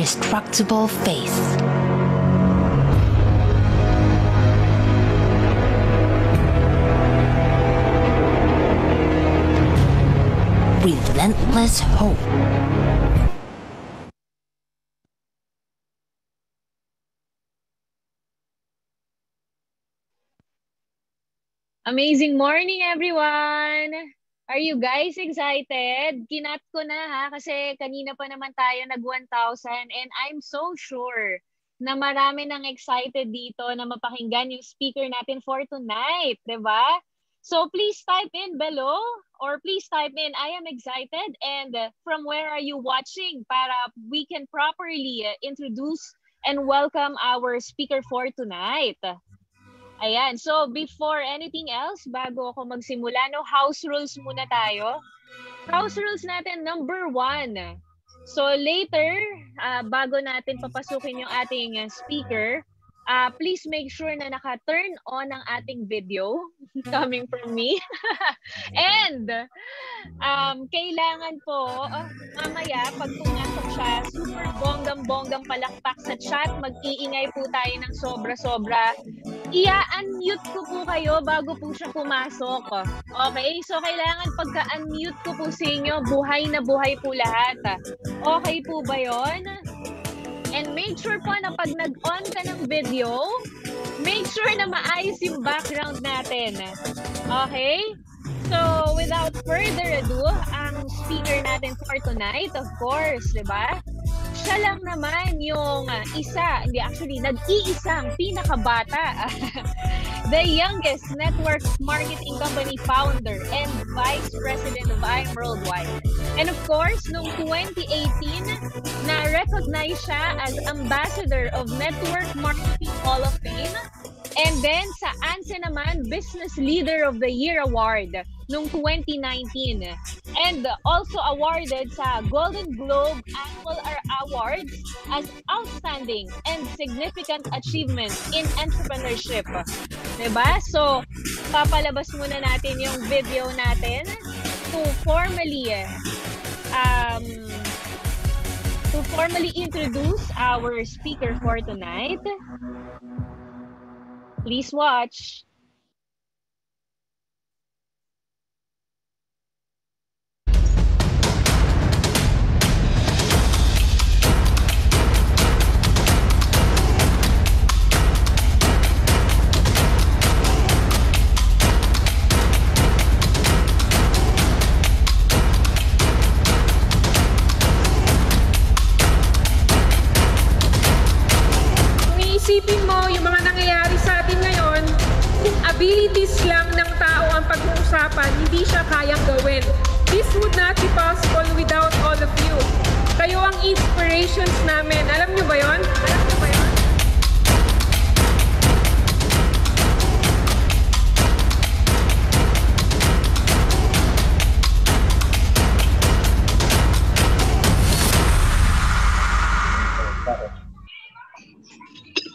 indestructible faith. Relentless hope. Amazing morning, everyone! Are you guys excited? Kinat ko na ha, kasi kanina pa naman tayo nag 1,000 and I'm so sure na marami nang excited dito na mapakinggan yung speaker natin for tonight, diba? So please type in below or please type in I am excited and from where are you watching para we can properly introduce and welcome our speaker for tonight. Ayan, so before anything else, bago ako magsimula, no, house rules muna tayo. House rules natin, number 1. So later, bago natin papasukin yung ating speaker, please make sure na naka-turn on ang ating video coming from me. And kailangan po, mamaya pag pumasok siya, super bonggang-bonggang palakpak sa chat, mag-iingay po tayo ng sobra-sobra. I-unmute ko po kayo bago po siya pumasok. Okay? So kailangan pagka-unmute ko po sa inyo, buhay na buhay po lahat. Okay po ba yon? And make sure po na pag nag-on ka ng video, make sure na maayos yung background natin. Okay? So, without further ado, ang speaker natin for tonight, of course, di ba? Siya lang naman yung nag-iisang pinakabata. The youngest network marketing company founder and vice president of IM Worldwide. And of course, noong 2018, na-recognize siya as ambassador of Network Marketing Hall of Fame. And then sa ANSE naman, Business Leader of the Year Award noong 2019. And also awarded sa Golden Globe Annual Awards as Outstanding and Significant Achievement in Entrepreneurship. Diba? So, papalabas muna natin yung video natin to formally introduce our speaker for tonight. Please watch. Isipin mo yung mga nangyayari sa atin ngayon, kung abilities lang ng tao ang pag-uusapan, hindi siya kayang gawin. This would not be possible without all of you. Kayo ang inspirations namin. Alam nyo ba yun?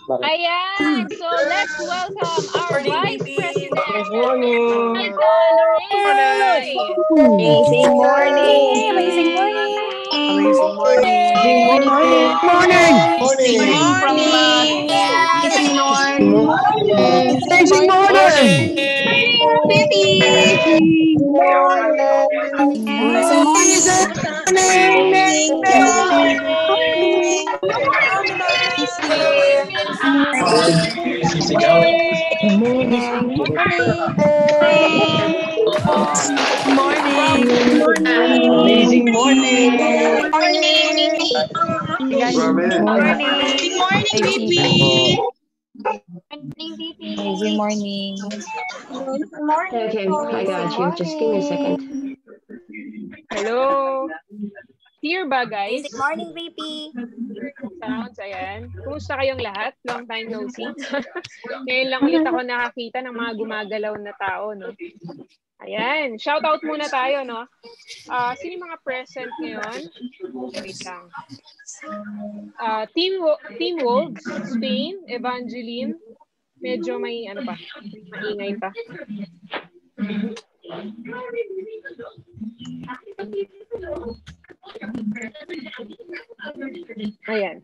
Ayan, so let's welcome our Vice President. Good morning. Amazing morning. Amazing morning. Amazing morning. Good morning. Morning. Amazing morning. Amazing morning. Amazing morning. Okay, I got you. Just give me a second. Hello. Clear ba, guys? Good morning, VP. Sounds, ayan. Kumusta kayong lahat? Long time no see. Ngayon lang ulit ako nakakita ng mga gumagalaw na tao, no? Ayan. Shout out muna tayo, no? Sino yung mga present ngayon? Wait lang. Team Wolves, Spain, Evangeline. Medyo may, maingay pa. Ayan.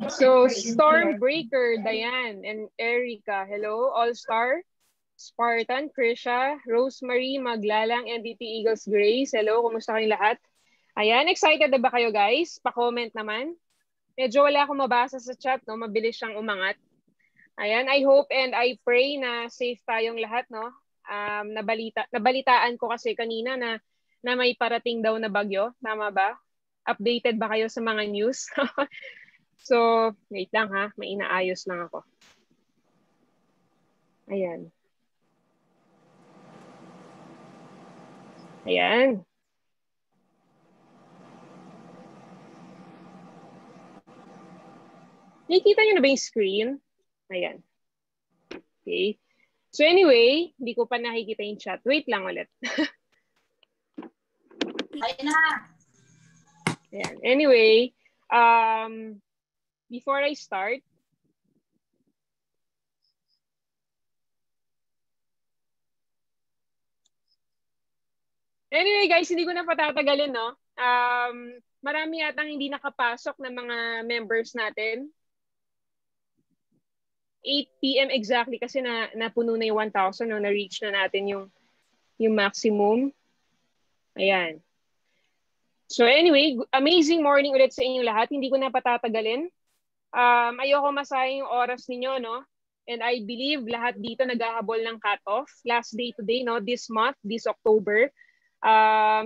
So, Stormbreaker, Diane, and Erica. Hello, All-Star. Spartan, Krisha, Rosemary, Maglalang, NDT Eagles Grace. Hello, kumusta kayong lahat? Ayan, excited na ba kayo guys? Pa-comment naman. Medyo wala akong mabasa sa chat, no? Mabilis siyang umangat. Ayan, I hope and I pray na safe tayong lahat, no? Nabalitaan ko kasi kanina na may parating daw na bagyo. Tama ba? Updated ba kayo sa mga news? So, wait lang ha. May inaayos lang ako. Ayan. Ayan. Nakikita niyo na ba yung screen? Ayan. Okay. So anyway, hindi ko pa nakikita yung chat. Wait lang ulit. Ayun na. Ayan. Anyway, before I start, anyway guys, hindi ko na patatagalin, no? Marami yatang hindi nakapasok ng mga members natin. 8 p.m. exactly kasi napuno na yung 1,000, no? Na-reach na natin yung maximum. Ayan. So anyway, amazing morning ulit sa inyong lahat. Hindi ko na patatagalin. Ayoko masayang yung oras ninyo, no? And I believe lahat dito naghahabol ng cut-off. Last day today, no? This month, this October.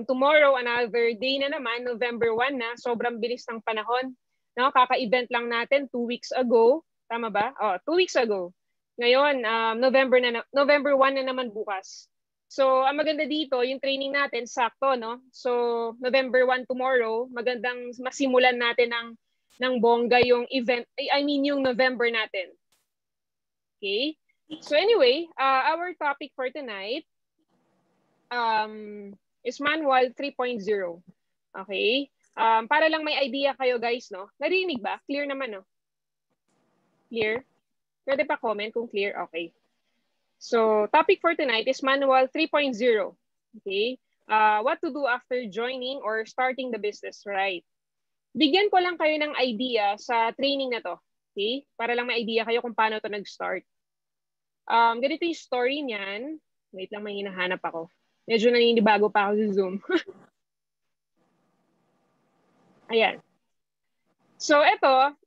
Tomorrow, another day na naman, November 1 na. Sobrang bilis ng panahon. No? Kaka-event lang natin 2 weeks ago. Tama ba? 2 weeks ago. Ngayon, November 1 na naman bukas. So, ang maganda dito, yung training natin, sakto, no? So, November 1 tomorrow, magandang masimulan natin ng bongga yung event, I mean yung November natin. Okay? So anyway, our topic for tonight is Manual 3.0. Okay? Para lang may idea kayo guys, no? Narinig ba? Clear naman, no? Clear? Pwede pa comment kung clear? Okay. So, topic for tonight is Manual 3.0. Okay? What to do after joining or starting the business, right? Bigyan ko lang kayo ng idea sa training na to. Okay? Para lang may idea kayo kung paano to nag-start. Ganito yung story niyan. Wait lang, may hinahanap ako. Medyo naninibago pa ako sa Zoom. Ayan. So, itong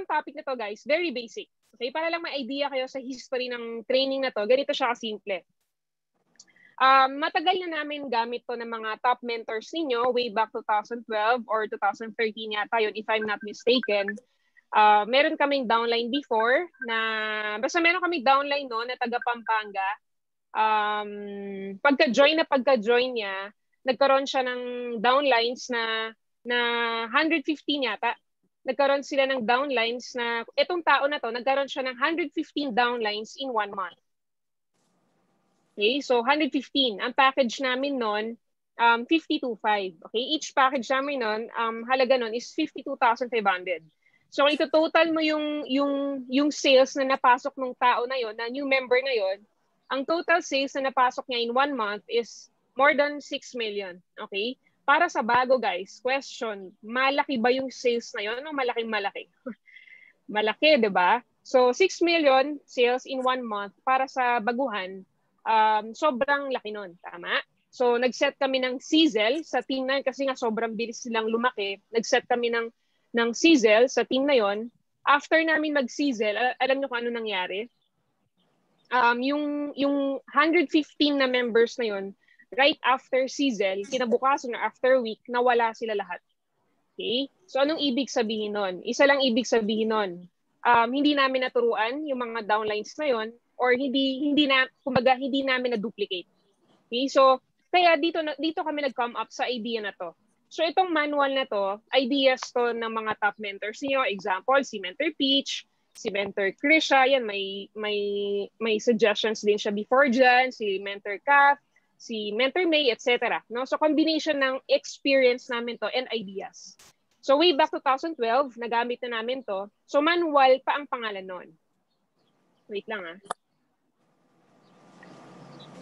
topic na to guys, very basic. Okay? Para lang may idea kayo sa history ng training na to, ganito siya kasimple. Matagal na namin gamit to ng mga top mentors ninyo way back 2012 or 2013 yata yun, if I'm not mistaken. Meron kaming downline before na, basta meron kaming downline no, na taga Pampanga. Pagka-join niya, nagkaroon siya ng downlines na 115 yata. Nagkaroon sila ng downlines na, itong tao na to, nagkaroon siya ng 115 downlines in 1 month. Okay, so 115. Ang package namin nun, 52.5. Okay, each package namin nun, halaga nun is 52,500. So ito total mo yung sales na napasok ng tao na yon, na new member na yon, ang total sales na napasok niya in 1 month is more than 6 million. Okay? Para sa bago guys, question, malaki ba yung sales na yon o malaking malaki? Malaki, 'di ba? So 6 million sales in 1 month para sa baguhan, sobrang laki nun, tama? So nag-set kami ng sizzle sa team na yun kasi nga sobrang bilis silang lumaki. Nag-set kami ng sizzle sa team na yon. After namin mag-sizzle, alam niyo kung ano nangyari? Yung 115 na members na yon, right after sizzle, kinabukasan na after week, nawala sila lahat. Okay? So anong ibig sabihin nun? Isa lang ibig sabihin nun. Hindi namin naturuan yung mga downlines na yon, or hindi namin na-duplicate. Okay? So kaya dito kami nag-come up sa idea na to. So itong manual na to, ideas to ng mga top mentors niyo. Example, si Mentor Peach, si Mentor Krisha, yan may suggestions din siya before dyan, si Mentor Kath, si Mentor May, etc. No? So combination ng experience namin to and ideas. So way back 2012, nagamit na namin to. So manual pa ang pangalan nun. Wait lang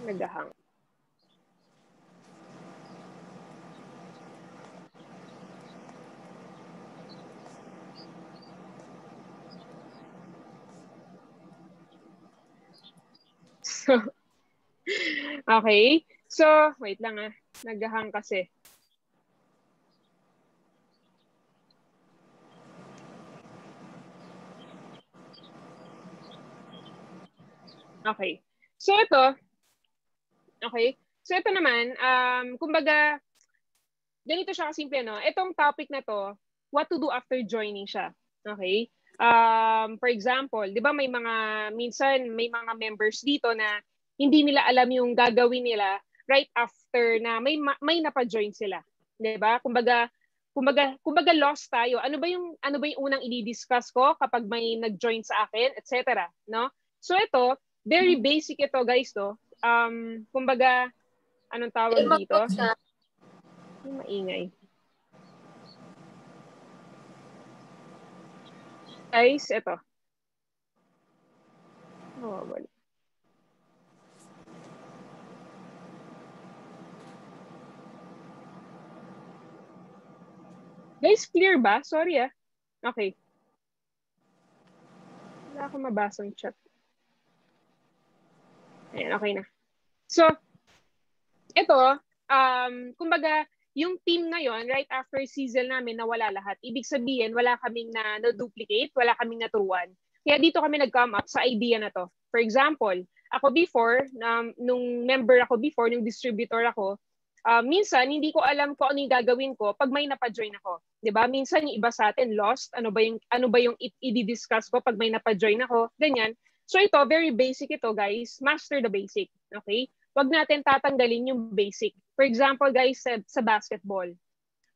Nagahang. So, okay. So, wait lang Naghahang kasi. Okay. So, ito. Okay. So, ito naman, kumbaga, ganito siya kasimple, no? Itong topic na to, what to do after joining siya. Okay? For example, di ba minsan may mga members dito na hindi nila alam yung gagawin nila right after na may napa-join sila. Di ba? Kumbaga lost tayo. Ano ba yung unang i-discuss ko kapag may nag-join sa akin, etc. No? So ito, very basic ito, guys, no? Kumbaga, anong tawag dito? Maingay. Guys, ito. Wala. Guys, clear ba? Sorry Okay. Wala akong mabasang chat. Ayan, okay na. So, ito, kumbaga, yung team ngayon, right after season namin, nawala lahat. Ibig sabihin, wala kaming na-duplicate, wala kaming naturuan. Kaya dito kami nag-come up sa idea na to. For example, ako before, nung member ako before, nung distributor ako, minsan, hindi ko alam kung ano yung gagawin ko pag may napa-join ako. 'Di ba? Minsan, yung iba sa atin, lost. Ano ba yung i-discuss ko pag may napa-join ako? Ganyan. So ito, very basic ito, guys. Master the basic. Okay? Wag natin tatanggalin yung basic. For example, guys, sa basketball,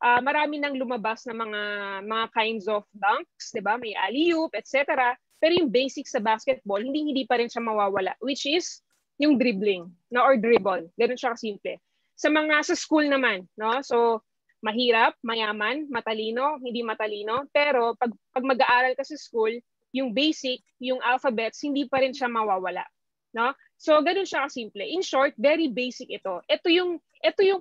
marami nang lumabas na mga kinds of dunks, 'di ba? May alley-oop, etc. Pero yung basic sa basketball, hindi pa rin siya mawawala, which is yung dribbling, no, or dribble. Ganun siya kasimple. Sa school naman, no? So mahirap, mayaman, matalino, hindi matalino, pero pag mag-aaral ka sa school, yung basic, yung alphabets, hindi pa rin siya mawawala, no? So ganun siya kasimple. In short, very basic ito. Ito yung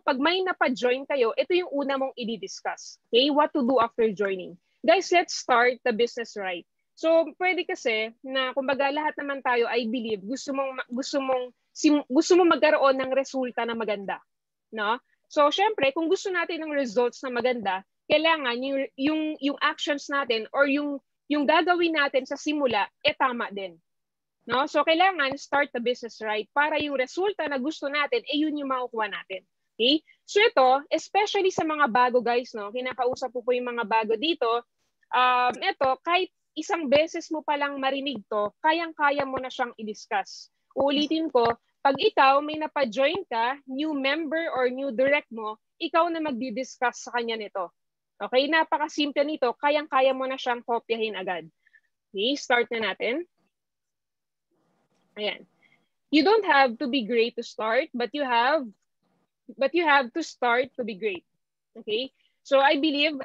pag may napa-join kayo, ito yung una mong i-discuss. Okay? What to do after joining. Guys, let's start the business right. So pwede kasi na kumbaga lahat naman tayo, I believe, gusto mo magkaroon ng resulta na maganda, no? So syempre, kung gusto natin ng results na maganda, kailangan yung actions natin or yung gagawin natin sa simula tama din. No? So kailangan start the business right para yung resulta na gusto natin yun yung makukuha natin. Okay? So ito, especially sa mga bago, guys, no? Kinakausap po yung mga bago dito. Ito, kahit isang beses mo palang marinig to, kayang-kaya mo na siyang i-discuss. Uulitin ko, pag ikaw may napa-join ka, new member or new direct mo, ikaw na magdi-discuss sa kanya nito. Okay? Napakasimple nito, kayang-kaya mo na siyang kopyahin agad. Okay? Start na natin. Ayan. You don't have to be great to start, but you have to start to be great. Okay? So I believe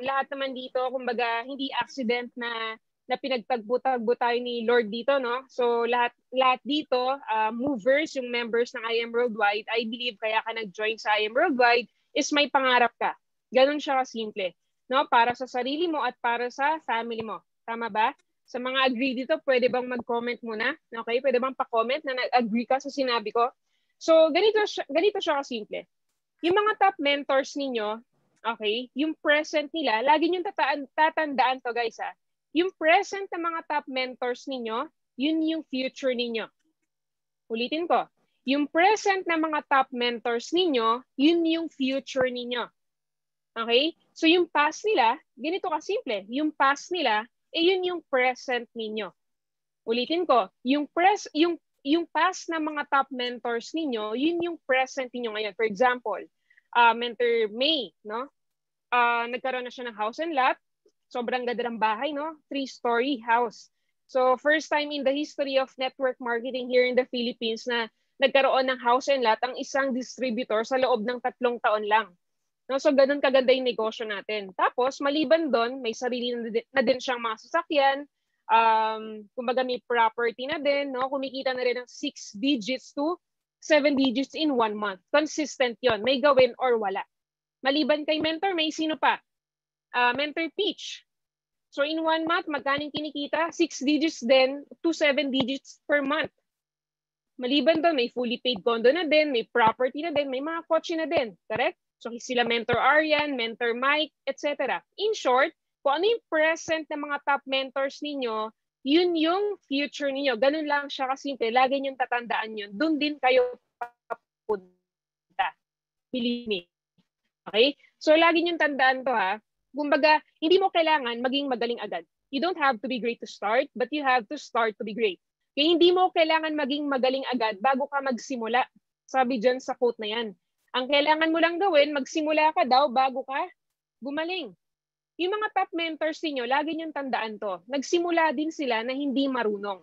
lahat naman dito, kumbaga, hindi accident na pinagtagbo-tagbo tayo ni Lord dito, no? So lahat dito, movers, yung members ng I Am Worldwide, I believe kaya ka nag-join sa I Am Worldwide is may pangarap ka. Ganun siya kasimple, no? Para sa sarili mo at para sa family mo. Tama ba? Sa mga agree dito, pwede bang mag-comment muna? Okay? Pwede bang pa-comment na nag-agree ka sa sinabi ko? So, ganito siya kasimple. Yung mga top mentors ninyo, okay, yung present nila, lagi nyo tatandaan to, guys, ha? Yung present na mga top mentors ninyo, yun yung future ninyo. Ulitin ko. Yung present na mga top mentors ninyo, yun yung future ninyo. Okay? So, yung past nila, ganito kasimple. Yung past nila, yun yung present ninyo. Ulitin ko, yung past na mga top mentors ninyo, yun yung present ninyo ngayon. For example, Mentor May, no? Nagkaroon na siya ng house and lot. Sobrang ganda ng bahay, no? 3-story house. So, first time in the history of network marketing here in the Philippines na nagkaroon ng house and lot ang isang distributor sa loob ng 3 taon lang. No, so ganun kaganda yung negosyo natin. Tapos maliban doon, may sarili na din siyang mga sasakyan, kumbaga may property na din, no? Kumikita na rin ng 6 digits to 7 digits in 1 month. Consistent 'yon, may gawin or wala. Maliban kay Mentor May, sino pa? Mentor Peach. So in 1 month, magkano kinikita? 6 digits din to 7 digits per month. Maliban doon, may fully paid condo na din, may property na din, may mga kotse na din. Correct? So sila Mentor Aryan, Mentor Mike, etc. In short, kung ano yung present ng mga top mentors ninyo, yun yung future ninyo. Ganun lang siya kasimple. Lagi niyong tatandaan yun. Doon din kayo papunta. Believe me. Okay? So lagi niyong tandaan to ha. Kumbaga, hindi mo kailangan maging magaling agad. You don't have to be great to start, but you have to start to be great. Kaya hindi mo kailangan maging magaling agad bago ka magsimula. Sabi dyan sa quote na yan. Ang kailangan mo lang gawin, magsimula ka daw bago ka gumaling. Yung mga top mentors niyo, lagi niyong tandaan to. Nagsimula din sila na hindi marunong.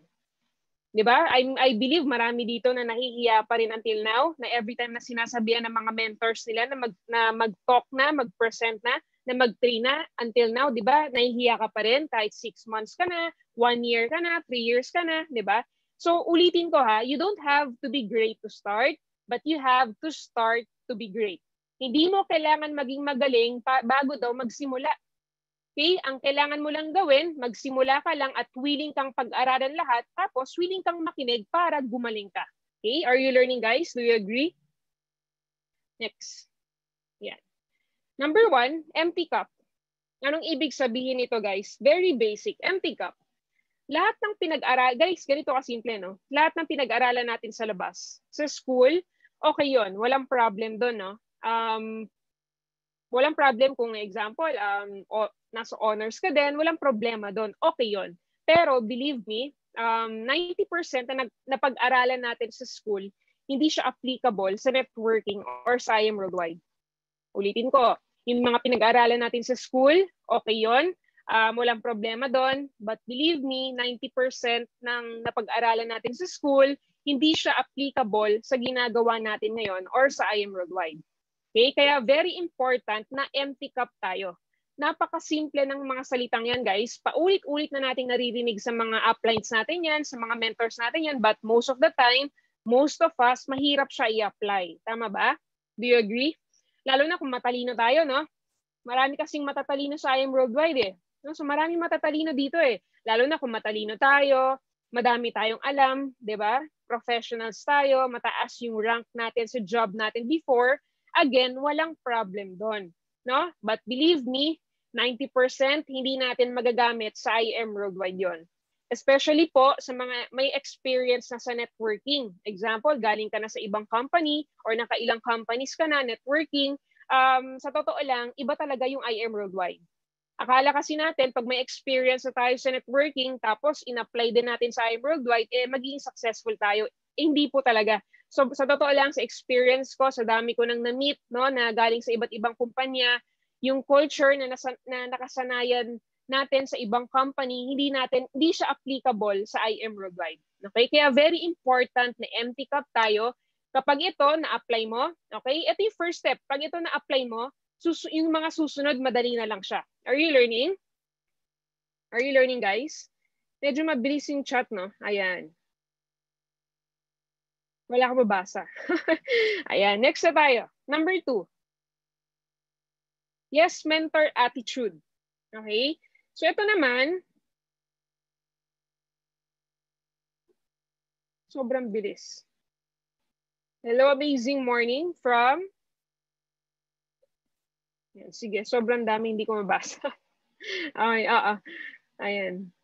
'Di ba? I believe marami dito na nahihiya pa rin until now, na every time na sinasabihan ng mga mentors nila na mag-talk na, mag-present na mag-train na, until now, 'di ba? Nahihiya ka pa rin kahit 6 months ka na, 1 year ka na, 3 years ka na, 'di ba? So ulitin ko ha, you don't have to be great to start, but you have to start to be great. Hindi mo kailangan maging magaling bago daw magsimula. Okay? Ang kailangan mo lang gawin, magsimula ka lang at willing kang pag-aralan lahat, tapos willing kang makinig para gumaling ka. Okay? Are you learning, guys? Do you agree? Next. Yan. Number 1, empty cup. Anong ibig sabihin nito, guys? Very basic. Empty cup. Lahat ng pinag-aral, guys, ganito kasimple, no? Lahat ng pinag-aralan natin sa labas, sa school, okay yon, walang problem doon, no? Walang problem kung example, nasa honors ka din, walang problema doon. Okay yon. Pero believe me, 90% na pag-aralan natin sa school, hindi siya applicable sa networking or sa IM Worldwide. Ulitin ko, yung mga pinag-aralan natin sa school, okay yon. Walang problema doon. But believe me, 90% ng napag-aralan natin sa school, hindi siya applicable sa ginagawa natin ngayon or sa IM Worldwide. Okay? Kaya very important na empty cup tayo. Napakasimple ng mga salitang yan, guys. Paulit-ulit na nating naririnig sa mga uplines natin yan, sa mga mentors natin yan, but most of the time, most of us, mahirap siya i-apply. Tama ba? Do you agree? Lalo na kung matalino tayo, no? Marami kasing matatalino sa IM Worldwide eh. No? So maraming matatalino dito eh. Lalo na kung matalino tayo, madami tayong alam, di ba? Professionals tayo, mataas yung rank natin sa job natin before. Again, walang problem doon. No? But believe me, 90% hindi natin magagamit sa IM Worldwide yon. Especially po sa mga may experience na sa networking. Example, galing ka na sa ibang company or nakailang companies ka na networking. Sa totoo lang, iba talaga yung IM Worldwide. Akala kasi natin, pag may experience na tayo sa networking, tapos in-apply din natin sa IM Worldwide, magiging successful tayo. Hindi po talaga. So sa totoo lang, sa experience ko, sa dami ko nang na-meet, no, na galing sa iba't ibang kumpanya, yung culture na nakasanayan natin sa ibang company, hindi siya applicable sa IM Worldwide. Okay? Kaya very important na empty cup tayo. Kapag ito na-apply mo, okay? Ito yung first step. Pag ito na-apply mo, yung mga susunod, madali na lang siya. Are you learning? Are you learning, guys? Medyo mabilis yung chat, no? Ayan. Wala ka mabasa. Ayan, next na tayo. Number 2. Yes, mentor attitude. Okay? So ito naman, sobrang bilis. Hello, amazing morning from... Ayan, sige, sobrang dami, hindi ko mabasa. Okay, ayan.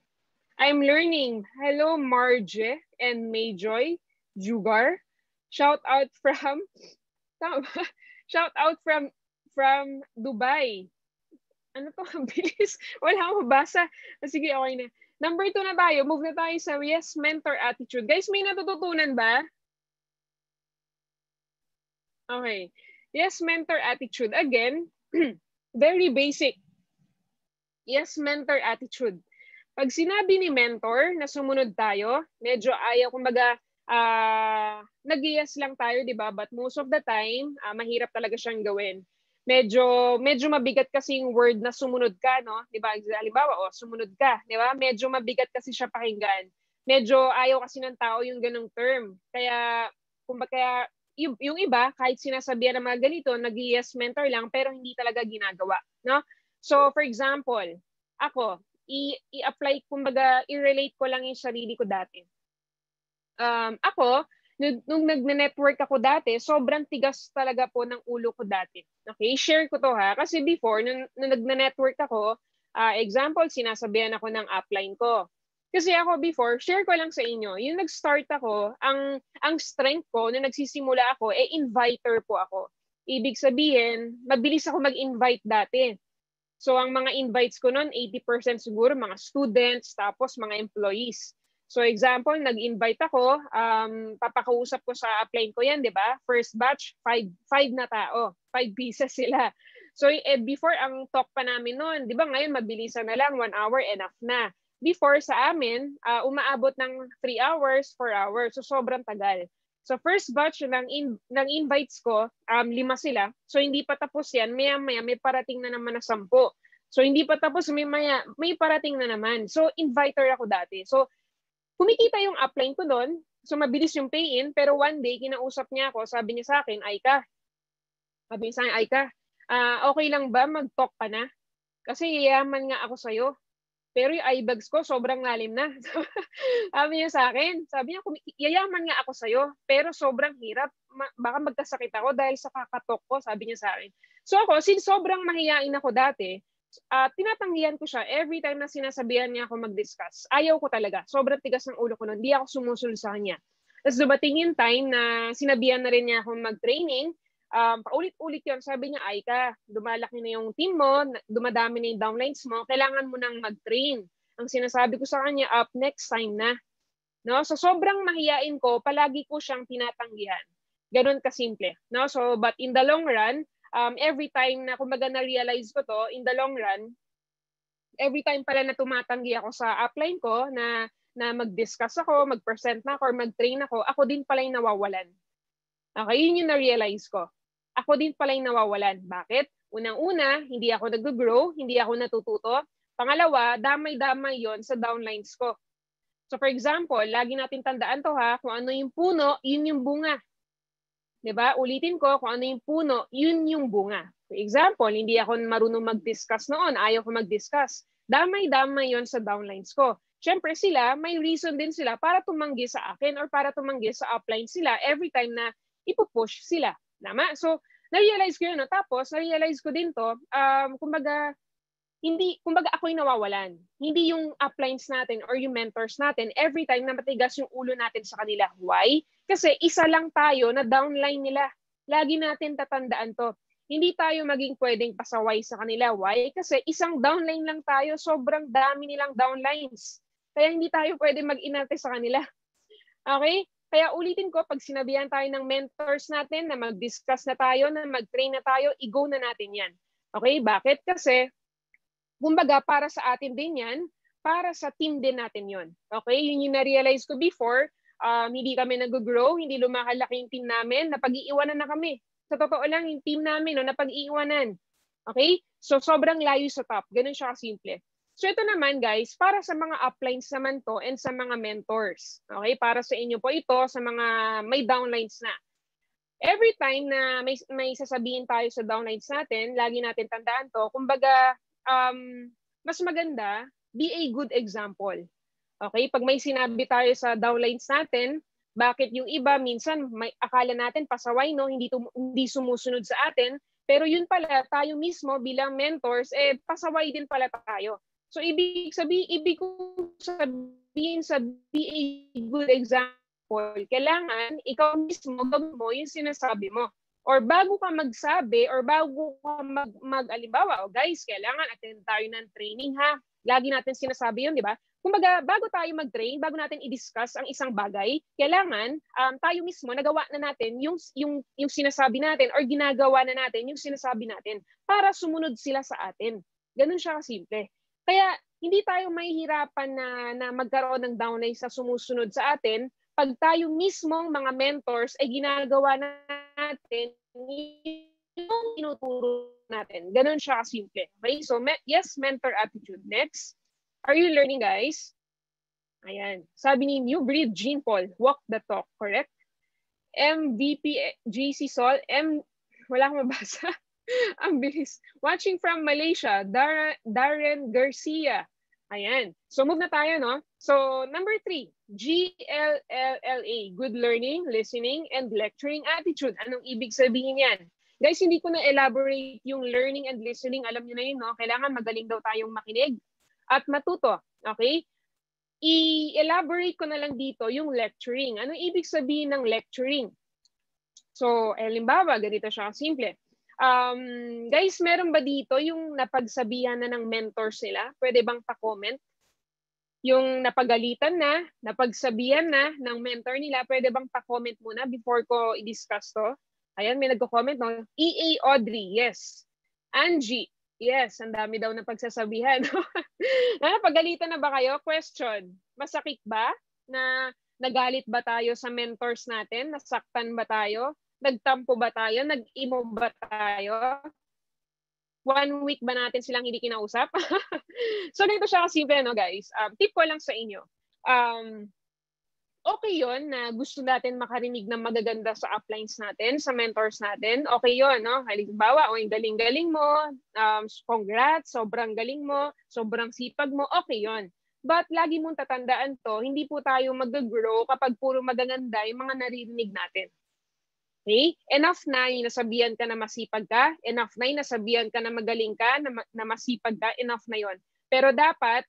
I'm learning. Hello, Marje and Mayjoy. Jugar. Shout out from Dubai. Ano to? Ang bilis. Wala akong mabasa. Sige, okay na. Number 2 na tayo. Move na tayo sa yes, mentor attitude. Guys, may natututunan ba? Okay. Yes, mentor attitude. Again, very basic. Yes, mentor attitude. Pag sinabi ni mentor na sumunod tayo, medyo ayaw, kumbaga, nag-yes lang tayo, di ba? But most of the time, mahirap talaga siyang gawin. Medyo mabigat kasi yung word na sumunod ka, no? Di ba? Halimbawa, sumunod ka, di ba? Medyo mabigat kasi siya pakinggan. Medyo ayaw kasi ng tao yung ganong term. Kaya, kumbaga, yung iba, kahit sinasabihan ng mga ganito, nag-yes mentor lang, pero hindi talaga ginagawa, no? So, for example, ako, i-apply, kumbaga, i-relate ko lang yung sarili ko dati. Ako, nung nagne-network ako dati, sobrang tigas talaga po ng ulo ko dati. Okay, share ko to ha. Kasi before, nung nagne-network ako, example, sinasabihan ako ng upline ko. Kasi ako before, share ko lang sa inyo, yung nag-start ako, ang strength ko, nung nagsisimula ako, inviter po ako. Ibig sabihin, mabilis ako mag-invite dati. So ang mga invites ko noon, 80% siguro mga students, tapos mga employees. So example, nag-invite ako, papakausap ko sa upline ko yan, di ba? First batch, 5 na tao, 5 pieces sila. So before ang talk pa namin noon, di ba ngayon mabilisan na lang, 1 hour enough na. Before sa amin, umaabot ng 3 hours, 4 hours. So sobrang tagal. So first batch ng invites ko, 5 sila. So hindi pa tapos yan, maya-maya may parating na naman na 10. So hindi pa tapos, may parating na naman. So inviter ako dati. So kumikita yung upline ko doon. So mabilis yung pay-in, pero one day kinausap niya ako, sabi niya sa akin, Aika, okay lang ba mag-talk ka na? Kasi yayaman nga ako sa'yo. Pero yung eyebags ko, sobrang lalim na. Sabi niya sa akin, yayaman nga ako sa'yo, pero sobrang hirap. Baka magkasakit ako dahil sa kakatok ko, sabi niya sa akin. So ako, since sobrang mahiyain ako dati, tinatanggihan ko siya every time na sinasabihan niya ako mag-discuss. Ayaw ko talaga. Sobrang tigas ng ulo ko noon. Hindi ako sumusunod sa kanya. Tapos dumating yung time na sinabihan na rin niya ako mag-training. Paulit-ulit yun. Sabi niya, Aika, dumalaki na yung team mo, dumadami na yung downlines mo, kailangan mo nang mag-train. Ang sinasabi ko sa kanya, up next time na. No? So sobrang mahiyain ko, palagi ko siyang tinatanggihan. Ganun kasimple. No? So, but in the long run, every time na kumbaga na-realize ko to, in the long run, every time pala na tumatanggi ako sa upline ko, na mag-discuss ako, mag-present na ako, or mag-train ako din pala yung nawawalan. Okay, yun yung na-realize ko. Ako din pala yung nawawalan. Bakit? Unang-una, hindi ako nag-grow, hindi ako natututo. Pangalawa, damay-damay yon sa downlines ko. So for example, lagi natin tandaan to ha, kung ano yung puno, yun yung bunga. 'Di ba? Ulitin ko, kung ano yung puno, yun yung bunga. For example, hindi ako marunong mag-discuss noon, ayaw ko mag-discuss. Damay-damay yon sa downlines ko. Siyempre sila, may reason din sila para tumanggi sa akin or para tumanggi sa upline sila every time na ipupush sila. Tama? So, na-realize ko yun. No? Tapos, na-realize ko din to, kumbaga ako'y nawawalan. Hindi yung uplines natin or yung mentors natin every time na matigas yung ulo natin sa kanila. Why? Kasi isa lang tayo na downline nila. Lagi natin tatandaan to. Hindi tayo maging pwedeng pasaway sa kanila. Why? Kasi isang downline lang tayo. Sobrang dami nilang downlines. Kaya hindi tayo pwede mag-inarte sa kanila. Okay? Kaya ulitin ko, pag sinabihan tayo ng mentors natin na mag-discuss na tayo, na mag-train na tayo, i-go na natin yan. Okay? Bakit? Kasi, kumbaga, para sa atin din yan, para sa team din natin yon. Okay? Yun yung na-realize ko before, hindi kami nag-grow, hindi lumakalaki yung team namin, napag-iiwanan na kami. Sa totoo lang, yung team namin, no, napag-iiwanan. Okay? So, sobrang layo sa top. Ganun siya kasimple. So ito naman guys, para sa mga uplines naman to and sa mga mentors. Okay, para sa inyo po ito, sa mga may downlines na. Every time na may sasabihin tayo sa downlines natin, lagi natin tandaan to, kumbaga, mas maganda, be a good example. Okay, pag may sinabi tayo sa downlines natin, bakit yung iba minsan may akala natin pasaway, no, hindi sumusunod sa atin, pero yun pala, tayo mismo bilang mentors, pasaway din pala tayo. So, ibig kong sabihin sa be a good example, kailangan ikaw mismo gawin mo yung sinasabi mo. Or bago ka magsabi, or bago ka mag-alimbawa, guys, kailangan attend tayo ng training ha. Lagi natin sinasabi yun, di ba? Kumbaga, bago tayo mag-train, bago natin i-discuss ang isang bagay, kailangan tayo mismo nagawa na natin yung sinasabi natin or ginagawa na natin yung sinasabi natin para sumunod sila sa atin. Ganun siya kasimple. Kaya hindi tayo mahihirapan na magkaroon ng downline sa sumusunod sa atin pag tayo mismong mga mentors ay ginagawa natin yung tinuturo natin. Ganun siya kasimple. Okay? So, yes, mentor attitude. Next. Are you learning, guys? Ayan. Sabi ni New Breed Jean Paul, walk the talk. Correct? MVP GC Sol, wala akong mabasa. Ang bilis. Watching from Malaysia, Darren Garcia. Ayan. So, move na tayo, no? So, number 3. GLLLA, good learning, listening, and lecturing attitude. Anong ibig sabihin yan? Guys, hindi ko na elaborate yung learning and listening. Alam niyo na yun, no? Kailangan magaling daw tayong makinig at matuto. Okay? I-elaborate ko na lang dito yung lecturing. Anong ibig sabihin ng lecturing? So, halimbawa, ganito siya, simple. Guys, meron ba dito yung napagsabihan na ng mentors nila? Pwede bang pa-comment? Yung napagalitan na, napagsabihan na ng mentor nila, pwede bang pa-comment muna before ko i-discuss to? Ayan, may nagko-comment, no? EA Audrey, yes. Angie, yes. Ang dami daw na pagsasabihan. Napagalitan na ba kayo? Question, masakit ba? Na nagalit ba tayo sa mentors natin? Nasaktan ba tayo? Nagtampo ba tayo? Nag-imo ba tayo? 1 week ba natin silang hindi kinausap? So, ganito siya kasimple, no, guys? Tip ko lang sa inyo. Okay yon na gusto natin makarinig ng magaganda sa uplines natin, sa mentors natin. Okay yon, no? Halimbawa, yung galing-galing mo, congrats, sobrang galing mo, sobrang sipag mo, okay yon. But lagi mong tatandaan to, hindi po tayo mag-grow kapag puro magaganda yung mga naririnig natin. Okay? Enough na yung nasabihan ka na masipag ka, enough na yung nasabihan ka na magaling ka, na masipag ka, enough na yon. Pero dapat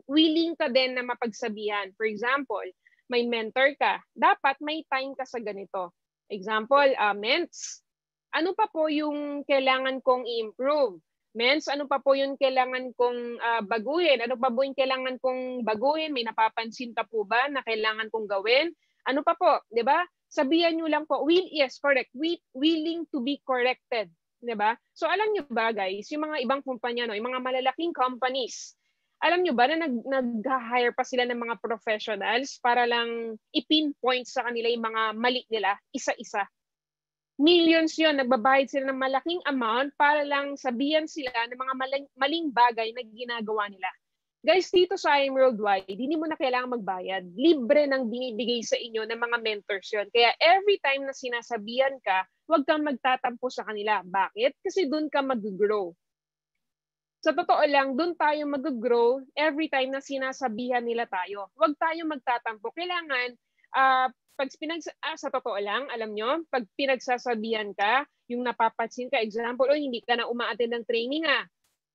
willing ka din na mapagsabihan. For example, may mentor ka, dapat may time ka sa ganito. Example, Ments, ano pa po yung kailangan kong i-improve? Ments, ano pa po yung kailangan kong baguhin? Ano pa po yung kailangan kong baguhin? May napapansin ka po ba na kailangan kong gawin? Ano pa po, 'di ba? Sabihan nyo lang po, yes, correct. Willing to be corrected. Diba? So alam nyo ba guys, yung mga ibang kumpanya, no, yung mga malalaking companies, alam nyo ba na nag-hire pa sila ng mga professionals para lang i-pinpoint sa kanila yung mga mali nila, isa-isa. Millions yun, nagbabayad sila ng malaking amount para lang sabihan sila ng mga maling bagay na ginagawa nila. Guys, dito sa IM Worldwide, hindi mo na kailangan magbayad. Libre nang binibigay sa inyo ng mga mentors yun. Kaya every time na sinasabihan ka, huwag kang magtatampo sa kanila. Bakit? Kasi doon ka mag-grow. Sa totoo lang, doon tayo mag-grow every time na sinasabihan nila tayo. Huwag tayo magtatampo. Kailangan, sa totoo lang, alam nyo, pag pinagsasabihan ka, yung napapansin ka, example, hindi ka na umaattend ng training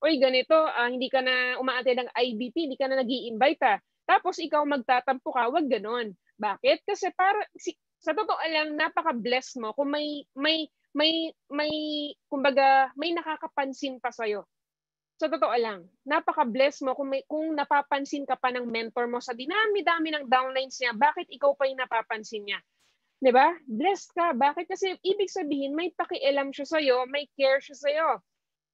Oy, ganito, hindi ka na umaattend ng IBP, hindi ka na nag-i-invite Tapos ikaw magtatampo ka, wag ganon. Bakit? Kasi sa totoo lang, napaka-bless mo kung kumbaga, may nakakapansin pa sa'yo. Sa totoo lang, napaka-bless mo kung napapansin ka pa ng mentor mo sa dinami-dami ng downlines niya, bakit ikaw pa yung napapansin niya? 'Di ba? Blessed ka. Bakit? Kasi ibig sabihin, may pakialam siya sa'yo, may care siya sa'yo.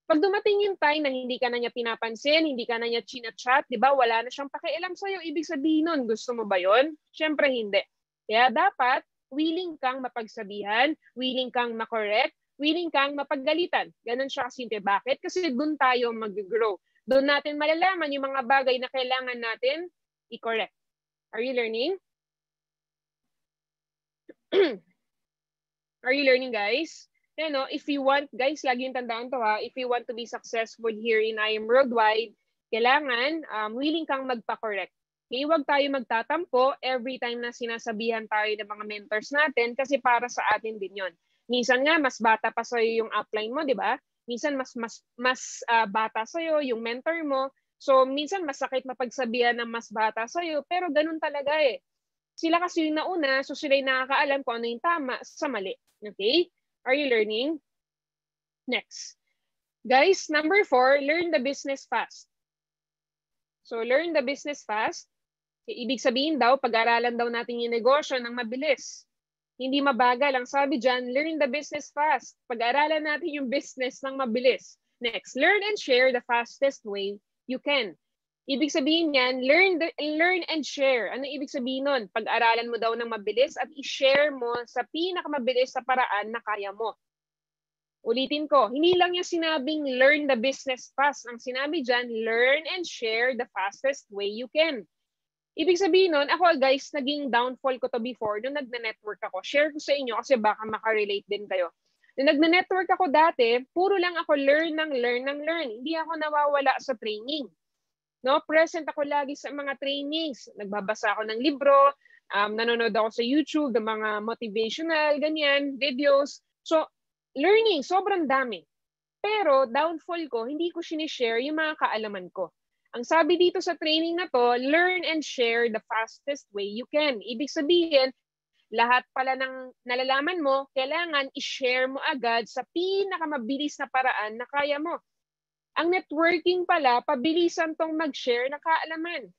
Pag dumating yung time na hindi ka na niya pinapansin, hindi ka na niya chinachat, di ba, wala na siyang pakialam sa'yo, ibig sabihin nun, gusto mo ba yun? Siyempre hindi. Kaya dapat, willing kang mapagsabihan, willing kang makorek, willing kang mapagalitan. Ganun siya kasimple. Bakit? Kasi doon tayo mag-grow. Doon natin malalaman yung mga bagay na kailangan natin i-correct. Are you learning? Are you learning, guys? If you want, guys, lagi yung tandaan to if you want to be successful here in IM Worldwide, kailangan willing kang magpa-correct. Okay, huwag tayo magtatampo every time na sinasabihan tayo ng mga mentors natin kasi para sa atin din yon. Minsan nga, mas bata pa sa'yo yung upline mo, di ba? Minsan mas bata sa'yo yung mentor mo. So, minsan masakit mapagsabihan ng mas bata sa'yo, pero ganun talaga Sila kasi yung nauna, so sila yung nakakaalam kung ano yung tama sa mali. Okay? Are you learning? Next. Guys, number 4, learn the business fast. So, learn the business fast. Ibig sabihin daw, pag-aralan daw natin yung negosyo ng mabilis. Hindi mabagal. Ang sabi dyan, learn the business fast. Pag-aralan natin yung business ng mabilis. Next, learn and share the fastest way you can. Ibig sabihin yan, learn and share. Ano ibig sabihin nun? Pag-aralan mo daw ng mabilis at i-share mo sa pinakamabilis sa paraan na kaya mo. Ulitin ko, hindi lang yung sinabing learn the business fast. Ang sinabi dyan, learn and share the fastest way you can. Ibig sabihin nun, ako guys, naging downfall ko to before nung nagne-network ako. Share ko sa inyo kasi baka makarelate din kayo. Nung nagne-network ako dati, puro lang ako learn. Hindi ako nawawala sa training. No, present ako lagi sa mga trainings. Nagbabasa ako ng libro, nanonood ako sa YouTube ng mga motivational, ganyan, videos. So, learning, sobrang dami. Pero downfall ko, hindi ko sinishare yung mga kaalaman ko. Ang sabi dito sa training na to, learn and share the fastest way you can. Ibig sabihin, lahat pala ng nalalaman mo, kailangan i-share mo agad sa pinakamabilis na paraan na kaya mo. Ang networking pala, pabilisan tong mag-share na kaalaman.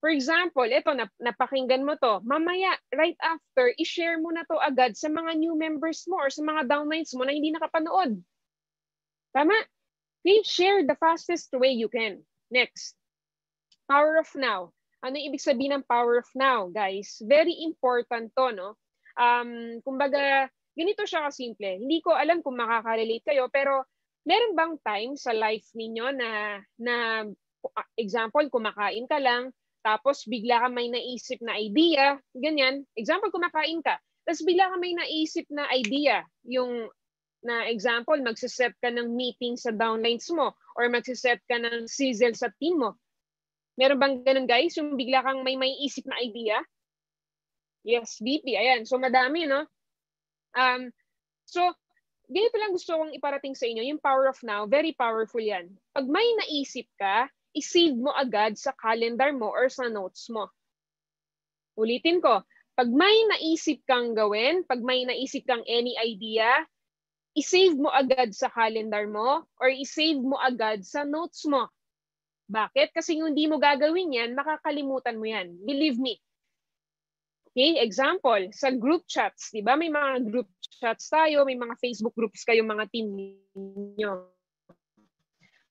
For example, ito, napakinggan mo to. Mamaya, right after, i-share mo na to agad sa mga new members mo or sa mga downlines mo na hindi nakapanood. Tama? Please share the fastest way you can. Next, power of now. Ano yung ibig sabihin ng power of now, guys? Very important to, no? Kumbaga, ganito siya kasimple. Hindi ko alam kung makaka-relate kayo, pero meron bang time sa life ninyo na example, kumakain ka lang, tapos bigla ka may naisip na idea, ganyan. Example, kumakain ka, tapos bigla ka may naisip na idea, yung na example, magsiset ka ng meeting sa downlines mo or magsiset ka ng sizzle sa team mo. Meron bang ganun, guys? Yung bigla kang may isip na idea? Yes, BP. Ayan. So, madami, no? So, ganito lang gusto kong iparating sa inyo. Yung power of now, very powerful yan. Pag may naisip ka, i-save mo agad sa calendar mo or sa notes mo. Ulitin ko. Pag may naisip kang gawin, pag may naisip kang any idea, i-save mo agad sa calendar mo or i-save mo agad sa notes mo. Bakit? Kasi kung hindi mo gagawin yan, makakalimutan mo yan. Believe me. Okay, example, sa group chats, di ba? May mga group chats tayo, may mga Facebook groups kayo mga team niyo.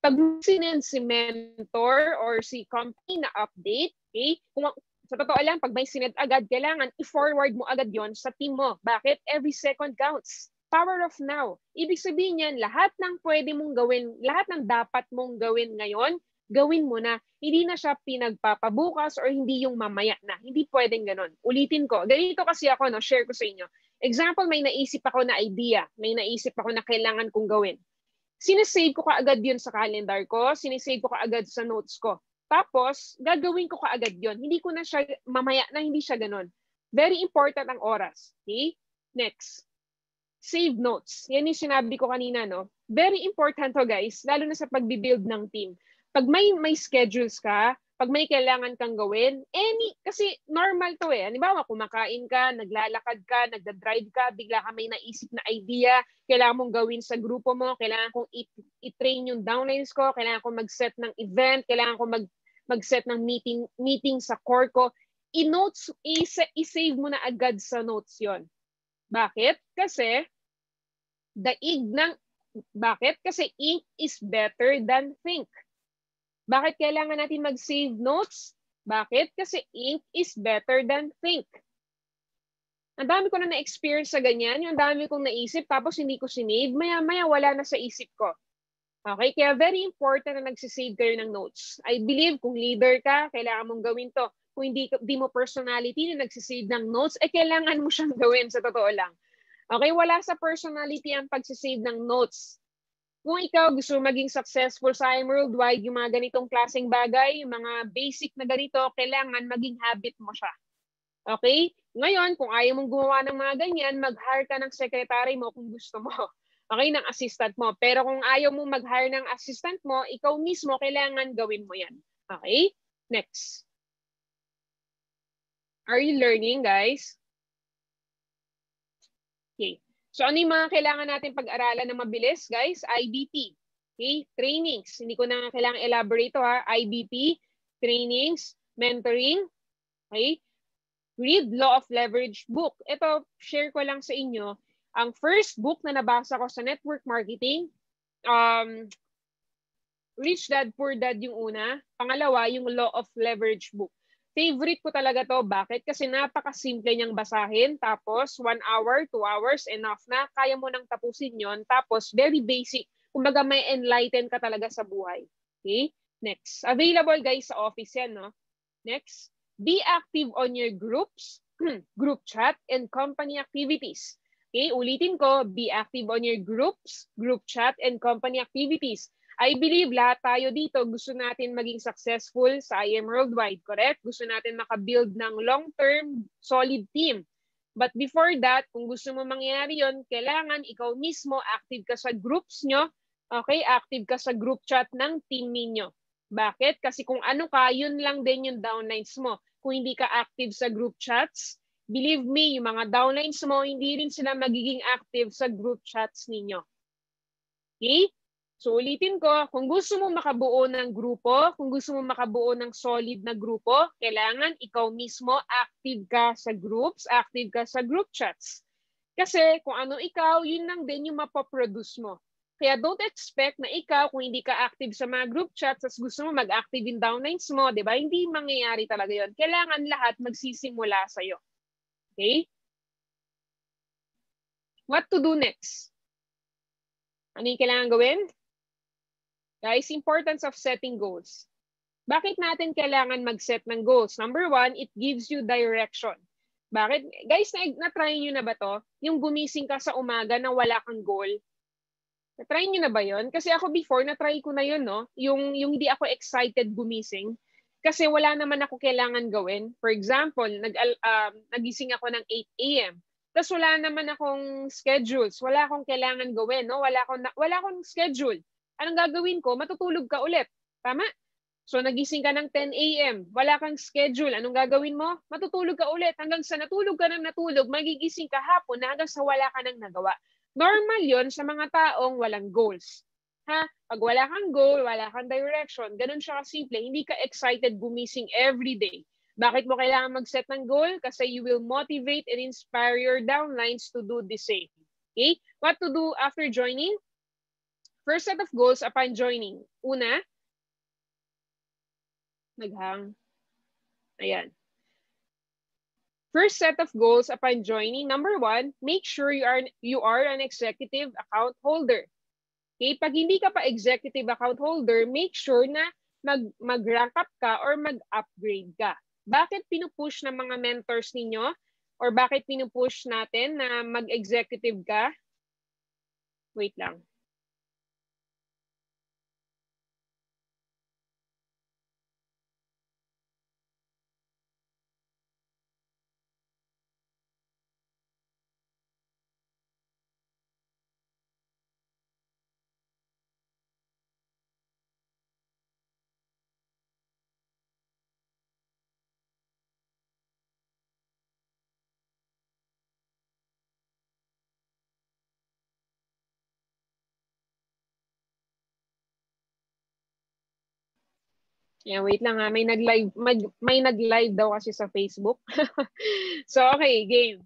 Pag sinend si mentor or si company na update, okay, kung sa totoo lang, pag may sinend agad, kailangan i-forward mo agad yon sa team mo. Bakit? Every second counts. Power of now. Ibig sabihin yan, lahat ng pwede mong gawin, lahat ng dapat mong gawin ngayon, gawin mo na. Hindi na siya pinagpapabukas or hindi yung mamaya na. Hindi pwedeng ganon. Ulitin ko. Ganito kasi ako, no, share ko sa inyo. Example, may naisip ako na idea. May naisip ako na kailangan kong gawin. Sinesave ko kaagad yun sa calendar ko. Sinesave ko kaagad sa notes ko. Tapos, gagawin ko kaagad yun. Hindi ko na siya mamaya na, hindi siya ganon. Very important ang oras. Okay? Next. Save notes. Yan yung sinabi ko kanina, no? Very important to, guys, lalo na sa pagbibuild ng team. Pag may schedules ka, pag may kailangan kang gawin, kasi normal to eh. Halimbawa, kumakain ka, naglalakad ka, nagdadrive ka, bigla ka may naisip na idea, kailangan mong gawin sa grupo mo, kailangan kong i-train yung downlines ko, kailangan kong mag-set ng event, kailangan kong mag-set ng meeting sa core ko. I-notes, i-save mo na agad sa notes yon. Bakit? Kasi Kasi ink is better than think. Bakit kailangan natin mag-save notes? Bakit? Kasi ink is better than think. Ang dami ko na na-experience sa ganyan. Yung dami kong naisip tapos hindi ko sinave. Maya-maya wala na sa isip ko. Okay? Kaya very important na nagsisave kayo ng notes. I believe kung leader ka, kailangan mong gawin to. Kung hindi mo personality na nagsisave ng notes, kailangan mo siyang gawin sa totoo lang. Okay, wala sa personality ang pagsisave ng notes. Kung ikaw gusto maging successful sa IM Worldwide, yung mga ganitong klaseng bagay, yung mga basic na ganito, kailangan maging habit mo siya. Okay? Ngayon, kung ayaw mong gumawa ng mga ganyan, mag-hire ka ng secretary mo kung gusto mo. Okay, ng assistant mo. Pero kung ayaw mong mag-hire ng assistant mo, ikaw mismo, kailangan gawin mo yan. Okay? Next. Are you learning, guys? Okay. So ano yung mga kailangan natin pag-aralan na mabilis, guys? IBP. Okay? Trainings. Hindi ko na kailangan elaborate ha. IBP, trainings, mentoring. Okay? Read Law of Leverage book. Ito, share ko lang sa inyo. Ang first book na nabasa ko sa network marketing, Rich Dad, Poor Dad yung una. Pangalawa, yung Law of Leverage book. Favorite ko talaga to. Bakit? Kasi napakasimple niyang basahin. Tapos, 1 hour, 2 hours, enough na. Kaya mo nang tapusin yon. Tapos, very basic. Kumbaga, may enlighten ka talaga sa buhay. Okay? Next. Available, guys, sa office yan, no? Next. Be active on your groups, group chat, and company activities. Okay? Ulitin ko. Be active on your groups, group chat, and company activities. I believe lahat tayo dito gusto natin maging successful sa IM Worldwide, correct? Gusto natin makabuild ng long-term solid team. But before that, kung gusto mo mangyari yon, kailangan ikaw mismo active ka sa groups nyo, okay? Active ka sa group chat ng team ninyo. Bakit? Kasi kung ano ka, yun lang din yung downlines mo. Kung hindi ka active sa group chats, believe me, yung mga downlines mo, hindi rin sila magiging active sa group chats ninyo. Okay? So ulitin ko, kung gusto mo makabuo ng grupo, kung gusto mo makabuo ng solid na grupo, kailangan ikaw mismo active ka sa groups, active ka sa group chats. Kasi kung ano ikaw, yun lang din yung mapoproduce mo. Kaya don't expect na ikaw, kung hindi ka active sa mga group chats, as gusto mo mag-active in downlines mo, di ba? Hindi mangyayari talaga yun. Kailangan lahat magsisimula sa'yo. Okay? What to do next? Ano yung kailangan gawin? Guys, importance of setting goals. Bakit natin kailangan mag-set ng goals? Number one, it gives you direction. Bakit? Guys, na-try nyo na ba to? Yung gumising ka sa umaga na wala kang goal. Na-try nyo na ba yon? Kasi ako before, na-try ko na yun, no? Yung hindi ako excited gumising. Kasi wala naman ako kailangan gawin. For example, nagising ako ng 8 a.m. Tapos wala naman akong schedules. Wala akong kailangan gawin, no? Wala akong schedule. Anong gagawin ko? Matutulog ka ulit. Tama? So nagising ka ng 10 a.m. Wala kang schedule. Anong gagawin mo? Matutulog ka ulit. Hanggang sa natulog ka ng natulog, magigising ka hapon na hanggang sa wala ka nang nagawa. Normal yon sa mga taong walang goals. Ha? Pag wala kang goal, wala kang direction, ganun siya kasimple. Hindi ka excited gumising every day. Bakit mo kailangan mag-set ng goal? Kasi you will motivate and inspire your downlines to do the same. Okay? What to do after joining? First set of goals upon joining. Una, naghang. Ayan. First set of goals upon joining. Number one, make sure you are an executive account holder. Okay? Pag hindi ka pa executive account holder, make sure na mag-rank up ka or mag-upgrade ka. Bakit pinupush ng mga mentors ninyo? Or bakit pinupush natin na mag-executive ka? Wait lang. Yeah, wait lang ha. May nag-live daw kasi sa Facebook. So okay, game.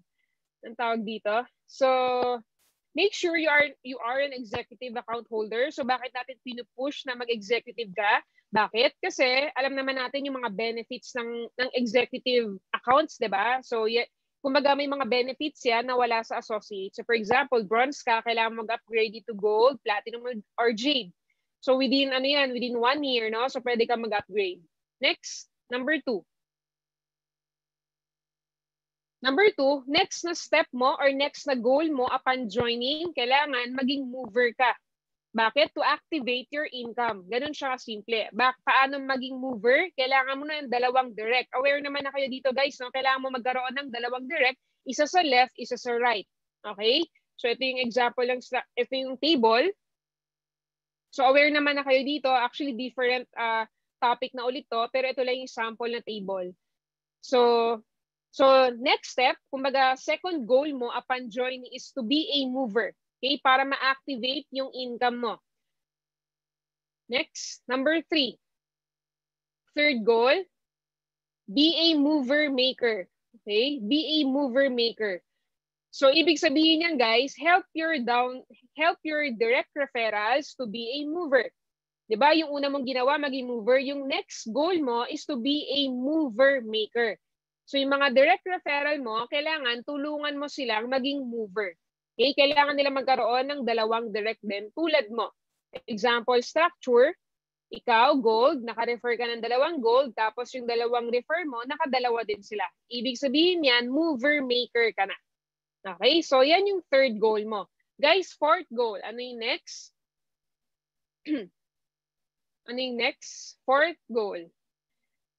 Ang tawag dito. So make sure you are an executive account holder. So bakit natin pinupush na mag-executive ka? Bakit? Kasi alam naman natin yung mga benefits ng executive accounts, 'di ba? So kumbaga may mga benefits yan na wala sa associate. So for example, bronze ka, kailangan mag-upgrade to gold, platinum or jade. So within 1 year, no? So pwede ka mag-upgrade. Next, number 2. Number 2, next na step mo or next na goal mo upon joining, kailangan maging mover ka. Bakit? To activate your income. Ganun siya kasimple. Paano maging mover? Kailangan mo na ng 2 direct. Aware naman na kayo dito, guys, no? Kailangan mo magkaroon ng 2 direct, isa sa left, isa sa right. Okay? So ito yung example lang, ito yung table. So aware naman na kayo dito, actually different topic na ulit to, pero ito lang yung sample na table. So next step, kumbaga second goal mo upon joining is to be a mover. Okay, para ma-activate yung income mo. Next, number 3. Third goal, be a mover maker. Okay, be a mover maker. So ibig sabihin yan, guys, help your direct referrals to be a mover. 'Di ba? Yung una mong ginawa maging mover, yung next goal mo is to be a mover maker. So yung mga direct referral mo, kailangan tulungan mo silang maging mover. Okay? Kailangan nila magkaroon ng 2 direct din tulad mo. Example structure, ikaw gold, naka-refer ka ng 2 gold, tapos yung 2 refer mo, nakadalawa din sila. Ibig sabihin yan, mover maker ka na. Okay, so yan yung third goal mo. Guys, fourth goal. Ano yung next? Ano yung next? Fourth goal.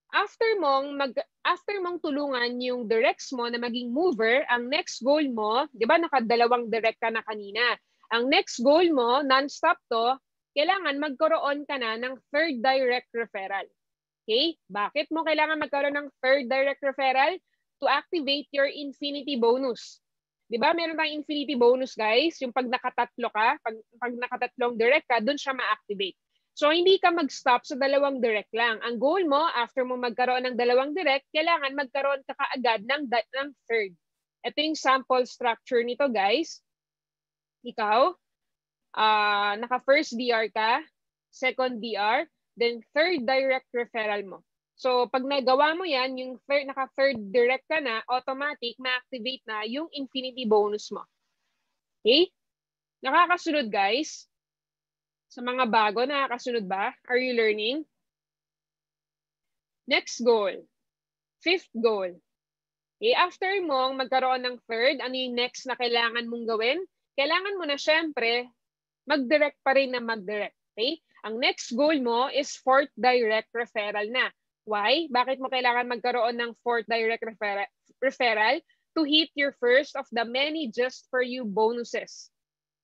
After mong tulungan yung directs mo na maging mover, ang next goal mo, 'di ba nakadalawang direct ka na kanina. Ang next goal mo, non-stop to, kailangan magkaroon ka na ng third direct referral. Okay? Bakit mo kailangan magkaroon ng third direct referral? To activate your infinity bonus. 'Di ba? Meron tayong infinity bonus, guys. Yung pag nakatatlo ka, pag nakatatlong direct ka, doon siya ma-activate. So, hindi ka mag-stop sa dalawang direct lang. Ang goal mo, after mo magkaroon ng dalawang direct, kailangan magkaroon ka kaagad ng third. Ito yung sample structure nito, guys. Ikaw, naka-first DR ka, second DR, then third direct referral mo. So, pag nagawa mo yan, yung naka-third direct ka na, automatic, ma-activate na yung infinity bonus mo. Okay? Nakakasunod, guys? Sa mga bago, nakakasunod ba? Are you learning? Next goal. Fifth goal. Okay, after mong magkaroon ng third, ano yung next na kailangan mong gawin? Kailangan mo na syempre, mag-direct pa rin na mag-direct. Okay? Ang next goal mo is fourth direct referral na. Why? Bakit mo kailangan magkaroon ng fourth direct referral? To hit your first of the many just for you bonuses.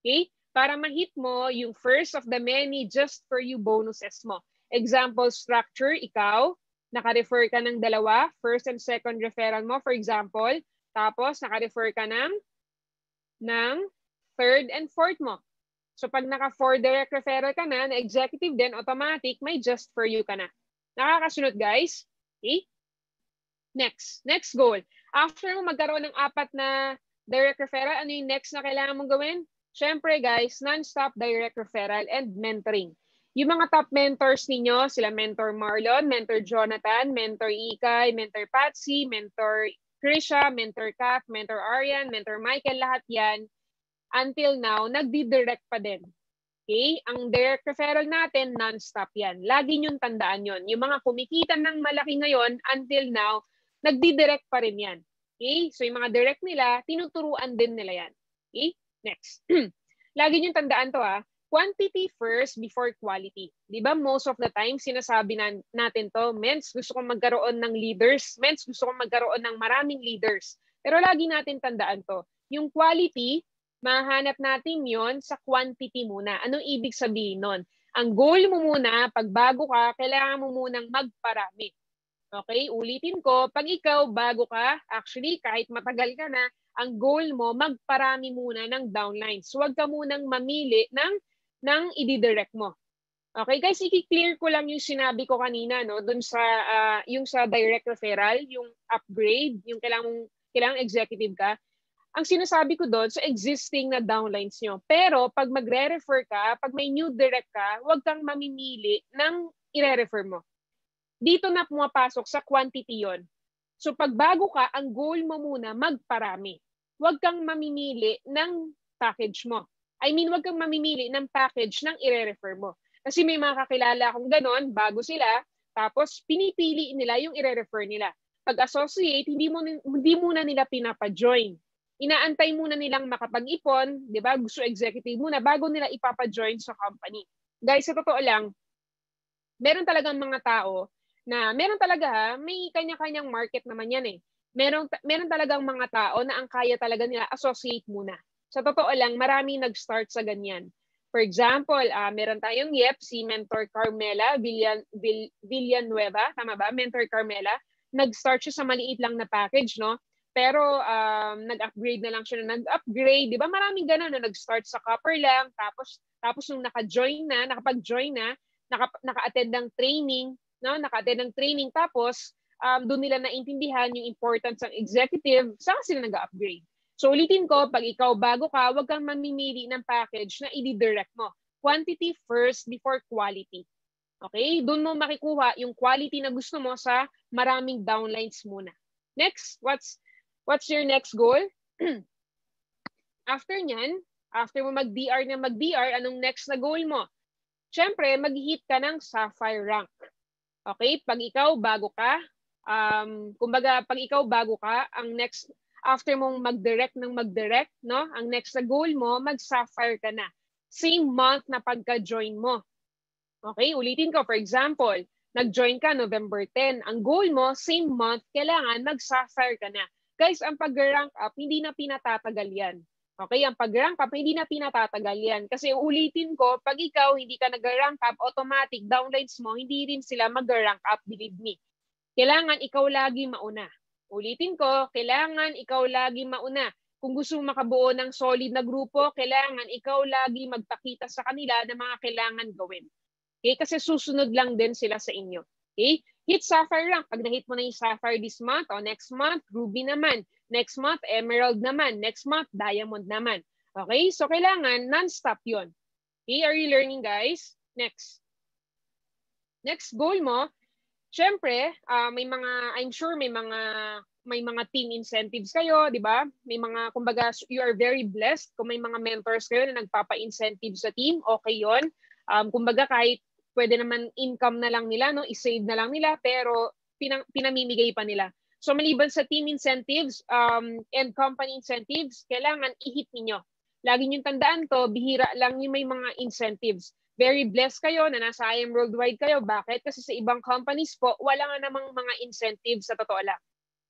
Okay? Para ma-hit mo yung first of the many just for you bonuses mo. Example structure, ikaw, naka-refer ka ng dalawa, first and second referral mo, for example. Tapos, naka-refer ka ng third and fourth mo. So, pag naka-4 direct referral ka na executive din, automatic, may just for you ka na. Nakakasunod, guys? Okay? Next goal. After mo magkaroon ng 4 na direct referral, ano yung next na kailangan mong gawin? Siyempre guys, non-stop direct referral and mentoring. Yung mga top mentors ninyo, sila Mentor Marlon, Mentor Jonathan, Mentor Ikay, Mentor Patsy, Mentor Krisha, Mentor Kath, Mentor Arian, Mentor Michael, lahat yan, until now, nagdi-direct pa din. Okay? Ang direct referral natin, non-stop yan. Lagi nyong tandaan yon. Yung mga kumikita ng malaki ngayon, until now, nagdi-direct pa rin yan. Okay? So yung mga direct nila, tinuturuan din nila yan. Okay? Next. Lagi niyong tandaan to quantity first before quality. Di ba most of the time sinasabi natin to, Mens, gusto kong magkaroon ng leaders. Mens, gusto kong magkaroon ng maraming leaders. Pero lagi natin tandaan to. Yung quality, mahanap natin yon sa quantity muna. Anong ibig sabihin nun? Ang goal mo muna, pag bago ka, kailangan mo munang magparami. Okay? Ulitin ko, pag ikaw bago ka, actually kahit matagal ka na, ang goal mo, magparami muna ng downlines. Huwag ka munang mamili ng i-direct mo. Okay, guys, i-clear ko lang yung sinabi ko kanina, no, dun sa, yung sa direct referral, yung upgrade, yung kailangang executive ka. Ang sinasabi ko doon, sa existing na downlines nyo. Pero, pag magre-refer ka, pag may new direct ka, huwag kang mamimili ng i-refer mo. Dito na pumapasok sa quantity yon. So, pag bago ka, ang goal mo muna, magparami. Huwag kang mamimili ng package mo. I mean, huwag kang mamimili ng package ng i-refer mo. Kasi may mga kakilala akong ganon, bago sila, tapos pinipili nila yung i-refer nila. Pag-associate, hindi muna nila pinapa-join. Inaantay muna nilang makapag-ipon, di ba? Gusto executive muna bago nila ipapa-join sa company. Guys, sa totoo lang, meron talagang mga tao na meron talaga, may kanya-kanyang market naman yan eh. Meron talagang mga tao na ang kaya talaga nila associate muna. Sa totoo lang, marami nag-start sa ganyan. For example, meron tayong si Mentor Carmela Villanueva, tama ba? Mentor Carmela, nag-start siya sa maliit lang na package, no? Pero nag-upgrade na lang siya na nag-upgrade. Di ba maraming gano'n na nag-start sa copper lang, tapos nung nakapag-join na, naka-attend ng training, no? Naka-attend ng training, tapos doon nila naintindihan yung importance ng executive, saka sila nag-upgrade. So ulitin ko, pag ikaw bago ka, huwag kang mamimili ng package na i-direct mo. Quantity first before quality. Okay? Doon mo makikuha yung quality na gusto mo sa maraming downlines muna. Next, what's your next goal? After nyan, after mo mag-DR na mag-DR, anong next na goal mo? Siyempre, mag-hit ka ng Sapphire rank. Okay? Pag ikaw bago ka, kumbaga, pag ikaw bago ka, ang next, after mong mag-direct, no? Ang next na goal mo, mag-Sapphire ka na. Same month na pagka-join mo. Okay, ulitin ko. For example, nag-join ka November 10. Ang goal mo, same month, kailangan mag-sapphire ka na. Guys, ang pag-rank up, hindi na pinatatagal yan. Okay, ang pag-rank up, hindi na pinatatagal yan. Kasi ulitin ko, pag ikaw hindi ka nag-rank up, automatic, downlines mo, hindi rin sila mag-rank up, believe me. Kailangan ikaw lagi mauna. Ulitin ko, kailangan ikaw lagi mauna. Kung gusto mong makabuo ng solid na grupo, kailangan ikaw lagi magpakita sa kanila ng mga kailangan gawin. Okay? Kasi susunod lang din sila sa inyo. Okay? Hit Sapphire rank. Pag na-hit mo na yung Sapphire this month o next month, Ruby naman. Next month, Emerald naman. Next month, Diamond naman. Okay? So, kailangan non-stop yun. Okay? Are you learning, guys? Next. Next goal mo, syempre, I'm sure may mga team incentives kayo, di ba? May mga, kumbaga, you are very blessed kung may mga mentors kayo na nagpapa-incentive sa team, okay yon. Kumbaga, kahit pwede naman income na lang nila, no? I-save na lang nila, pero pinamimigay pa nila. So, maliban sa team incentives and company incentives, kailangan i-hit ninyo. Lagi niyong tandaan to, bihira lang yung may mga incentives. Very blessed kayo na nasa IM Worldwide kayo. Bakit? Kasi sa ibang companies po, wala nga namang mga incentives sa totoo lang.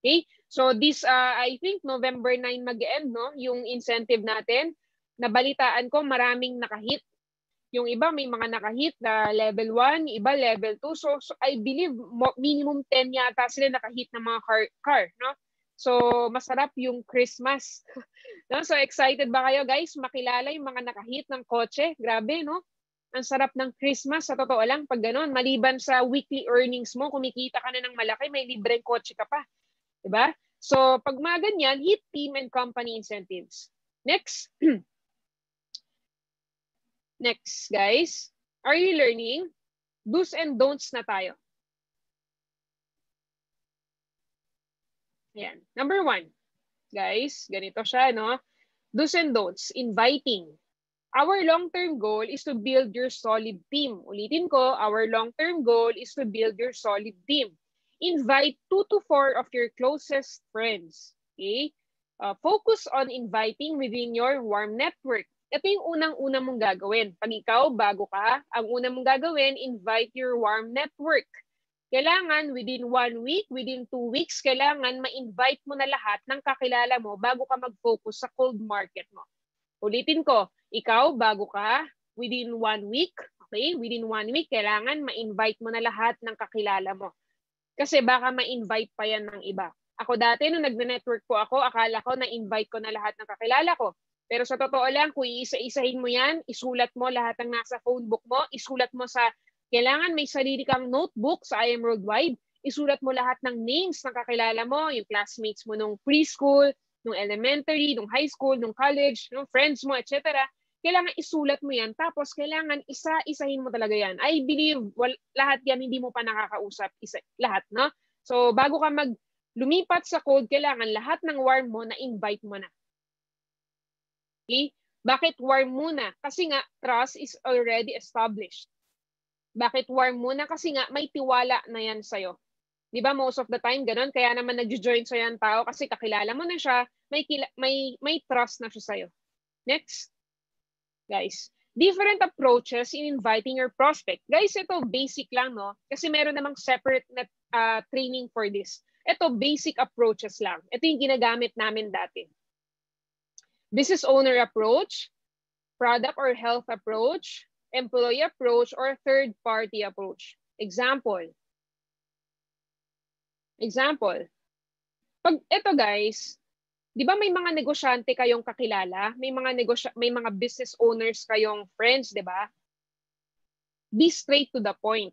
Okay? So this, I think November 9 mag-end, no? Yung incentive natin. Nabalitaan ko maraming nakahit. Yung iba may mga nakahit na level 1, iba level 2. So I believe minimum 10 yata sila nakahit ng mga car, no? So masarap yung Christmas. No? So excited ba kayo, guys? Makilala yung mga nakahit ng kotse? Grabe, no? Ang sarap ng Christmas, sa totoo lang, pag gano'n. Maliban sa weekly earnings mo, kumikita ka na ng malaki, may libreng kotse ka pa. Diba? So, pag mga ganyan, hit team and company incentives. Next. Next, guys. Are you learning? Do's and don'ts na tayo. Ayan. Number 1. Guys, ganito siya, no? Do's and don'ts. Inviting. Our long-term goal is to build your solid team. Ulitin ko, our long-term goal is to build your solid team. Invite 2 to 4 of your closest friends. Okay? Focus on inviting within your warm network. Ito yung unang-una mong gagawin. Pag ikaw, bago ka, ang una mong gagawin, invite your warm network. Kailangan within 1 week, within 2 weeks, kailangan ma-invite mo na lahat ng kakilala mo bago ka mag-focus sa cold market mo. Ulitin ko, ikaw, bago ka, within 1 week, okay, within 1 week, kailangan ma-invite mo na lahat ng kakilala mo. Kasi baka ma-invite pa yan ng iba. Ako dati, nung nag-network po ako, akala ko na-invite ko na lahat ng kakilala ko. Pero sa totoo lang, kung iisa-isahin mo yan, isulat mo lahat ng nasa phone book mo, isulat mo sa, kailangan may sarili kang notebook sa IM Worldwide, isulat mo lahat ng names ng kakilala mo, yung classmates mo nung preschool, nung elementary, nung high school, nung college, nung friends mo, etc. Kailangan isulat mo yan. Tapos kailangan isa-isahin mo talaga yan. I believe lahat yan hindi mo pa nakakausap. Lahat, no? So bago ka lumipat sa cold, kailangan lahat ng warm mo na-invite mo na. Okay? Bakit warm muna? Kasi nga, trust is already established. Bakit warm muna? Kasi nga, may tiwala na yan sa'yo. Di ba, most of the time, ganun. Kaya naman nag-join sa yan tao kasi kakilala mo na siya, may trust na siya sa'yo. Next. Guys, different approaches in inviting your prospect. Guys, ito basic lang, no? Kasi meron namang separate training for this. Ito, basic approaches lang. Ito yung ginagamit namin dati. Business owner approach, product or health approach, employee approach, or third-party approach. Example. Pag ito guys, di ba may mga negosyante kayong kakilala? May mga business owners kayong friends, di ba? Be straight to the point.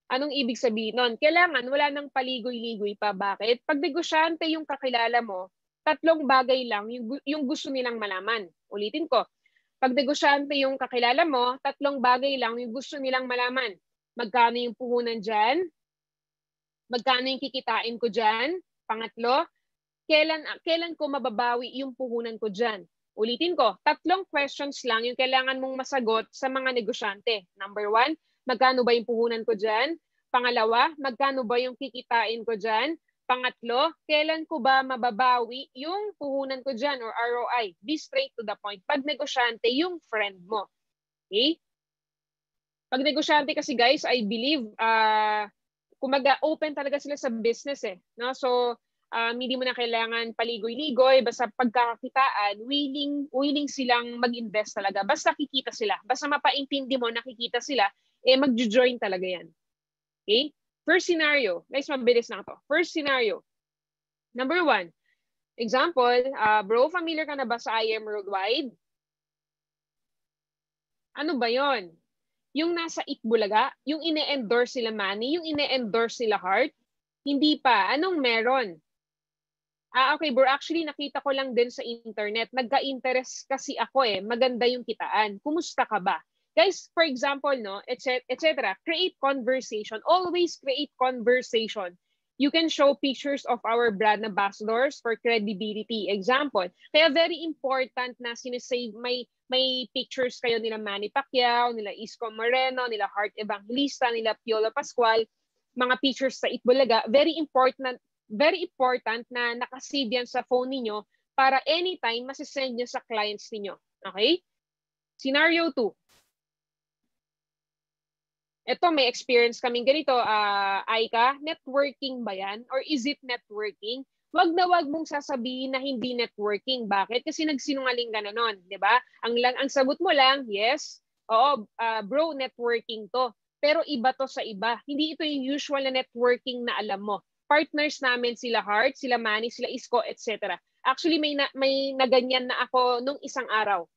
Anong ibig sabihin nun? Kailangan wala nang paligoy-ligoy pa. Bakit? Pag negosyante yung kakilala mo, 3 bagay lang yung gusto nilang malaman. Ulitin ko. Pag negosyante yung kakilala mo, 3 bagay lang yung gusto nilang malaman. Magkano yung puhunan dyan? Magkano yung kikitain ko dyan? Pangatlo, kailan ko mababawi yung puhunan ko dyan? Ulitin ko, 3 questions lang yung kailangan mong masagot sa mga negosyante. Number 1, magkano ba yung puhunan ko dyan? Pangalawa, magkano ba yung kikitain ko dyan? Pangatlo, kailan ko ba mababawi yung puhunan ko dyan or ROI? Be straight to the point. Pag negosyante, yung friend mo. Okay? Pag negosyante kasi guys, I believe, kumaga open talaga sila sa business eh. No? So, hindi mo na kailangan paligoy-ligoy, basta pagkakakitaan, willing silang mag-invest talaga. Basta kikita sila. Basta mapaintindi mo, nakikita sila, mag-join talaga yan. Okay? First scenario. Guys, mabilis na ito. First scenario. Number 1. Example, bro, familiar ka na ba sa I Am Worldwide? Ano ba yon? Yung nasa Itbulaga, yung ine-endorse sila Manny, yung ine-endorse sila Heart, hindi pa. Anong meron? Okay bro, actually nakita ko lang din sa internet. Nagka-interest kasi ako maganda yung kitaan. Kumusta ka ba? Guys, for example, no, etc. Create conversation. Always create conversation. You can show pictures of our brand ambassadors for credibility. Example. Kaya very important na sinesave, may pictures kayo nila Manny Pacquiao, nila Isko Moreno, nila Heart Evangelista, nila Piolo Pascual, mga pictures sa Itbulaga. Very important na nakasave yan sa phone niyo para anytime masisend nyo sa clients niyo. Okay? Scenario 2. Ito, may experience kaming ganito. Aika, networking ba yan? Or is it networking? Wag na wag mong sasabihin na hindi networking. Bakit? Kasi nagsinungaling ka na nun. Diba? Ang sagot mo lang, yes, oo, bro, networking to. Pero iba to sa iba. Hindi ito yung usual na networking na alam mo. Partners namin sila Heart, sila Manny, sila Isko, etc. Actually, may naganyan na ako nung isang araw.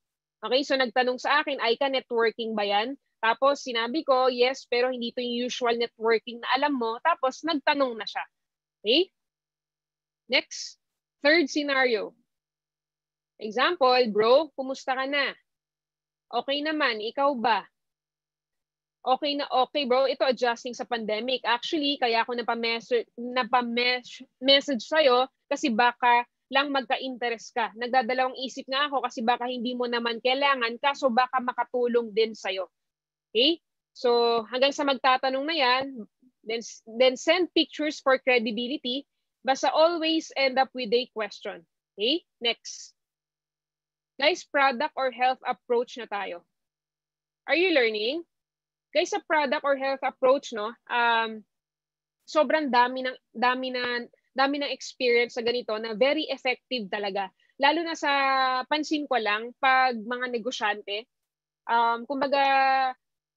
Okay, so nagtanong sa akin, Aika, networking ba yan? Tapos sinabi ko, yes, pero hindi ito yung usual networking na alam mo. Tapos nagtanong na siya. Okay? Next, third scenario. Example, bro, kumusta ka na? Okay naman, ikaw ba? Okay na okay bro, ito adjusting sa pandemic. Actually, kaya ako napamessage sa'yo kasi baka lang magka-interest ka. Nagdadalawang isip nga ako kasi baka hindi mo naman kailangan kaso baka makatulong din sa'yo. Okay? So, hanggang sa magtatanong na yan, then send pictures for credibility. Basta always end up with a question. Okay? Next. Guys, product or health approach na tayo. Are you learning? Guys, sa product or health approach, no, sobrang dami ng experience sa ganito na very effective talaga. Lalo na sa pansin ko lang, pag mga negosyante, kumbaga,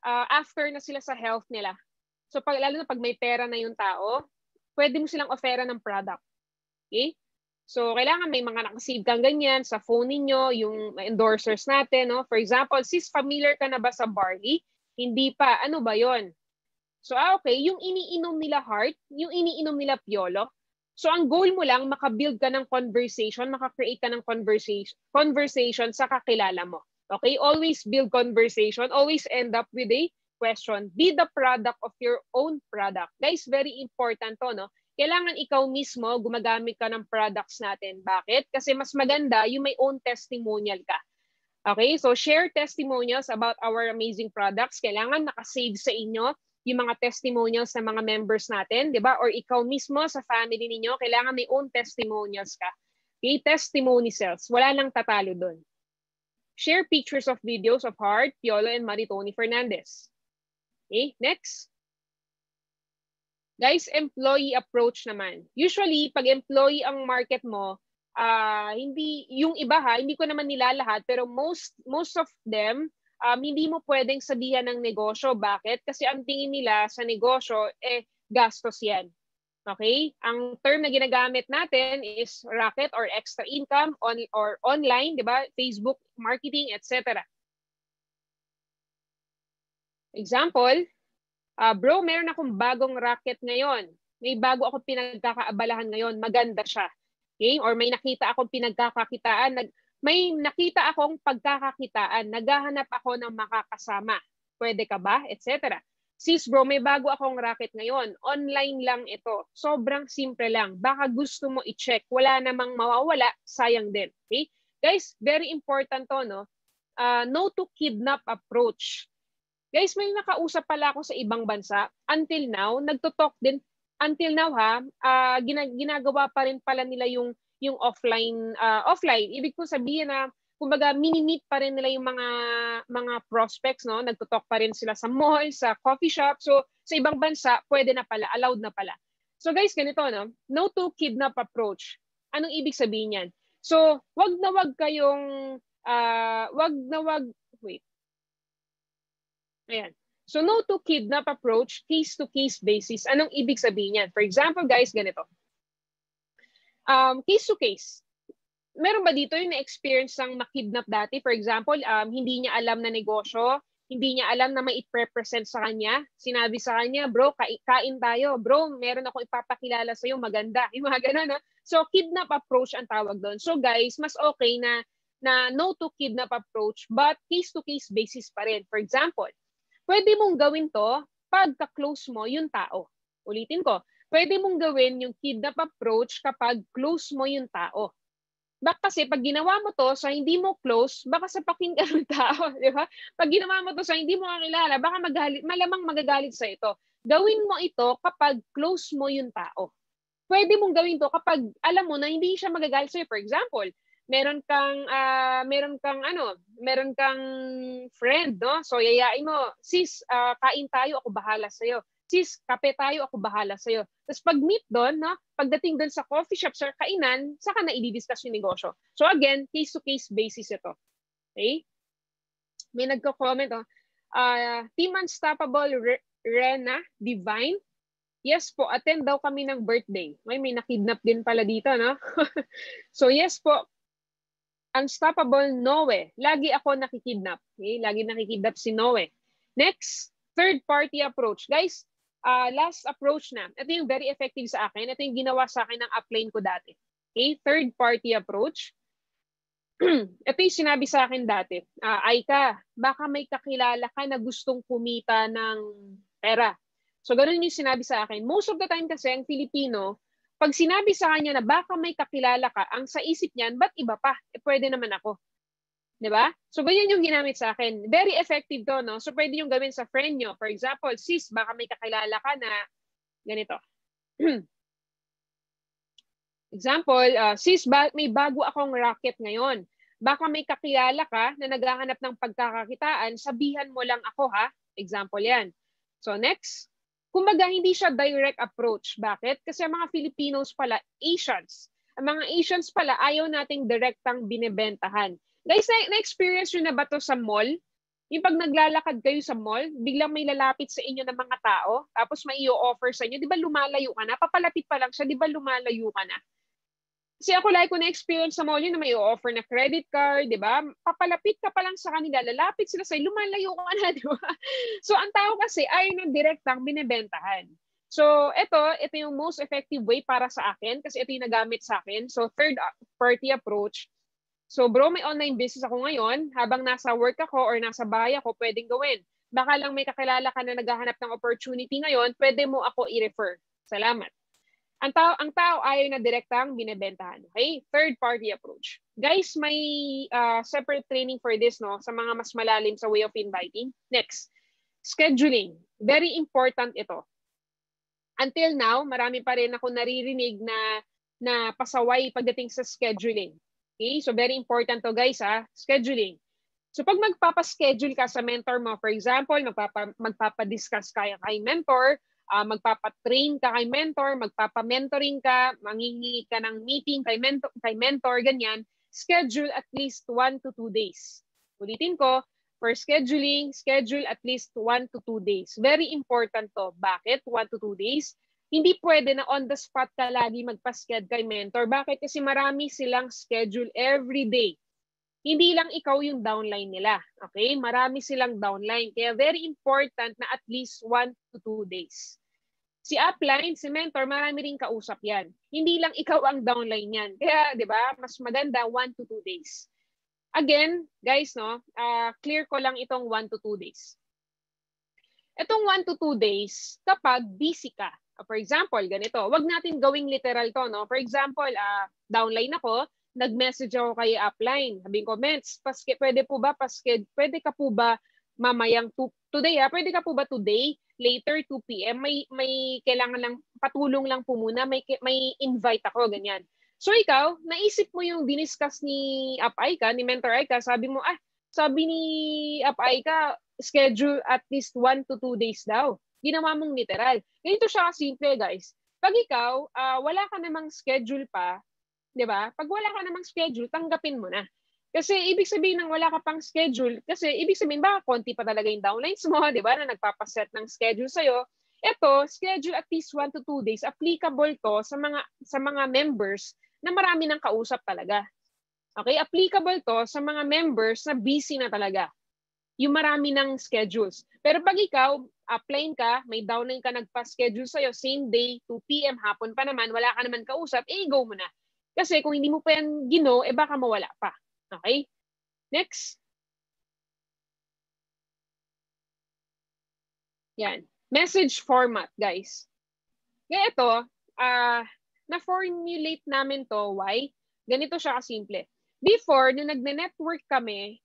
after na sila sa health nila. So lalo na pag may pera na yung tao, pwede mo silang offera ng product. Okay? So kailangan may mga nakasave kang ganyan sa phone niyo, yung endorsers natin, no? For example, sis, familiar ka na ba sa barley? Hindi pa. Ano ba 'yon? So okay, yung iniinom nila Heart, yung iniinom nila Piolo. So ang goal mo lang maka-build ka ng conversation, maka-create ka ng conversation sa kakilala mo. Okay, always build conversation, always end up with a question. Be the product of your own product. Guys, very important to, no? Kailangan ikaw mismo gumagamit ka ng products natin. Bakit? Kasi mas maganda yung may own testimonial ka. Okay, so share testimonials about our amazing products. Kailangan nakasave sa inyo yung mga testimonials ng mga members natin, di ba? Or ikaw mismo sa family ninyo, kailangan may own testimonials ka. Okay, testimony sales. Wala nang tatalo doon. Share pictures of videos of Heart, Piolo, and Maritoni Fernandez. Okay, next. Guys, employee approach naman. Usually, pag employee ang market mo, hindi, yung iba hindi ko naman nilalahat, pero most of them, hindi mo pwedeng sabihan ng negosyo. Bakit? Kasi ang tingin nila sa negosyo, gastos yan. Okay? Ang term na ginagamit natin is racket or extra income or online, di ba? Facebook, marketing, etc. Example, bro, meron akong bagong racket ngayon. May bago akong pinagkakaabalahan ngayon. Maganda siya. Okay? Or may nakita akong pinagkakakitaan. May nakita akong pagkakakitaan. Naghahanap ako ng makakasama. Pwede ka ba? Etc. Sis bro, may bago akong racket ngayon. Online lang ito. Sobrang simple lang. Baka gusto mo i-check. Wala namang mawawala. Sayang din. Okay? Guys, very important to, no? No to kidnap approach. Guys, may nakausap pala ako sa ibang bansa. Until now, nagtutalk din. Until now ginagawa pa rin pala nila yung offline. Ibig ko sabihin na kumbaga mini-meet pa rin nila yung mga prospects, no? Nagto-talk pa rin sila sa mall, sa coffee shop. So sa ibang bansa, pwede na pala, allowed na pala. So guys, ganito, no? No to kidnap approach. Anong ibig sabihin yan? So wag na wag kayong wait. Ayan. So no to kidnap approach, case-to-case basis. Anong ibig sabihin yan? For example, guys, ganito. Case-to-case. Meron ba dito yung na-experience ng makidnap dati? For example, hindi niya alam na negosyo, hindi niya alam na may i-represent sa kanya. Sinabi sa kanya, bro, kain tayo. Bro, meron ako ipapakilala sa'yo, maganda. Yung mga ganun, no? So, kidnap approach ang tawag doon. So, guys, mas okay na no to kidnap approach, but case-to-case basis pa rin. For example, pwede mong gawin to pagka-close mo yung tao. Ulitin ko, pwede mong gawin yung kidnap approach kapag close mo yung tao. Baka kasi pag ginawa mo to sa hindi mo close, baka sa pakinggan ng tao, di ba? Pag ginawa mo to sa hindi mo kakilala, baka malamang magagalit sa ito. Gawin mo ito kapag close mo yung tao. Pwede mong gawin to kapag alam mo na hindi siya magagalit sa'yo. For example, meron kang friend, no? So yayain mo, sis, kain tayo, ako bahala sa'yo. Sis, kape tayo, ako bahala sa'yo. Tapos pag meet doon, no? Pagdating doon sa coffee shop or kainan, saka na i-discuss yung negosyo. So again, case-to-case basis ito. Okay? May nagko-comment, Team Unstoppable Rena Divine. Yes po, attend daw kami ng birthday. May nakidnap din pala dito, no? So yes po, Unstoppable Noe. Lagi ako nakikidnap. Okay? Lagi nakikidnap si Noe. Next, third-party approach. Guys, last approach na. Ito yung very effective sa akin. Ito yung ginawa sa akin ng upline ko dati. Okay? Third-party approach. Ito yung sinabi sa akin dati. Aika, baka may kakilala ka na gustong kumita ng pera. So, ganun yung sinabi sa akin. Most of the time kasi, ang Filipino, pag sinabi sa kanya na baka may kakilala ka, ang sa isip niyan, ba't iba pa? Pwede naman ako. Diba? So, ganyan yung ginamit sa akin. Very effective to, no? So, pwede yung gawin sa friend nyo. For example, sis, baka may kakilala ka na ganito. Example, sis, may bago akong racket ngayon. Baka may kakilala ka na naghahanap ng pagkakakitaan, sabihan mo lang ako, ha? Example yan. So, next. Kumbaga, hindi siya direct approach. Bakit? Kasi ang mga Filipinos pala, Asians. Ang mga Asians pala, ayaw nating direktang binibentahan. Guys, na-experience nyo na ba to sa mall? Yung pag naglalakad kayo sa mall, biglang may lalapit sa inyo ng mga tao, tapos may i-offer sa inyo, di ba lumalayo ka na? Papalapit pa lang siya, di ba lumalayo ka na? Kasi ako like ko na-experience sa mall yun na may i-offer na credit card, di ba? Papalapit ka pa lang sa kanila, lalapit sila sa'yo, lumalayo ka na, di ba? So ang tao kasi ayaw na direktang binibentahan. So ito yung most effective way para sa akin kasi ito yung nagamit sa akin. So third party approach. So bro, may online business ako ngayon. Habang nasa work ako or nasa bahay ako, pwedeng gawin. Baka lang may kakilala ka na naghahanap ng opportunity ngayon, pwede mo ako i-refer. Salamat. Ang tao ayaw na direktang binibentahan. Okay? Third party approach. Guys, may separate training for this, no? Sa mga mas malalim sa way of inviting. Next, scheduling. Very important ito. Until now, marami pa rin ako naririnig na pasaway pagdating sa scheduling. Okay? So very important to, guys, ha? Scheduling. So pag magpapaschedule ka sa mentor mo, for example, magpapadiscuss ka kay mentor, magpapatrain ka kay mentor, magpapamentoring ka, mangingi ka ng meeting kay mentor, ganyan, schedule at least 1 to 2 days. Ulitin ko, for scheduling, schedule at least 1 to 2 days. Very important to. Bakit? 1 to 2 days. Hindi pwede na on the spot ka lagi magpa-schedule kay mentor. Bakit? Kasi marami silang schedule every day. Hindi lang ikaw yung downline nila. Okay? Marami silang downline. Kaya very important na at least 1 to 2 days. Si upline, si mentor, marami rin kausap yan. Hindi lang ikaw ang downline yan. Kaya, di ba, mas maganda 1 to 2 days. Again, guys, no, clear ko lang itong 1 to 2 days. Itong 1 to 2 days, kapag busy ka, for example, ganito, wag natin gawing literal to, no? For example, downline ako, nag-message ako kay upline, sabing comments, pwede ka po ba mamayang today, pwede ka po ba today, later 2 p.m., may kailangan lang, patulong lang po muna, may invite ako, ganyan. So ikaw, naisip mo yung diniscuss ni Aika, ni Mentor Aika, sabi mo, sabi ni Aika, schedule at least 1 to 2 days daw. Ginawa mong literal. Ganito siya kasimple, guys. Pag ikaw, wala ka namang schedule pa, di ba? Pag wala ka namang schedule, tanggapin mo na. Kasi ibig sabihin ng wala ka pang schedule, kasi ibig sabihin baka konti pa talaga yung downlines mo, di ba, na nagpapaset ng schedule sa'yo. Ito, schedule at least 1 to 2 days. Applicable to sa mga members na marami ng kausap talaga. Okay? Applicable to sa mga members na busy na talaga. Yung marami ng schedules. Pero pag ikaw, upline ka, may downline ka nagpa-schedule sa'yo, same day, 2 p.m. hapon pa naman, wala ka naman kausap, go mo na. Kasi kung hindi mo pa yan gino, baka mawala pa. Okay? Next. Yan. Message format, guys. Kaya ito, na-formulate namin to. Why? Ganito siya kasimple. Before, nung nagne-network kami,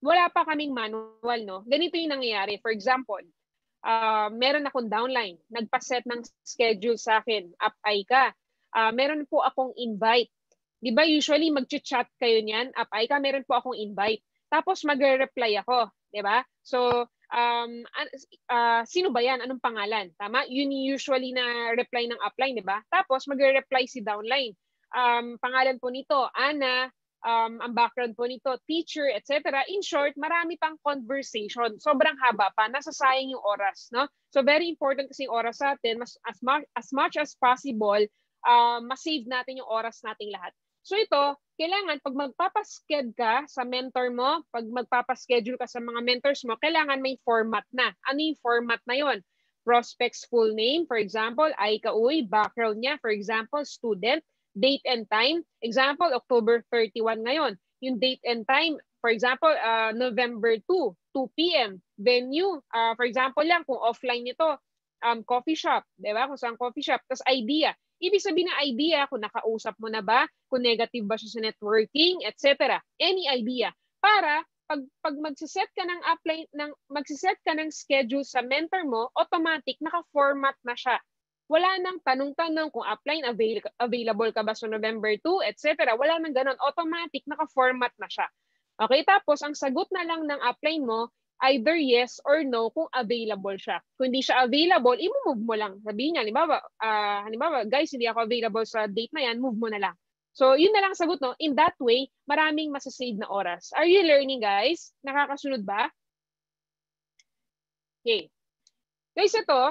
wala pa kaming manual, no? Ganito yung nangyayari. For example, meron akong downline. Nagpaset ng schedule sa akin. Aika. Meron po akong invite. Di ba usually mag-chat kayo niyan? Aika, meron po akong invite. Tapos magre-reply ako. Di ba? So, sino ba yan? Anong pangalan? Tama? Yun usually na reply ng upline, di ba? Tapos magre-reply si downline. Pangalan po nito, Ana, ang background po nito, teacher, etc. In short, marami pang conversation. Sobrang haba pa. Nasasayang yung oras. No? So very important kasi yung oras sa atin. As much as possible, ma-save natin yung oras nating lahat. So ito, kailangan pag magpapasked ka sa mentor mo, pag magpapaschedule ka sa mga mentors mo, kailangan may format na. Ano yung format na yon? Prospect's full name, for example, Aika Uy, background niya, for example, student, date and time. Example, October 31 ngayon. Yung date and time, for example, November 2, 2 p.m. Venue, for example lang, kung offline nito, coffee shop, di ba? Kung saan coffee shop. Tapos idea. Ibig sabihin ng idea, kung nakausap mo na ba, kung negative ba siya sa networking, etc. Any idea. Para pag magsiset ka ng upline, magsiset ka ng schedule sa mentor mo, automatic naka-format na siya. Wala nang tanong-tanong kung upline available ka ba sa November 2, etc. Wala nang ganun. Automatic naka-format na siya. Okay, tapos ang sagot na lang ng upline mo, either yes or no kung available siya. Kung hindi siya available, i-move mo lang. Sabihin niya, halimbawa, guys, hindi ako available sa date na yan, move mo na lang. So, yun na lang sagot, no? In that way, maraming masasave na oras. Are you learning, guys? Nakakasunod ba? Okay. Guys, ito,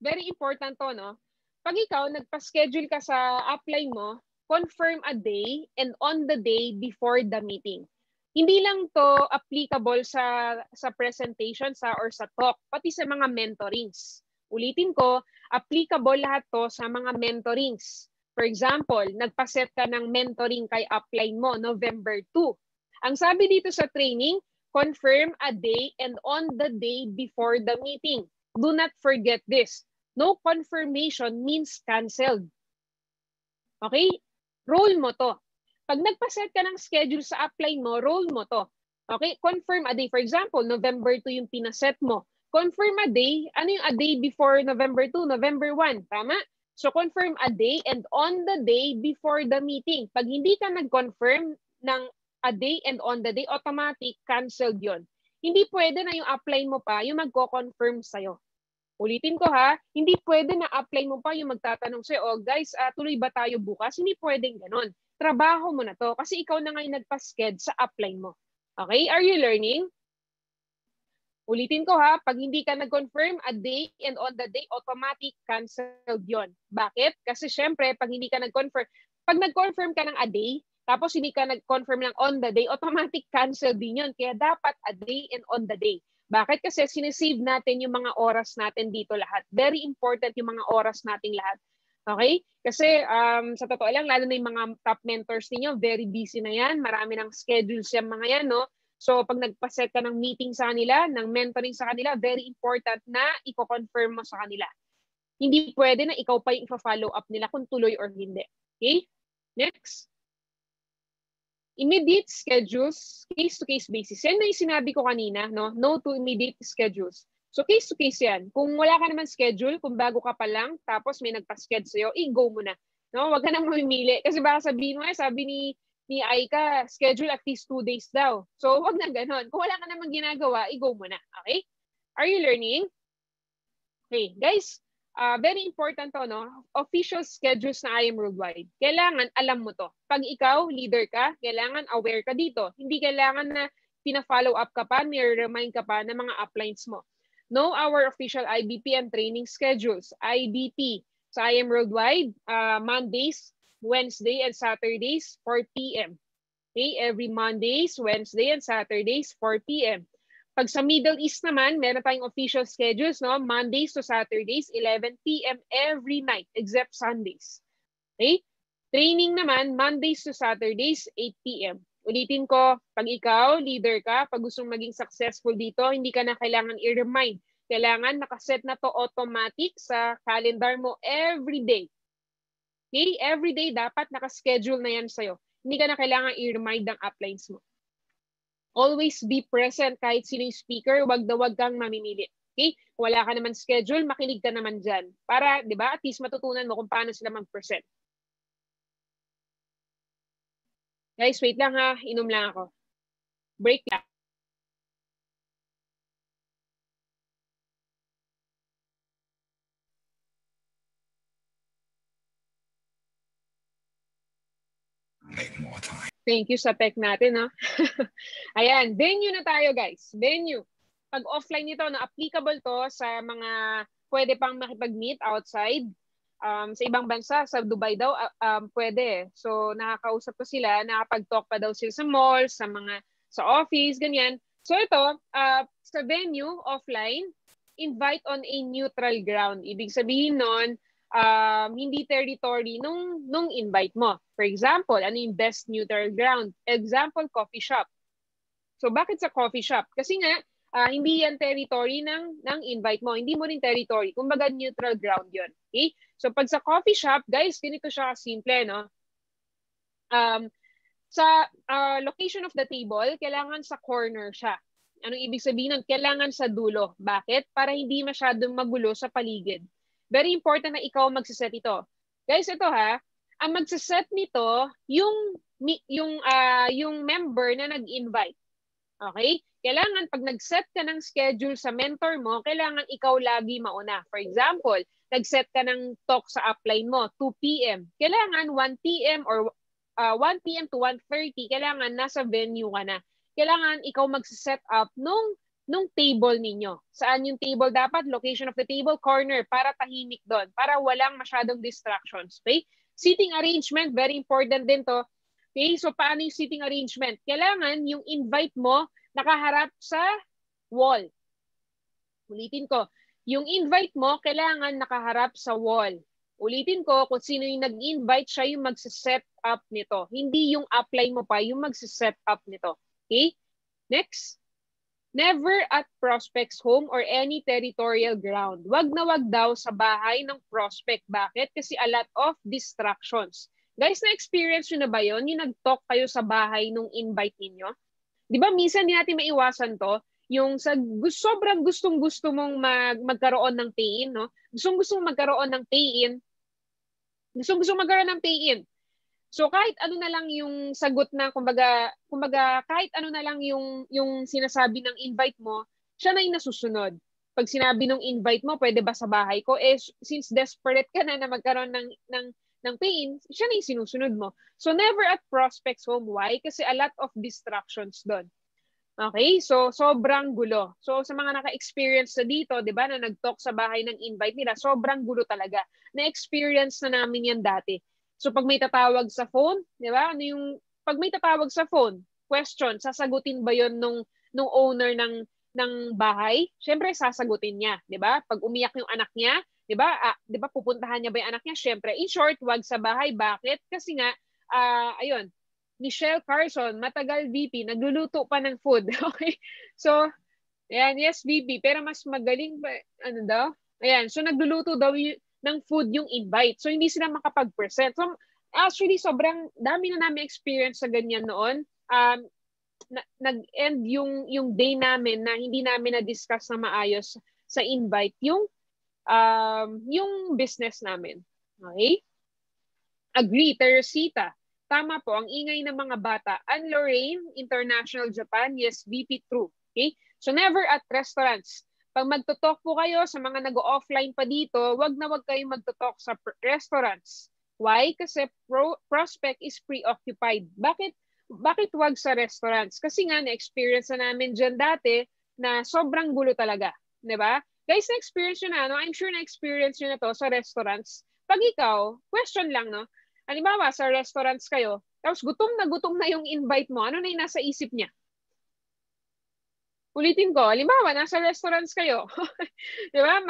very important to, no? Pag ikaw, nagpa-schedule ka sa upline mo, confirm a day and on the day before the meeting. Hindi lang to applicable sa presentation or sa talk, pati sa mga mentorings. Ulitin ko, applicable lahat to sa mga mentorings. For example, nagpaset ka ng mentoring kay upline mo, November 2. Ang sabi dito sa training, confirm a day and on the day before the meeting. Do not forget this. No confirmation means canceled. Okay? Roll mo to. Pag nagpaset ka ng schedule sa upline mo, roll mo to. Okay? Confirm a day. For example, November 2 yung pinaset mo. Confirm a day. Ano yung a day before November 2? November 1. Tama? So, confirm a day and on the day before the meeting. Pag hindi ka nag-confirm ng a day and on the day, automatic canceled yon. Hindi pwede na yung upline mo pa yung magko-confirm sa'yo. Ulitin ko ha, hindi pwede na upline mo pa yung magtatanong sa'yo, oh guys, tuloy ba tayo bukas? Hindi pwedeng ganon. Trabaho mo na to kasi ikaw na nga yung nagpa-sked sa upline mo. Okay? Are you learning? Ulitin ko ha, pag hindi ka nag-confirm a day and on the day, automatic canceled yon. Bakit? Kasi syempre, pag hindi ka nag-confirm, pag nag-confirm ka ng a day, tapos hindi ka nag-confirm lang on the day, automatic canceled din yon. Kaya dapat a day and on the day. Bakit? Kasi sinesave natin yung mga oras natin dito lahat. Very important yung mga oras nating lahat. Okay? Kasi sa totoo lang, lalo na yung mga top mentors ninyo, very busy na yan. Marami ng schedules yung mga yan, no? So, pag nagpaset ka ng meeting sa kanila, ng mentoring sa kanila, very important na i-confirm mo sa kanila. Hindi pwede na ikaw pa yung follow up nila kung tuloy or hindi. Okay? Next. Immediate schedules, case-to-case basis. Yan na yung sinabi ko kanina, no? No to immediate schedules. So case to case yan. Kung wala ka naman schedule, kung bago ka pa lang, tapos may nagpa-schedule sa'yo, i-go mo na. No? Huwag ka nang mamimili. Kasi baka sabihin mo, sabi ni Aika, schedule at least 2 days daw. So huwag na ganon. Kung wala ka naman ginagawa, i-go mo na. Okay? Are you learning? Okay, guys, very important to, no? Official schedules na IM Worldwide. Kailangan alam mo to. Pag ikaw, leader ka, kailangan aware ka dito. Hindi kailangan na pina-follow up ka pa, nire-remind ka pa ng mga uplines mo. Know our official IBP and training schedules. IBP sa IM Worldwide, Mondays, Wednesday, and Saturdays, 4 p.m. Okay, every Mondays, Wednesday, and Saturdays, 4 p.m. Pag sa Middle East naman, meron tayong official schedules, no? Mondays to Saturdays, 11 p.m. every night, except Sundays. Okay? Training naman, Mondays to Saturdays, 8 p.m. Ulitin ko, pag ikaw, leader ka, pag gustong maging successful dito, hindi ka na kailangan i-remind. Kailangan nakaset na to automatic sa calendar mo every day. Okay? Every day, dapat nakaschedule na yan sa'yo. Hindi ka na kailangan i-remind ng uplines mo. Always be present kahit sino yung speaker, wag kang mamimili. Okay? Kung wala ka naman schedule, makinig ka naman dyan. Para, di ba, at least matutunan mo kung paano sila mag-present. Guys, wait lang ha. Inom lang ako. Break lang. Make more time. Thank you sa tech natin, no? Ayan, venue na tayo, guys. Venue. Pag offline ito, na applicable to sa mga pwede pang makipag-meet outside. Sa ibang bansa, sa Dubai daw, pwede. So, nakakausap ko sila, nakapag-talk pa daw sila sa mall, sa office, ganyan. So, ito, sa venue, offline, invite on a neutral ground. Ibig sabihin nun, hindi territory nung invite mo. For example, ano yung best neutral ground? Example, coffee shop. So, bakit sa coffee shop? Kasi nga, hindi yan territory ng invite mo. Hindi mo rin territory. Kumbaga, neutral ground yun. Okay? So, pag sa coffee shop, guys, ganito siya simple, no? Sa location of the table, kailangan sa corner siya. Anong ibig sabihin nun? Kailangan sa dulo. Bakit? Para hindi masyadong magulo sa paligid. Very important na ikaw magsiset ito. Guys, ito ha, ang magsiset nito, yung member na nag-invite. Okay? Kailangan pag nag-set ka ng schedule sa mentor mo, kailangan ikaw lagi mauna. For example, nag-set ka ng talk sa upline mo, 2 p.m. Kailangan 1 p.m. or 1 p.m. to 1:30, kailangan nasa venue ka na. Kailangan ikaw mag-set up nung table ninyo. Saan yung table dapat? Location of the table, corner, para tahimik doon, para walang masyadong distractions. Okay? Seating arrangement, very important din to. Okay? So, paano yung seating arrangement? Kailangan yung invite mo nakaharap sa wall. Ulitin ko, yung invite mo, kailangan nakaharap sa wall. Ulitin ko, kung sino yung nag-invite, siya yung magsiset up nito. Hindi yung upline mo pa, yung magsiset up nito. Okay? Next. Never at prospect's home or any territorial ground. Wag na wag daw sa bahay ng prospect. Bakit? Kasi a lot of distractions. Guys, na-experience nyo na ba yun? Yung nag-talk kayo sa bahay nung invite ninyo? Di ba, minsan di natin maiwasan to? Yung sobrang gustong-gusto mong magkaroon ng pay-in, no? Gustong-gusto mong magkaroon ng pay-in. Gustong-gusto magkaroon ng pay-in. So kahit ano na lang yung sagot na, kumbaga kahit ano na lang yung sinasabi ng invite mo, siya na yung nasusunod. Pag sinabi ng invite mo, pwede ba sa bahay ko? Since desperate ka na magkaroon ng pay-in, siya na yung sinusunod mo. So never at prospect's home. Why? Kasi a lot of distractions doon. Okay? So sobrang gulo. So sa mga naka-experience na dito, di ba, na nag-talk sa bahay ng invite nila, sobrang gulo talaga. Na-experience na namin yan dati. So pag may tatawag sa phone, di ba? Pag may tatawag sa phone, question, sasagutin ba 'yon nung owner ng bahay? Syempre sasagutin niya, di ba? Pag umiyak yung anak niya, di ba? Di ba pupuntahan niya ba yung anak niya? Syempre, in short, wag sa bahay. Bakit? Kasi nga ayun, Michelle Carson, matagal VP, nagluluto pa ng food. Okay? So, ayan, yes VP, pero mas magaling ba ano daw? Ayan, so nagluluto daw ng food yung invite. So, hindi sila makapag-present. So, actually, sobrang dami na namin experience sa ganyan noon. Nag-end yung day namin na hindi namin na-discuss na maayos sa invite yung business namin. Okay? Agree, Teresita. Tama po, ang ingay ng mga bata. And Lorraine, International Japan, yes, VP true. Okay? So never at restaurants. Pag magtutalk po kayo sa mga nag-offline pa dito, wag na wag kayong magtutalk sa restaurants. Why? Kasi prospect is preoccupied. Bakit wag sa restaurants? Kasi nga, na-experience na namin dyan dati na sobrang gulo talaga. Diba? Guys, na-experience nyo na, no? I'm sure na-experience nyo na to sa restaurants. Pag ikaw, question lang, no? Halimbawa, sa restaurants kayo, tapos gutom na yung invite mo, ano na yung nasa isip niya? Ulitin ko, halimbawa, nasa restaurants kayo. Diba?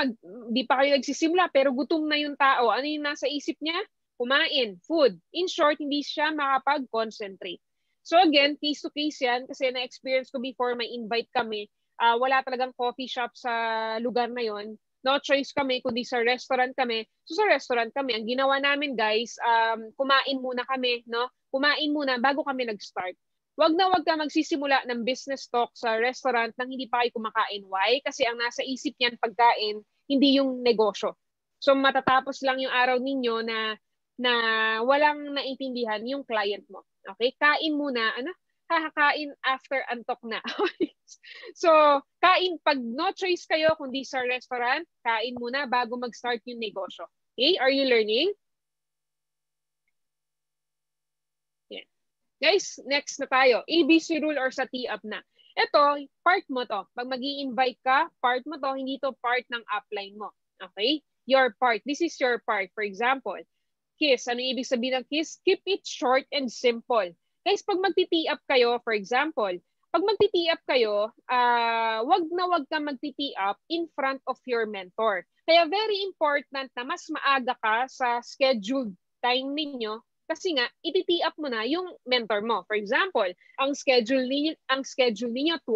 Di pa kayo nagsisimula, pero gutom na yung tao. Ano yung nasa isip niya? Kumain, food. In short, hindi siya makapag-concentrate. So again, case to case yan, kasi na-experience ko before may invite kami, wala talagang coffee shop sa lugar na yon. No choice kami, kundi sa restaurant kami. So sa restaurant kami, ang ginawa namin guys, kumain muna kami, no? Kumain muna bago kami nag-start. Wag ka magsisimula ng business talk sa restaurant nang hindi pa kayo kumakain. Why? Kasi ang nasa isip niyan pagkain, hindi yung negosyo. So matatapos lang yung araw ninyo na walang naintindihan yung client mo. Okay? Kain muna, kakain after antok na. So, kain pag no choice kayo kundi sa restaurant, kain muna bago mag-start yung negosyo. Okay? Are you learning? Yeah. Guys, next na tayo. ABC rule or sa T-up na. Ito, part mo to. Pag mag-i-invite ka, part mo to, hindi to part ng upline mo. Okay? Your part. This is your part. For example, kiss. Ano ibig sabihin ng kiss? Keep it short and simple. Guys, pag magti-T-up kayo, for example, pag magti-T-up kayo, wag ka magti-T-up in front of your mentor. Kaya very important na mas maaga ka sa scheduled time ninyo kasi nga, iti-T-up mo na yung mentor mo. For example, ang schedule ninyo 2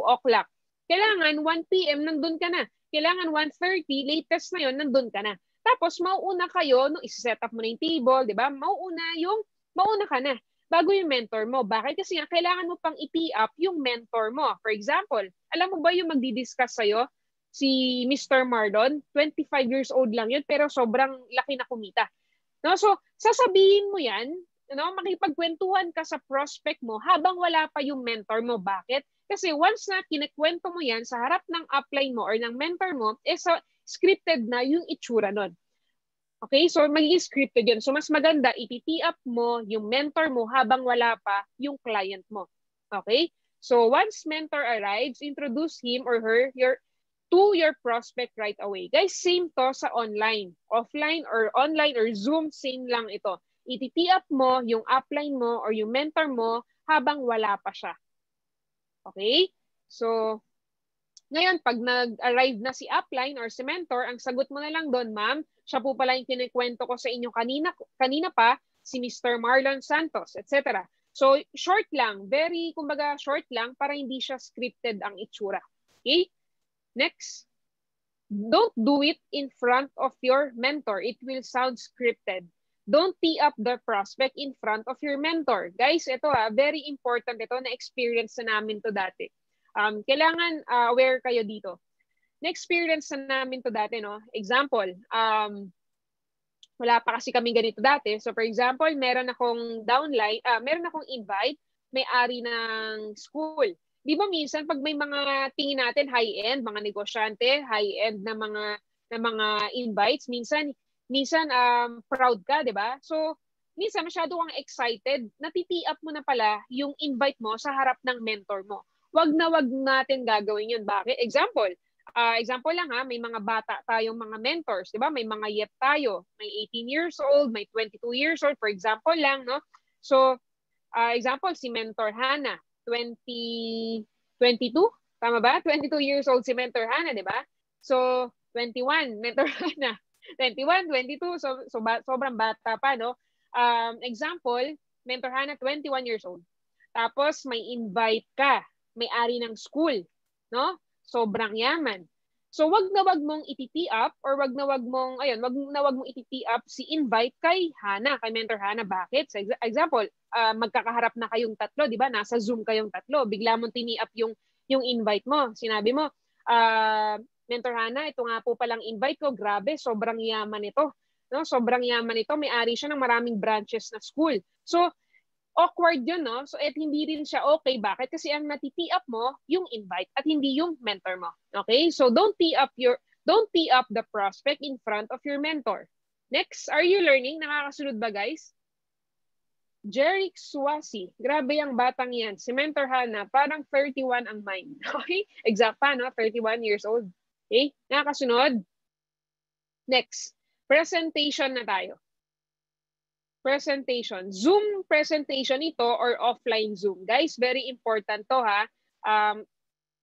o'clock. Kailangan 1 p.m. nandun ka na. Kailangan 1:30, latest na yon nandun ka na. Tapos, mauuna kayo, no, isi-set up mo na yung table, di ba? Mauna ka na bago yung mentor mo. Bakit? Kasi nga, kailangan mo pang i-T-up yung mentor mo. For example, alam mo ba yung magdi-discuss sa'yo? Si Mr. Marlon, 25 years old lang yun, pero sobrang laki na kumita. No? So, sasabihin mo yan, no? Makipagkwentuhan ka sa prospect mo habang wala pa yung mentor mo. Bakit? Kasi once na kinikwento mo yan sa harap ng upline mo or ng mentor mo, scripted na yung itsura nun. Okay, so magiging scripted yun. So mas maganda, iti-T-up mo yung mentor mo habang wala pa yung client mo. Okay? So once mentor arrives, introduce him or her to your prospect right away. Guys, same to sa online. Offline or online or Zoom, same lang ito. Iti-T-up mo yung upline mo or yung mentor mo habang wala pa siya. Okay? So, ngayon, pag nag-arrive na si upline or si mentor, ang sagot mo na lang doon, ma'am, siya po pala yung kinikwento ko sa inyo kanina pa, si Mr. Marlon Santos, etc. So, short lang. Very, kumbaga, short lang para hindi siya scripted ang itsura. Okay? Next. Don't do it in front of your mentor. It will sound scripted. Don't tee up the prospect in front of your mentor. Guys, ito very important ito. Na-experience na namin to dati. Kailangan aware kayo dito. Na-experience na namin to dati, no? Example, wala pa kasi kami ganito dati. So for example, meron akong invite, may-ari ng school. Di ba minsan pag may mga tingin natin high-end, mga negosyante, high-end na mga invites, minsan proud ka, di ba? So minsan masyado kang excited, natiti-up mo na pala yung invite mo sa harap ng mentor mo. Wag natin gagawin yun. Bakit? Example lang may mga bata tayong mga mentors, di ba? May mga yep tayo, may 18 years old, may 22 years old, for example lang, no? So, example, si Mentor Hana, 22? Tama ba? 22 years old si Mentor Hana, di ba? So, 21, Mentor Hana. 21, 22, so sobrang bata pa, no? Example, Mentor Hana, 21 years old. Tapos, may invite ka, may-ari ng school, no? Sobrang yaman. So, wag mong iti-T-up or wag mong iti-T-up si invite kay Hana, kay Mentor Hana. Bakit? So, example, magkakaharap na kayong tatlo, di ba? Nasa Zoom kayong tatlo. Bigla mong tini-up yung invite mo. Sinabi mo, Mentor Hana, ito nga po palang invite ko. Grabe, sobrang yaman ito. No? Sobrang yaman ito. May-ari siya ng maraming branches na school. So, awkward yun, no? So, hindi rin siya okay. Bakit? Kasi ang natiti up mo, yung invite at hindi yung mentor mo. Okay? So, don't tee up the prospect in front of your mentor. Next, are you learning? Nakakasunod ba, guys? Jeric Suwasi. Grabe yung batang yan. Si Mentor Hana, parang 31 ang mine. Okay? Exact pa, no? 31 years old. Okay? Nakakasunod. Next, presentation na tayo. Presentation. Zoom presentation ito or offline Zoom. Guys, very important to ha.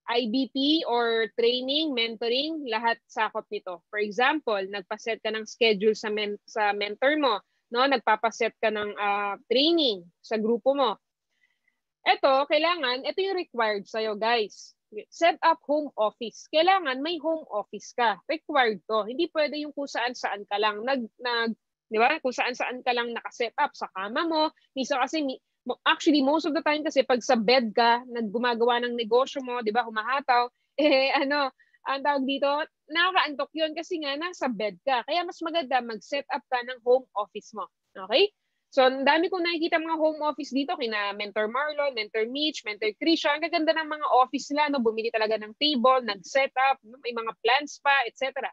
IBP or training, mentoring, lahat sakop nito. For example, nagpaset ka ng schedule sa mentor mo. No, nagpapaset ka ng training sa grupo mo. Ito yung required sa'yo, guys. Set up home office. Kailangan may home office ka. Required to. Hindi pwede yung kung saan-saan ka lang di ba? Kung saan-saan ka lang nakaset up sa kama mo. Minsan kasi actually most of the time kasi pag sa bed ka, naggumagawa ng negosyo mo, di ba, humahataw, ang tawag dito, nakakaantok yun kasi nga nasa bed ka. Kaya mas maganda mag-set up ka ng home office mo. Okay? So, ang dami kong nakikita mga home office dito, kina Mentor Marlon, Mentor Mitch, Mentor Krisha. Ang gaganda ng mga office nila, no? Bumili talaga ng table, nag-set up, may mga plants pa, etc.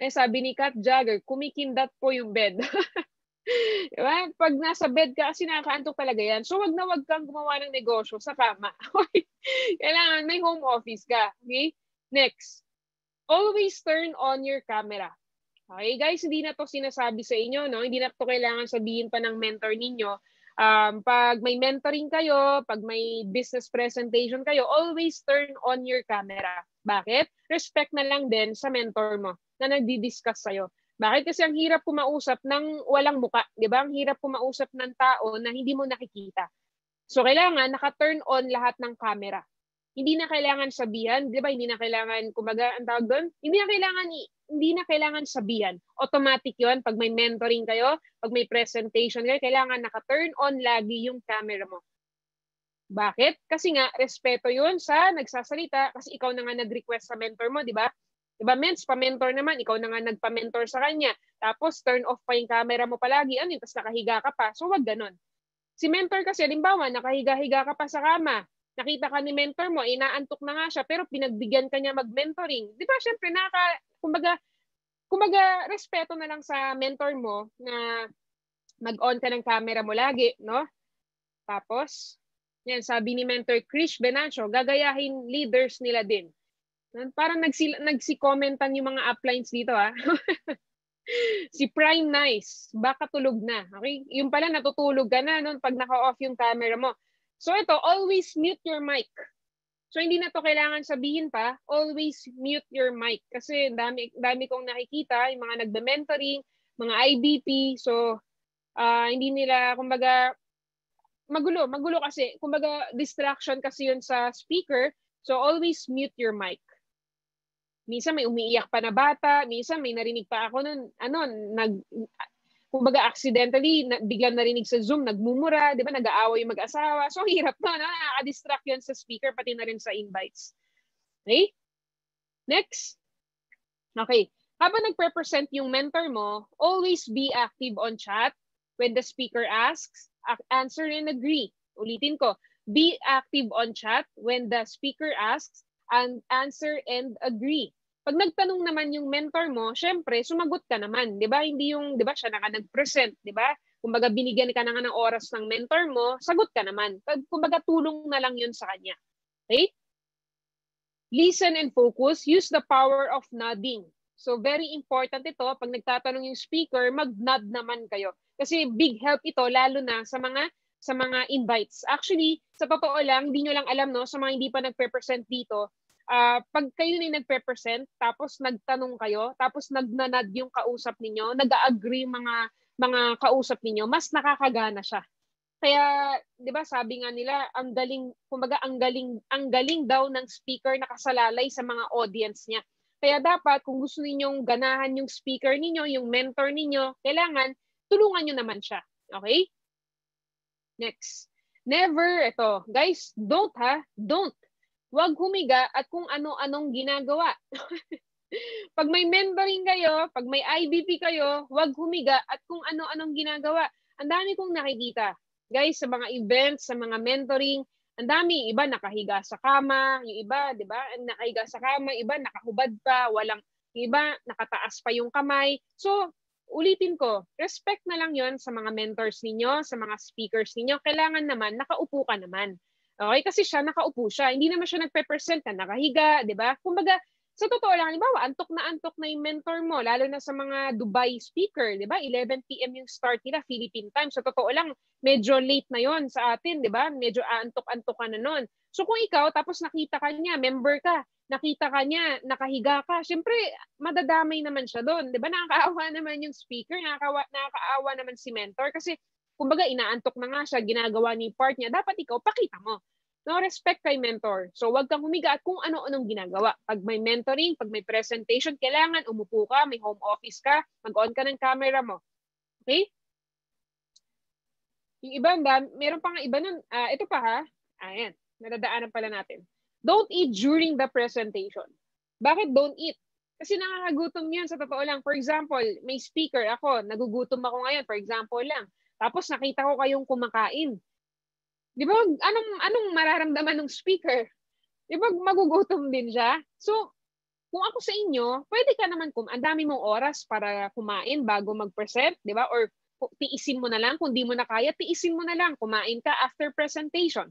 Sabi ni Kat Jagger, kumikindat po yung bed. Diba? Pag nasa bed ka, kasi nakakaantok talaga yan. So, wag kang gumawa ng negosyo sa kama. Kailangan may home office ka. Okay? Next, always turn on your camera. Okay, guys, hindi na to sinasabi sa inyo, no? Hindi na to kailangan sabihin pa ng mentor ninyo. Pag may mentoring kayo, pag may business presentation kayo, always turn on your camera. Bakit? Respect na lang din sa mentor mo na nagdi-discuss sa'yo. Bakit? Kasi ang hirap kumausap ng walang muka. Di ba? Ang hirap kumausap ng tao na hindi mo nakikita. So, kailangan naka-turn on lahat ng camera. Hindi na kailangan sabihan, di ba? Hindi na kailangan, kumbaga, ang tawag doon, hindi na kailangan sabihan. Automatic yon pag may mentoring kayo, pag may presentation kayo, kailangan naka-turn on lagi yung camera mo. Bakit? Kasi nga, respeto yun sa nagsasalita, kasi ikaw na nga nag-request sa mentor mo, di ba? Di ba, Mens, pa-mentor naman, ikaw na nga nagpa-mentor sa kanya. Tapos, turn off pa yung camera mo palagi, tapos nakahiga ka pa. So, wag ganun. Si mentor kasi, halimbawa, nakahiga-higa ka pa sa kama, nakita ka ni mentor mo, inaantok na nga siya, pero pinagbigyan ka niya mag-mentoring. Di ba, syempre, kumbaga, respeto na lang sa mentor mo na mag-on ka ng camera mo lagi, no? Tapos, yan, sabi ni Mentor Krish Benancio, gagayahin leaders nila din. Parang nagsi-commentan yung mga uplines dito, ha? Si Prime Nice, baka tulog na. Okay? Yung pala, natutulog ka na pag naka-off yung camera mo. So ito, always mute your mic. So hindi na to kailangan sabihin pa, always mute your mic. Kasi dami kong nakikita, yung mga nagbe-mentoring, mga IBP. So hindi nila, kumbaga, magulo kasi. Kumbaga, distraction kasi yun sa speaker. So always mute your mic. Minsan may umiiyak pa na bata, minsan may narinig pa ako nun, kumbaga accidentally, biglang narinig sa Zoom, nagmumura, di ba, nag-aaway yung mag-asawa. So, hirap na, nakaka-distract yun sa speaker, pati na rin sa invites. Okay? Next. Okay. Habang nagpe-present yung mentor mo, always be active on chat. When the speaker asks, answer and agree. Ulitin ko, be active on chat when the speaker asks, and answer and agree. Pag nagtanong naman yung mentor mo, syempre, sumagot ka naman. Di ba? Hindi yung, di ba, siya na ka nag-present. Di ba? Kumbaga, binigyan ka na nga ng oras ng mentor mo, sagot ka naman. Kumbaga, tulong na lang yun sa kanya. Okay? Listen and focus. Use the power of nodding. So, very important ito. Pag nagtatanong yung speaker, mag-nod naman kayo. Kasi big help ito, lalo na sa mga invites. Actually, sa totoo lang, hindi nyo lang alam, no, sa mga hindi pa nagpe-present dito, pag kayo na nagpe-present, tapos nagtanong kayo, tapos nagnanad yung kausap ninyo, nag-agree mga kausap ninyo, mas nakakagana siya. Kaya, 'di ba, sabi nga nila, ang galing, kumbaga ang galing daw ng speaker nakasalalay sa mga audience niya. Kaya dapat kung gusto ninyong ganahan yung speaker ninyo, yung mentor ninyo, kailangan tulungan niyo naman siya. Okay? Next. Never, ito. Guys, don't. Huwag humiga at kung ano-anong ginagawa. Pag may mentoring kayo, pag may IBP kayo, huwag humiga at kung ano-anong ginagawa. Ang dami kong nakikita. Guys, sa mga events, sa mga mentoring, ang dami. Iba nakahiga sa kama, yung iba, di ba? Nakahiga sa kama, iba nakahubad pa, walang, yung iba nakataas pa yung kamay. So, ulitin ko, respect na lang yon sa mga mentors ninyo, sa mga speakers ninyo. Kailangan naman, nakaupo ka naman. Okay? Kasi siya, nakaupo siya. Hindi naman siya nagpe-present na nakahiga, di ba? Kumbaga, sa totoo lang, halimbawa, antok na yung mentor mo, lalo na sa mga Dubai speaker, di ba? 11 p.m. yung start nila, Philippine time. Sa totoo lang, medyo late na yon sa atin, di ba? Medyo antok-antok ka na nun. So kung ikaw, tapos nakita ka niya, member ka, nakita ka niya, nakahiga ka, syempre, madadamay naman siya doon. Di ba? Nakakaawa naman yung speaker, nakakaawa naman si mentor, kasi kumbaga, inaantok na nga siya, ginagawa ni part niya, dapat ikaw, pakita mo. No, respect kay mentor. So, wag kang humiga at kung ano-anong ginagawa. Pag may mentoring, pag may presentation, kailangan umupo ka, may home office ka, mag-on ka ng camera mo. Okay? Yung iba, meron pa nga iba nun. Ito pa ha. Ayan, nadadaanan pala natin. Don't eat during the presentation. Bakit don't eat? Kasi nakakagutom yan sa totoo lang. For example, may speaker ako, nagugutom ako ngayon, for example lang. Tapos nakita ko kayong kumakain. Di ba, anong mararamdaman ng speaker? Di ba, magugutom din siya? So, kung ako sa inyo, pwede ka naman, ang dami mong oras para kumain bago mag-present, di ba? Or tiisin mo na lang, kung di mo na kaya, tiisin mo na lang, kumain ka after presentation.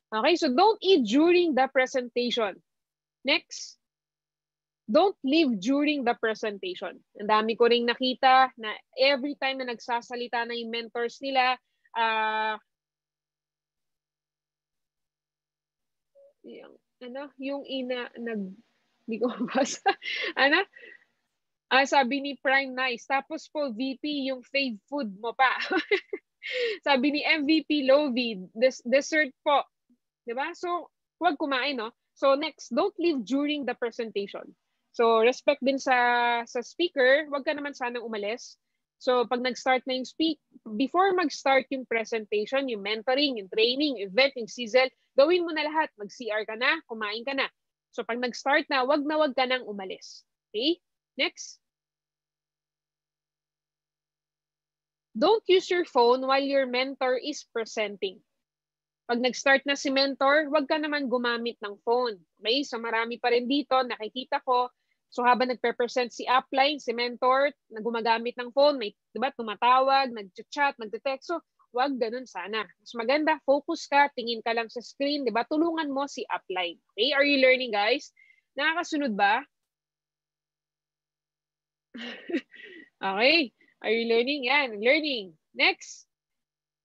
Okay, so don't eat during the presentation. Next, don't leave during the presentation. Ang dami ko ring nakita na every time na nagsasalita na yung mentors nila, hindi ko mabasa. Sabi ni Prime Nice, tapos po VP yung fave food mo pa. Sabi ni MVP Lovey, dessert po. Diba? So, huwag kumain, no? So, next, don't leave during the presentation. So, respect din sa speaker, huwag ka naman sanang umalis. So, pag nag-start na yung before mag-start yung presentation, yung mentoring, yung training, yung event, yung sizzle, gawin mo na lahat. Mag-CR ka na, kumain ka na. So, pag nag-start na, wag ka nang umalis. Okay? Next. Don't use your phone while your mentor is presenting. Pag nag-start na si mentor, wag ka naman gumamit ng phone. Okay? So, marami pa rin dito, nakikita ko. So habang nagpe-present si upline, si mentor, na gumagamit ng phone, may, diba, tumatawag, nag-chat, nag-text. So, wag ganun sana. Mas maganda, focus ka, tingin ka lang sa screen, diba? Tulungan mo si upline. Okay? Are you learning, guys? Nakakasunod ba? Okay. Are you learning? Yan, learning. Next.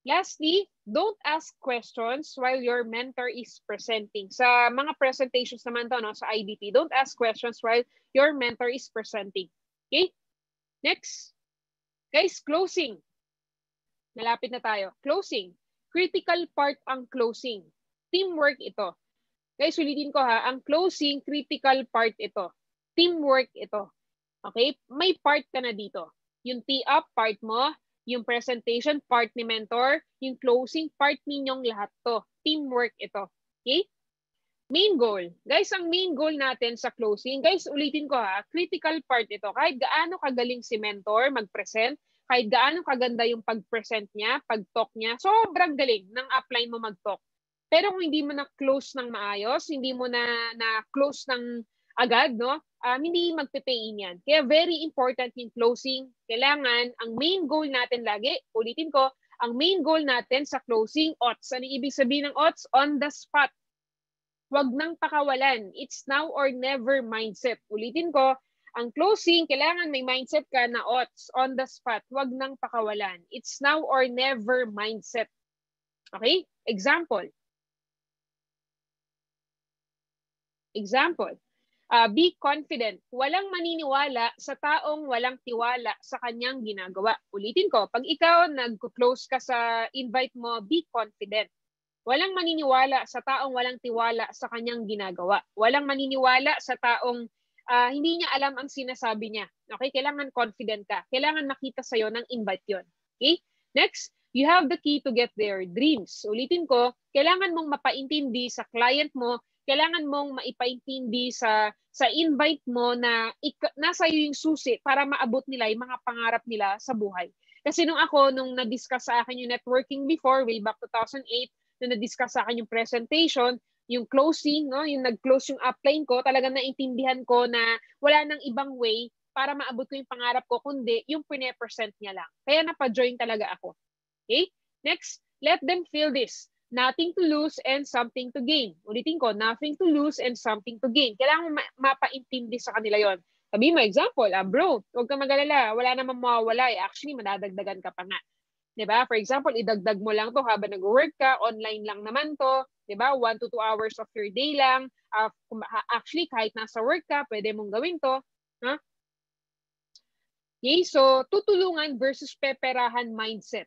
Lastly, don't ask questions while your mentor is presenting. Sa mga presentations naman to, no, sa IDP, don't ask questions while your mentor is presenting. Okay? Next. Guys, closing. Malapit na tayo. Closing. Critical part ang closing. Teamwork ito. Guys, ulitin ko ha. Ang closing, critical part ito. Teamwork ito. Okay? May part ka na dito. Yung tee-up, part mo. Yung presentation, part ni mentor. Yung closing, part ninyong lahat to. Teamwork ito. Okay? Main goal. Guys, ang main goal natin sa closing, guys, ulitin ko ha, critical part ito. Kahit gaano kagaling si mentor mag-present, kahit gaano kaganda yung pag-present niya, pag-talk niya, sobrang galing ng upline mo mag-talk. Pero kung hindi mo na-close ng maayos, hindi mo na-close ng agad, no? Hindi magpe-pay-in yan. Kaya very important yung closing. Kailangan, ang main goal natin lagi, ulitin ko, ang main goal natin sa closing, OTS. Ano ibig sabihin ng OTS? On the spot. Huwag nang pakawalan. It's now or never mindset. Ulitin ko, ang closing, kailangan may mindset ka na OTS, on the spot. Huwag nang pakawalan. It's now or never mindset. Okay? Example. Be confident. Walang maniniwala sa taong walang tiwala sa kanyang ginagawa. Ulitin ko, pag ikaw nag-close ka sa invite mo, be confident. Walang maniniwala sa taong walang tiwala sa kanyang ginagawa. Walang maniniwala sa taong hindi niya alam ang sinasabi niya. Okay? Kailangan confident ka. Kailangan makita sa'yo ng invite yon. Okay? Next, you have the key to get their dreams. Ulitin ko, kailangan mong mapaintindi sa client mo, kailangan mong maipaintindi sa invite mo na nasa iyo yung susi para maabot nila yung mga pangarap nila sa buhay. Kasi nung na-discuss sa akin yung networking before, way back 2008, nung na-discuss sa akin yung presentation, yung closing, no, yung nag-close yung upline ko, talagang naintindihan ko na wala nang ibang way para maabot ko yung pangarap ko, kundi yung pine-present niya lang. Kaya napa-join talaga ako. Okay? Next, let them feel this. Nothing to lose and something to gain. Ulitin ko, nothing to lose and something to gain. Kailangan mapaintindi sa kanila yon. Sabi mo, example, bro, huwag kang mag-alala, wala namang mawawala. Actually, madadagdagan ka pa nga. Diba? For example, idagdag mo lang to habang nag-work ka, online lang naman to. Diba? 1 to 2 hours of your day lang. Actually, kahit nasa work ka, pwede mong gawin to. Huh? Okay, so tutulungan versus peperahan mindset.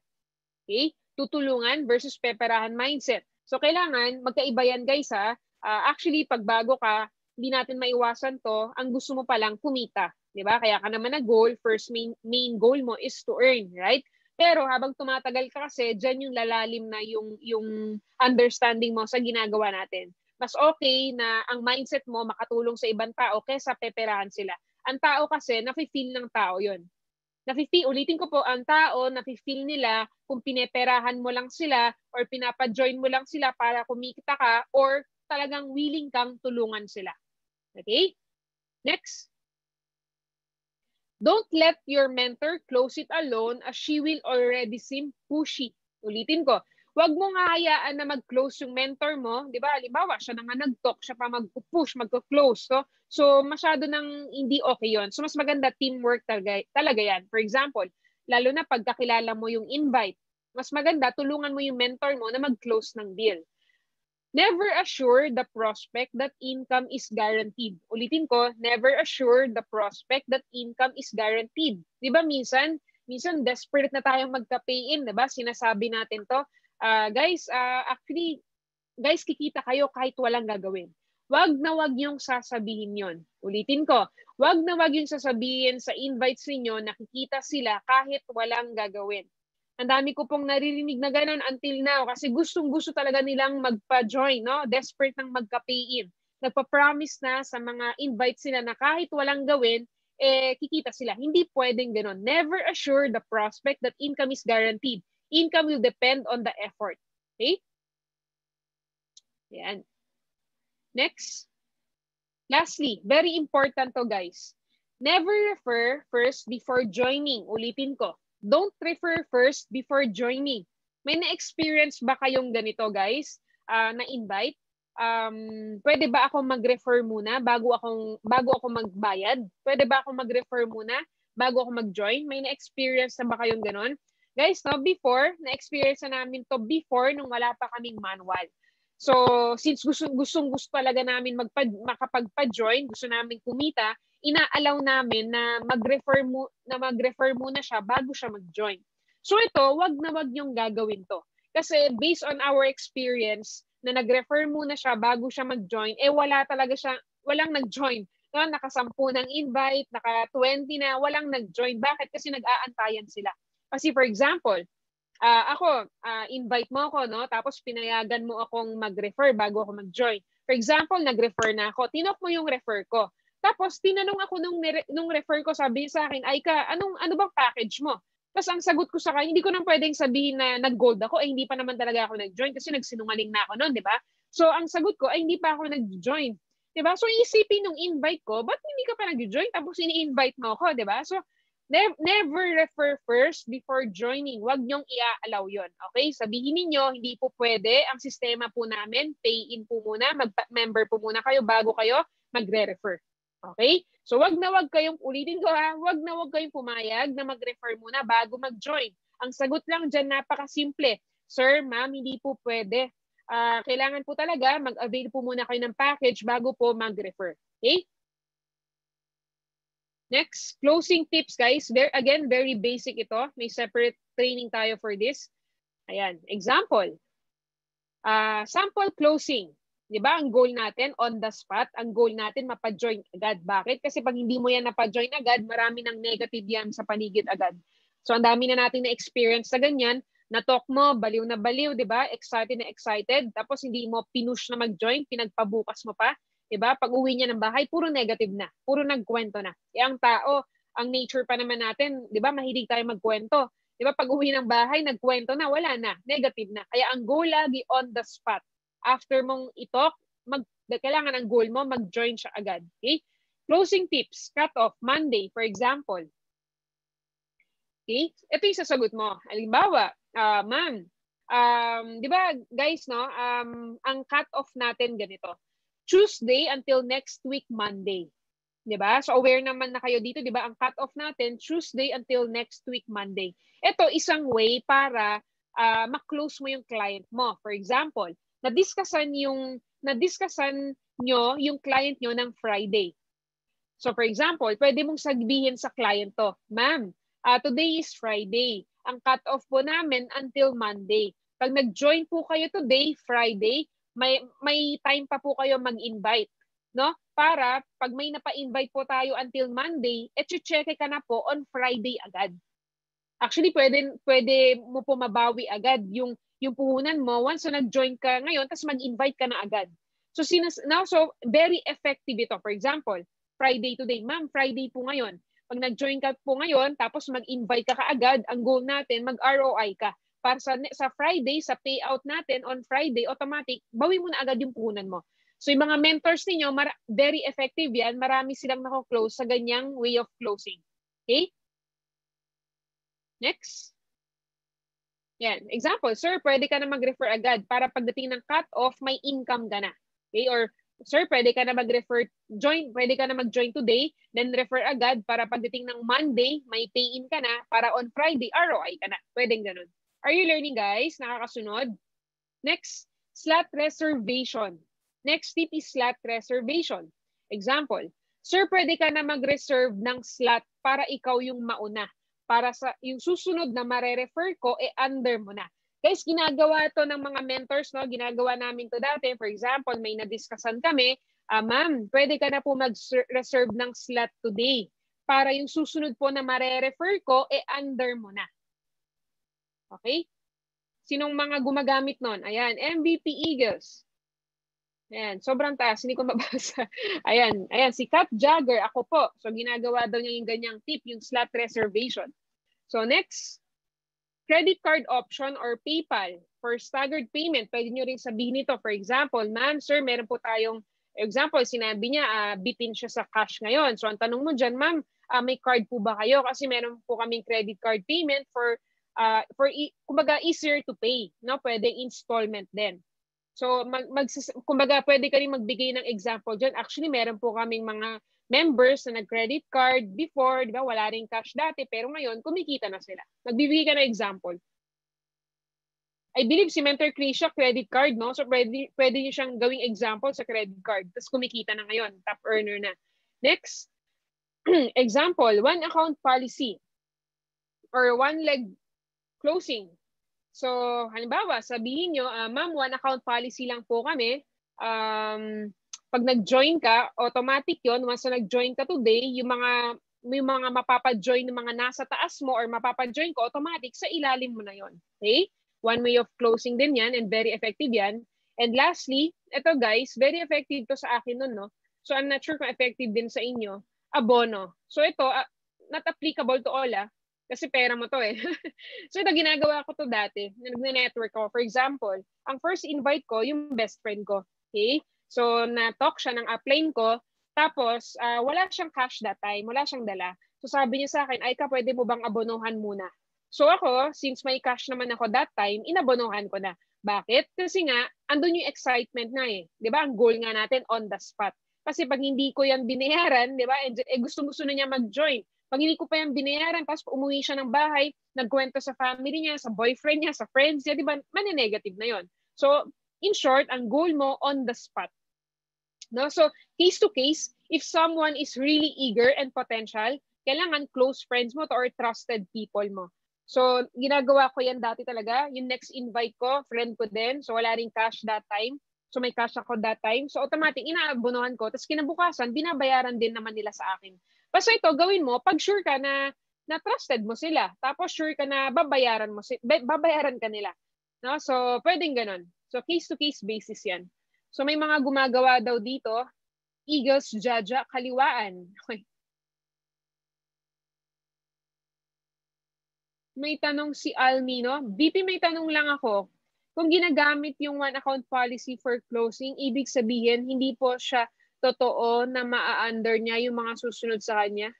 Okay? Tutulungan versus peperahan mindset. So kailangan magkaiba yan guys ha. Actually pag bago ka, hindi natin maiwasan to. Ang gusto mo palang kumita, 'di ba? Kaya ka naman nag-goal, first main goal mo is to earn, right? Pero habang tumatagal ka kasi, diyan yung lalalim na yung understanding mo sa ginagawa natin. Mas okay na ang mindset mo makatulong sa ibang tao kaysa peperahan sila. Ang tao kasi, nafe-feel ng tao yun. Ulitin ko po, ang tao, nafe-feel nila kung pineperahan mo lang sila or pinapa-join mo lang sila para kumikita ka or talagang willing kang tulungan sila. Okay? Next. Don't let your mentor close it alone as she will already seem pushy. Ulitin ko. Huwag mong hahayaan na mag-close yung mentor mo. Di ba? Halimbawa, siya naman nag-talk, siya pa mag-push, mag-close. So, masyado nang hindi okay yon. So, mas maganda teamwork talaga yan. For example, lalo na pagkakilala mo yung invite, mas maganda tulungan mo yung mentor mo na mag-close ng deal. Never assure the prospect that income is guaranteed. Ulitin ko, never assure the prospect that income is guaranteed. Di ba minsan desperate na tayong magka-pay in, di ba? Sinasabi natin to. Actually, kikita kayo kahit walang gagawin. Wag na wag yung sasabihin yon. Ulitin ko, wag na wag yung sasabihin sa invites ninyo na kikita sila kahit walang gagawin. Ang dami ko pong naririnig na ganun until now kasi gustong-gusto talaga nilang magpa-join, no? Desperate nang magka-pay in. Nagpa-promise na sa mga invites nila na kahit walang gawin, kikita sila. Hindi pwedeng ganun. Never assure the prospect that income is guaranteed. Income will depend on the effort. Okay? Yan. Next. Lastly, very important to guys. Never refer first before joining. Ulitin ko. Don't refer first before joining. May na-experience ba kayong ganito guys? Na-invite? Pwede ba ako mag-refer muna bago ako magbayad? Pwede ba ako mag-refer muna bago ako mag-join? May na-experience na ba kayong ganon? Guys, no, before, na-experience na namin to before nung wala pa kaming manual. So, since gusto talaga namin makapagpa-join, gusto namin kumita, ina-allow namin na mag-refer muna siya bago siya mag-join. So ito, wag na wag yung gagawin to. Kasi based on our experience, na nag-refer muna siya bago siya mag-join, walang nag-join. No, naka-10 ng invite, naka-20 na, walang nag-join. Bakit? Kasi nag-aantayan sila. Kasi for example, invite mo ako, no? Tapos pinayagan mo akong mag-refer bago ako mag-join. For example, nag-refer na ako. Tinok mo yung refer ko. Tapos tinanong ako nung refer ko, sabi sa akin, Aika, ano bang package mo? Tapos ang sagot ko sa kanya, hindi ko nang pwedeng sabihin na nag-gold ako, hindi pa naman talaga ako nag-join kasi nagsinungaling na ako noon, di ba? So ang sagot ko, hindi pa ako nag-join. Di ba? So isipin nung invite ko, ba't hindi ka pa nag-join? Tapos ini-invite mo ako, di ba? So never refer first before joining. Huwag niyong i-allow yon. Okay? Sabihin niyo hindi po pwede. Ang sistema po namin, pay in po muna, mag-member po muna kayo bago kayo magre-refer. Okay? So wag na wag kayong, ulitin ko ha, wag na wag kayong pumayag na mag-refer muna bago mag-join. Ang sagot lang dyan, napakasimple. Sir, ma'am, hindi po pwede. Kailangan po talaga mag-avail po muna kayo ng package bago po mag-refer. Okay? Next, closing tips guys. Again, very basic ito. May separate training tayo for this. Ayan, example. Sample closing. Diba? Ang goal natin, on the spot, ang goal natin, mapa-join agad. Bakit? Kasi pag hindi mo yan napa-join agad, marami ng negative yan sa paligid agad. So, ang dami na natin na-experience sa ganyan, Na-talk mo, baliw na baliw, di ba? Excited na excited. Tapos hindi mo pinush na mag-join, pinagpabukas mo pa. Di ba? Pag uwi niya ng bahay, puro negative na. Puro nagkwento na. Ang tao, ang nature pa naman natin, di ba? Mahilig tayo magkwento. Di ba? Pag uwi ng bahay, nagkwento na, wala na. Negative na. Kaya ang goal lagi on the spot. After mong i-talk, kailangan ang goal mo, mag-join siya agad. Okay? Closing tips, cut off, Monday, for example. Okay? Ito yung sasagot mo. Halimbawa, ma'am, di ba guys, no? Ang cut off natin ganito. Tuesday until next week, Monday. Di ba? So aware naman na kayo dito, di ba? Ang cut off natin, Tuesday until next week, Monday. Ito, isang way para ma-close mo yung client mo. For example, na-discussan nyo yung client nyo ng Friday. So for example, pwede mong sabihin sa client to, ma'am, today is Friday. Ang cut-off po namin until Monday. Pag nag-join po kayo today, Friday, may time pa po kayo mag-invite. No? Para pag may napa-invite po tayo until Monday, check ka na po on Friday agad. Actually, pwede mo po mabawi agad yung puhunan mo once na nag-join ka ngayon, tapos mag-invite ka na agad. So very effective ito. For example, Friday today. Ma'am, Friday po ngayon. Pag nag-join ka po ngayon, tapos mag-invite ka kaagad, ang goal natin, mag-ROI ka. Para sa Friday, sa payout natin on Friday, automatic, bawi mo na agad yung puhunan mo. So yung mga mentors ninyo, very effective yan. Marami silang nako-close sa ganyang way of closing. Okay? Next. Yan. Example, sir, pwede ka na mag-refer agad para pagdating ng cut-off, may income ka na. Okay? Or, sir, pwede ka na pwede ka na mag-join today, then refer agad para pagdating ng Monday, may pay-in ka na, para on Friday, ROI ka na. Pwedeng ganun. Are you learning, guys? Nakakasunod? Next, slot reservation. Next tip is slot reservation. Example, sir, pwede ka na mag-reserve ng slot para ikaw yung mauna. Para sa yung susunod na mare-refer ko, under mo na. Guys, ginagawa to ng mga mentors, no? Ginagawa namin to dati. For example, may na-discussan kami, ma'am, pwede ka na po mag-reserve ng slot today para yung susunod po na mare-refer ko, under mo na. Okay? Sinong mga gumagamit nun? Ayan, MVP Eagles. Ayan, sobrang taas, hindi ko mabasa. Ayan, si Kat Jagger, ako po. So, ginagawa daw niya yung ganyang tip, yung slot reservation. So, next, credit card option or PayPal for staggered payment. Pwede nyo rin sabihin ito. For example, ma'am, sir, meron po tayong, example, sinabi niya, bitin siya sa cash ngayon. So, ang tanong mo dyan, ma'am, may card po ba kayo? Kasi meron po kaming credit card payment for kumbaga, easier to pay. No? Pwede installment din. So, kumbaga, pwede ka rin magbigay ng example dyan. Actually, meron po kaming mga members na nag-credit card before, di ba? Wala rin cash dati, pero ngayon, kumikita na sila. Nagbibigay ka ng example. I believe si Mentor Krisha, credit card, no? So, pwede niyo siyang gawing example sa credit card. Tapos kumikita na ngayon, top earner na. Next, example, one account policy or one leg closing. So, halimbawa, sabihin nyo, ma'am, one account policy lang po kami. Pag nag-join ka, automatic yon. Once na nag-join ka today, yung mga mapapa-join ng mga nasa taas mo or mapapa-join ko, automatic sa ilalim mo na yon. Okay? One way of closing din yan and very effective yan. And lastly, ito guys, very effective to sa akin nun, no? So, I'm not sure kung effective din sa inyo. Abono. So, ito, not applicable to all, kasi pera mo to eh. So ito, ginagawa ko to dati. Nag-network ko. For example, ang first invite ko, yung best friend ko. Okay? So na-talk siya ng upline ko. Tapos, wala siyang cash that time. Wala siyang dala. So sabi niya sa akin, ay ka, pwede mo bang abonohan muna? So ako, since may cash naman ako that time, inabonohan ko na. Bakit? Kasi nga, andun yung excitement na eh. Di ba? Ang goal nga natin, on the spot. Kasi pag hindi ko yan binayaran, di ba? Gusto na niya mag-join. Pag hindi ko pa yan binayaran, tapos umuwi siya ng bahay, nagkwento sa family niya, sa boyfriend niya, sa friends niya, di ba? Mani-negative na yon. So, in short, ang goal mo, on the spot. No? So, case to case, if someone is really eager and potential, kailangan close friends mo to or trusted people mo. So, ginagawa ko yan dati talaga. Yung next invite ko, friend ko din. So, wala ring cash that time. So, may cash ako that time. So, automatic, inaabonohan ko. Tapos, kinabukasan, binabayaran din naman nila sa akin. Basta ito, gawin mo, pag sure ka na na trusted mo sila. Tapos sure ka na babayaran ka nila. No? So, pwedeng ganun. So, case-to-case basis yan. So, may mga gumagawa daw dito, Eagles, Jaja, kaliwaan. Okay. May tanong si Almino. BP, may tanong lang ako. Kung ginagamit yung one account policy for closing, ibig sabihin, hindi po siya totoo na maa-under niya yung mga susunod sa kanya?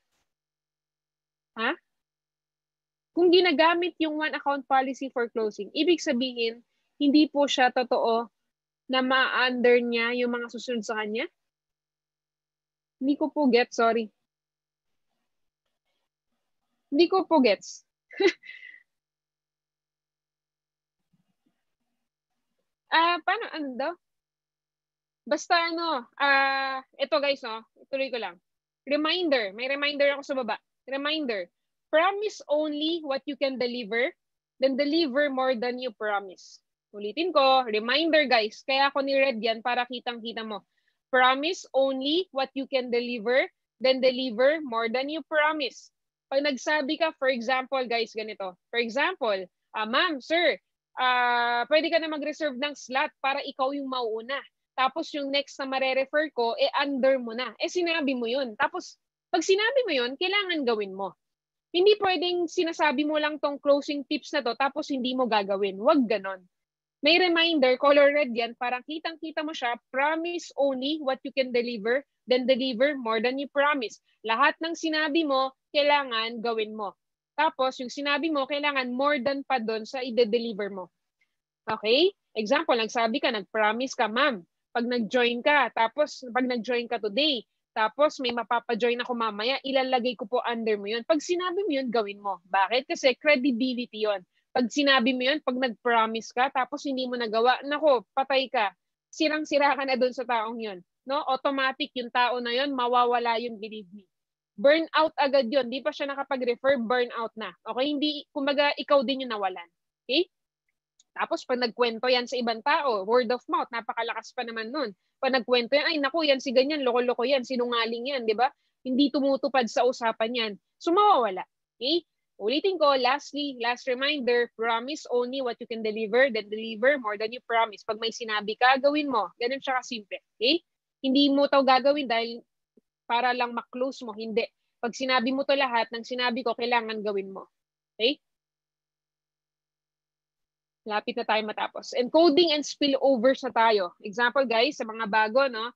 Ha? Kung ginagamit yung one account policy for closing, ibig sabihin, hindi po siya totoo na maa-under niya yung mga susunod sa kanya? Hindi ko po get, sorry. Hindi ko po gets. Paano, ano daw? Basta ito guys, no? Ituloy ko lang. Reminder, may reminder ako sa baba. Reminder, promise only what you can deliver, then deliver more than you promise. Ulitin ko, reminder guys, kaya ako ni-read yan para kitang-kita mo. Promise only what you can deliver, then deliver more than you promise. Pag nagsabi ka, for example guys, ganito. For example, ma'am, sir, pwede ka na mag-reserve ng slot para ikaw yung mauuna. Tapos yung next na mare-refer ko, under mo na. Sinabi mo yun. Tapos, pag sinabi mo yun, kailangan gawin mo. Hindi pwedeng sinasabi mo lang tong closing tips na to, tapos hindi mo gagawin. Huwag ganon. May reminder, color red yan, parang kitang-kita mo siya, promise only what you can deliver, then deliver more than you promise. Lahat ng sinabi mo, kailangan gawin mo. Tapos, yung sinabi mo, kailangan more than pa doon sa i-deliver mo. Okay? Example, nagsabi ka, nag-promise ka, ma'am, pag nag-join ka, tapos pag nag-join ka today, tapos may mapapa-join ako mamaya, ilalagay ko po under mo yun. Pag sinabi mo yun, gawin mo. Bakit? Kasi credibility yun. Pag sinabi mo yun, pag nag-promise ka, tapos hindi mo nagawa, nako, patay ka. Sirang-sira ka na doon sa taong yun. No? Automatic yung tao na yun, mawawala yun, believe me. Burnout agad yun. Di pa siya nakapag-refer, burnout na. Okay? Hindi, kumbaga, ikaw din yung nawalan. Okay? Tapos pag nagkwento yan sa ibang tao, word of mouth, napakalakas pa naman nun. Pag nagkwento yan, ay naku, yan si ganyan, loko-loko yan, sinungaling yan, di ba? Hindi tumutupad sa usapan yan. So mawawala. Okay? Ulitin ko, lastly, last reminder, promise only what you can deliver, then deliver more than you promise. Pag may sinabi ka, gawin mo. Ganun siya kasimple. Okay? Hindi mo to gagawin dahil para lang ma-close mo. Hindi. Pag sinabi mo to lahat, ng sinabi ko, kailangan gawin mo. Okay? Lapit na tayo matapos. Encoding and spillovers na tayo. Example guys, sa mga bago, no?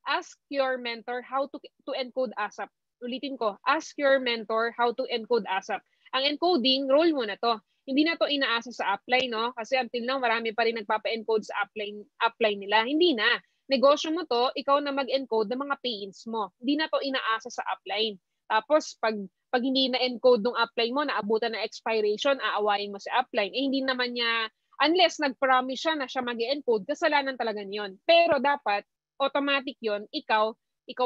Ask your mentor how to encode ASAP. Ulitin ko, ask your mentor how to encode ASAP. Ang encoding, role mo na to. Hindi na to inaasa sa upline, no? Kasi until now, marami pa rin nagpapa-encode sa upline nila. Hindi na. Negosyo mo to, ikaw na mag-encode ng mga pay-ins mo. Hindi na to inaasa sa upline. Tapos, pag hindi na-encode ng upline mo, naabutan na expiration, aawayin mo sa upline. Hindi naman niya, unless nag-promise siya na siya mag-encode, kasalanan talaga niyon. Pero dapat, automatic yon, ikaw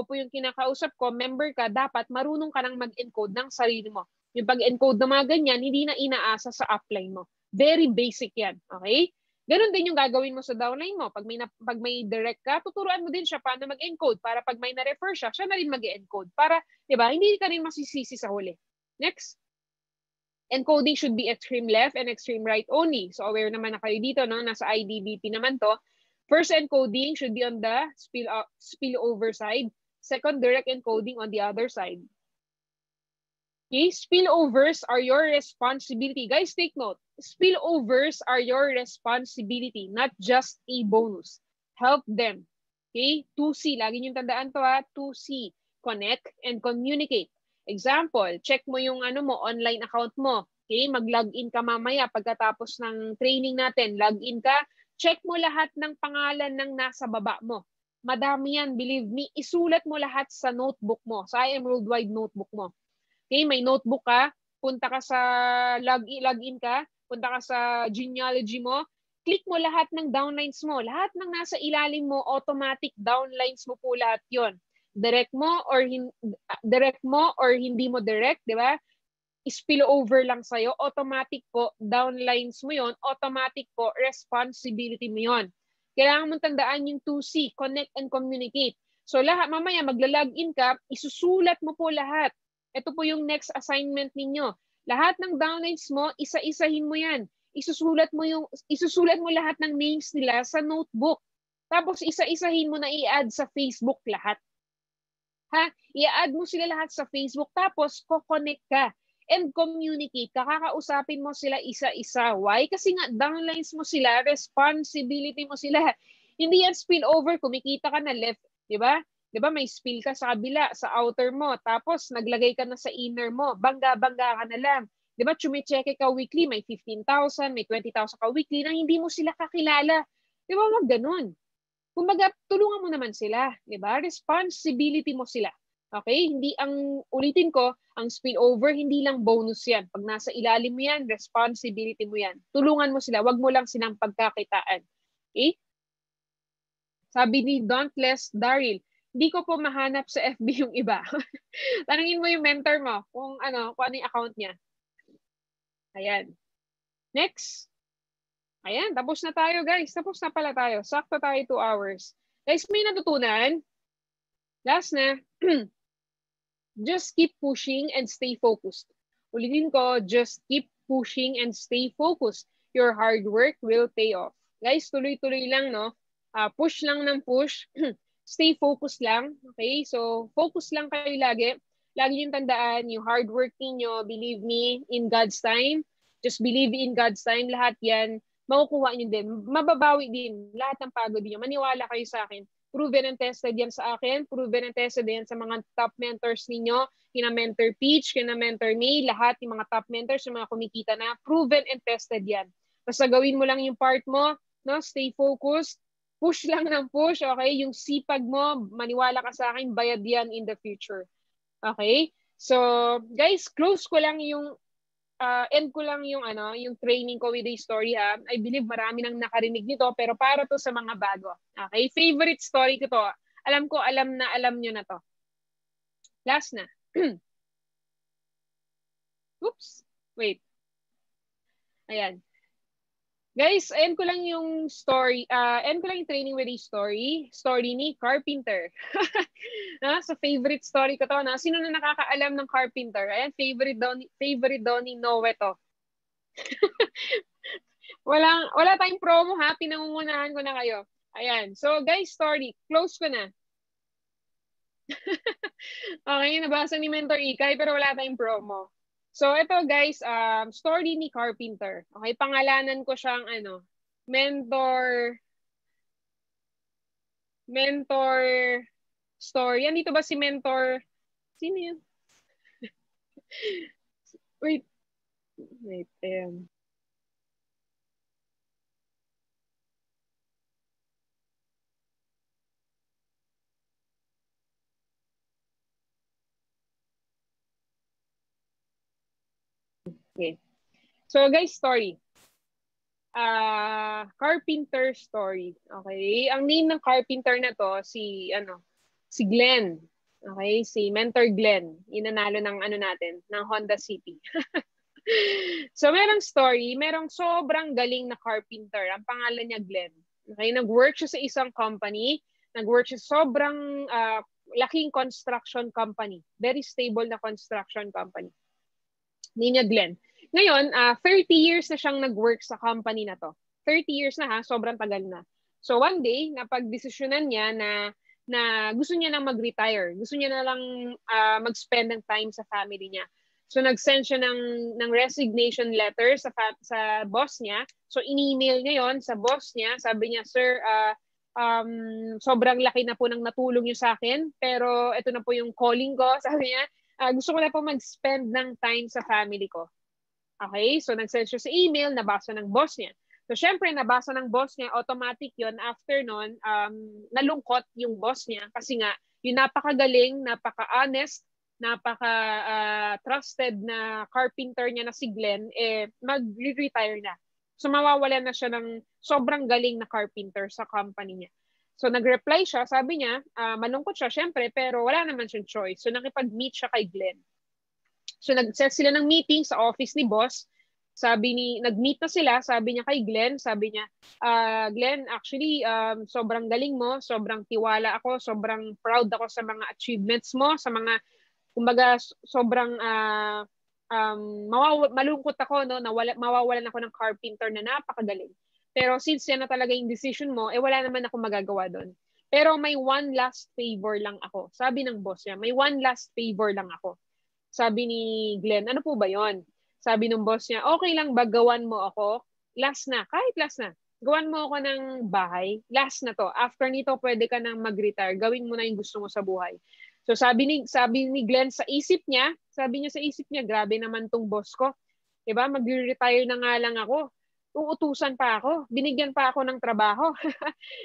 po yung kinakausap ko, member ka, dapat marunong ka nang mag-encode ng sarili mo. Yung pag-encode ng mga ganyan, hindi na inaasa sa upline mo. Very basic yan. Okay? Ganun din yung gagawin mo sa downline mo. Pag may direct ka, tuturuan mo din siya paano mag-encode para pag may na-refer siya, siya na rin mag-encode. Para, di ba, hindi ka rin masisisi sa huli. Next. Encoding should be extreme left and extreme right only. So aware naman na kayo dito, no? Nasa IDBP naman to. First encoding should be on the spillover side. Second, direct encoding on the other side. Okay, spillovers are your responsibility. Guys, take note. Spillovers are your responsibility, not just a bonus. Help them. Okay, 2C. Lagi niyong tandaan to ha. 2C. Connect and communicate. Example, check mo yung online account mo. Okay, mag-login ka mamaya pagkatapos ng training natin. Login ka. Check mo lahat ng pangalan ng nasa baba mo. Madami yan, believe me. Isulat mo lahat sa notebook mo. Sa IM Worldwide notebook mo. Okay, may notebook ka, punta ka sa login ka, punta ka sa genealogy mo, click mo lahat ng downlines mo. Lahat ng nasa ilalim mo, automatic downlines mo po lahat yon. Direct mo or hindi mo direct, di ba? Spillover lang sa'yo, automatic po, downlines mo yon, automatic po, responsibility mo yon. Kailangan mong tandaan yung 2C, connect and communicate. So lahat, mamaya magla-login ka, isusulat mo po lahat. ito po yung next assignment ninyo. Lahat ng downlines mo, isa-isahin mo yan. Isusulat mo lahat ng names nila sa notebook. Tapos isa-isahin mo na i-add sa Facebook lahat. Ha? I-add mo sila lahat sa Facebook, tapos ko-connect ka and communicate. Kakausapin mo sila isa-isa. Why? Kasi nga downlines mo sila, responsibility mo sila. Hindi yan spill over, kumikita ka na left, di ba? Di ba may spill ka sa kabila, sa outer mo, tapos naglagay ka na sa inner mo, bangga-bangga ka na lang. Di ba, chumicheke ka weekly, may 15,000, may 20,000 ka weekly na hindi mo sila kakilala. Di ba, wag ganun. Kumbaga, tulungan mo naman sila. Di ba? Responsibility mo sila. Okay? Hindi ulitin ko, ang spillover, hindi lang bonus yan. Pag nasa ilalim mo yan, responsibility mo yan. Tulungan mo sila, wag mo lang silang pagkakitaan. Okay? Sabi ni Dauntless Daryl, hindi ko po mahanap sa FB yung iba. Tanungin mo yung mentor mo kung ano yung account niya. Ayan. Next. Ayan, tapos na tayo guys. Tapos na pala tayo. Sakto tayo 2 hours. Guys, may natutunan. Last na. Just keep pushing and stay focused. Ulitin ko, just keep pushing and stay focused. Your hard work will pay off. Guys, tuloy-tuloy lang, no? Push lang ng push. Stay focused lang. Okay? So, focus lang kayo lagi. Lagi yung tandaan, yung hard work niyo, believe me, in God's time. Just believe in God's time. Lahat yan, makukuha nyo din. Mababawi din. Lahat ng pagod niyo. Maniwala kayo sa akin. Proven and tested yan sa akin. Proven and tested yan sa mga top mentors ninyo. Kina Mentor Peach, kina Mentor May, lahat yung mga top mentors, yung mga kumikita na. Proven and tested yan. Basta gawin mo lang yung part mo. No? Stay focused. Push lang ng push. Okay? Yung sipag mo, maniwala ka sa akin, bayad yan in the future. Okay? So, guys, close ko lang yung end ko lang yung yung training ko with a story ha. I believe marami nang nakarinig nito pero para to sa mga bago. Okay? Favorite story ko to. Alam ko, alam nyo na to. Last na. Oops. Wait. Ayan. Guys, end ko lang yung story. End ko lang yung training with a story. Story ni Carpenter. Sa favorite story ko to. Sino na nakakaalam ng Carpenter? Ayan, favorite daw ni Noe to. Wala tayong promo ha. Pinangungunahan ko na kayo. Ayan. So guys, story. Close ko na. Okay, nabasa ni Mentor Ikay pero wala tayong promo. So ito guys, story ni Carpenter. Okay, pangalanan ko siyang mentor story. Andito ba si mentor? Sino yun? Wait. Okay. So guys, story. Carpenter story. Okay? Ang name ng Carpenter na to si Glenn. Okay? Si Mentor Glenn. Inanalo ng natin, ng Honda City. So merong story, merong sobrang galing na carpenter. Ang pangalan niya Glenn. Okay? Nag-work siya sa isang company. Nag-work siya sobrang laking construction company. Very stable na construction company. Niya Glenn. Ngayon, 30 years na siyang nag-work sa company na to. 30 years na ha, sobrang tagal na. So one day, napag-desisyonan niya na gusto niya nang mag-retire. Gusto niya na lang mag-spend ng time sa family niya. So nag-send siya ng resignation letter sa boss niya. So in-email niya yon sa boss niya. Sabi niya, "Sir, sobrang laki na po ng natulong niyo sa akin, pero ito na po yung calling ko." Sabi niya, gusto ko na po mag-spend ng time sa family ko. Okay? So, nag-send siya sa email, nabasa ng boss niya. So, syempre, nabasa ng boss niya, automatic yon. After nun, nalungkot yung boss niya kasi nga, yung napakagaling, napaka-honest, napaka-trusted na carpenter niya na si Glenn, mag-retire na. So, mawawalan na siya ng sobrang galing na carpenter sa company niya. So, nag-reply siya, sabi niya, malungkot siya, syempre, pero wala naman siyang choice. So, nakipag-meet siya kay Glenn. So, nag-set sila ng meeting sa office ni boss. Nag-meet na sila, sabi niya kay Glenn, sabi niya, Glenn, actually, sobrang galing mo, sobrang tiwala ako, sobrang proud ako sa mga achievements mo, sa mga Kumbaga, sobrang malungkot ako, no, na mawawalan ako ng carpenter na napakagaling. Pero since yan na talaga yung decision mo, wala naman ako magagawa doon. Pero may one last favor lang ako. Sabi ng boss niya, may one last favor lang ako. Sabi ni Glenn, ano po ba yon? Sabi ng boss niya, okay lang ba gawan mo ako? Last na, kahit last na. Gawan mo ako ng bahay. Last na to. After nito, pwede ka nang mag-retire. Gawin mo na yung gusto mo sa buhay. So sabi ni Glenn sa isip niya, grabe naman tong boss ko. 'Di ba? Mag-retire na nga lang ako. Uutusan pa ako. Binigyan pa ako ng trabaho.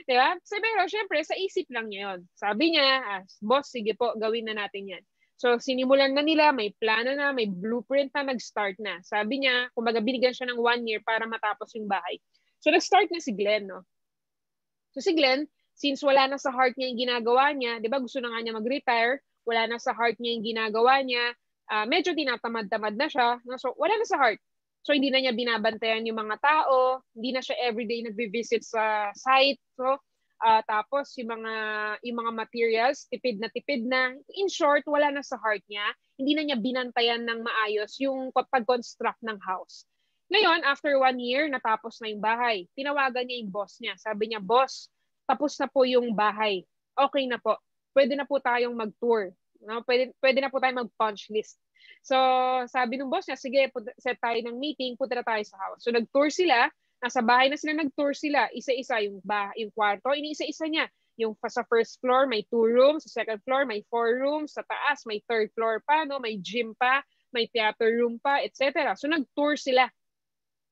'Di ba? Pero syempre sa isip lang niya 'yon. Sabi niya, boss, sige po, gawin na natin 'yan. So sinimulan na nila, may plano na, may blueprint na, nag-start na. Sabi niya, kumbaga binigyan siya ng 1 year para matapos yung bahay. So nag-start na si Glenn, no? So si Glenn, since wala na sa heart niya yung ginagawa niya, 'di ba gusto na nga niya mag-retire, wala na sa heart niya yung ginagawa niya, medyo tinatamad-tamad na siya, no? So wala na sa heart. So hindi na niya binabantayan yung mga tao, hindi na siya everyday nagvi-visit sa site, so tapos yung mga materials, tipid na. In short, wala na sa heart niya. Hindi na niya binantayan ng maayos yung pag-construct ng house. Ngayon, after 1 year, natapos na yung bahay. Tinawagan niya yung boss niya. Sabi niya, boss, tapos na po yung bahay. Okay na po. Pwede na po tayong mag-tour. No? Pwede na po tayong mag-punch list. So, sabi ng boss niya, sige, set tayo ng meeting, punta na tayo sa house. So, nag-tour sila. Nasa bahay na sila, nag-tour sila. Isa-isa yung kwarto. Iniisa-isa niya. Yung sa first floor, may 2 rooms. Sa second floor, may 4 rooms. Sa taas, may 3rd floor pa. No? May gym pa. May theater room pa, etc. So, nag-tour sila.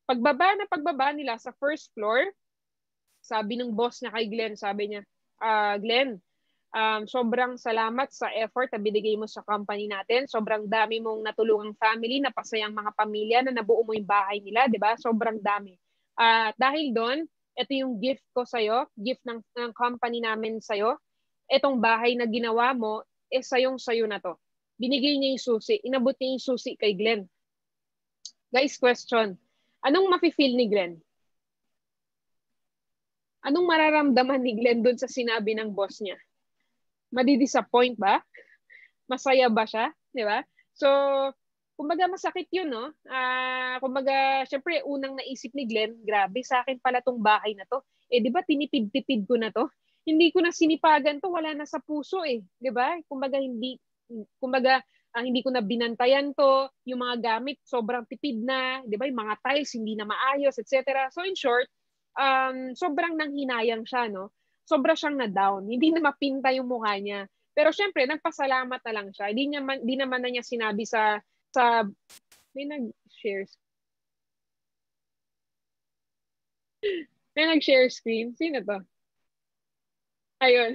Pagbaba nila sa first floor, sabi ng boss niya kay Glenn, sabi niya, Glenn, sobrang salamat sa effort na binigay mo sa company natin. Sobrang dami mong natulungang family, napasayang mga pamilya na nabuo mo yung bahay nila, di ba? Sobrang dami. Dahil doon, ito yung gift ko sa'yo, gift ng company namin sa'yo. Itong bahay na ginawa mo, sayong-sayo na to. Binigay niya yung susi. Inabot niya yung susi kay Glenn. Guys, question. Anong mafe-feel ni Glenn? Anong mararamdaman ni Glenn doon sa sinabi ng boss niya? Madi-disappoint ba? Masaya ba siya? Di ba? So, kumbaga masakit yun, no? Kumbaga, syempre, unang naisip ni Glenn, grabe, sa akin pala tong bahay na to. Di ba, tinipid-tipid ko na to? Hindi ko na sinipagan to, wala na sa puso Di ba? Kumbaga, hindi ko na binantayan to, yung mga gamit, sobrang tipid na, di ba? Yung mga tiles, hindi na maayos, etc. So, in short, sobrang nanghinayang siya, no? Sobra siyang na-down. Hindi na mapinta yung mukha niya. Pero syempre, nagpasalamat na lang siya. Di naman na niya sinabi sa may nag-share. May nag-share screen. Sino to? Ayun.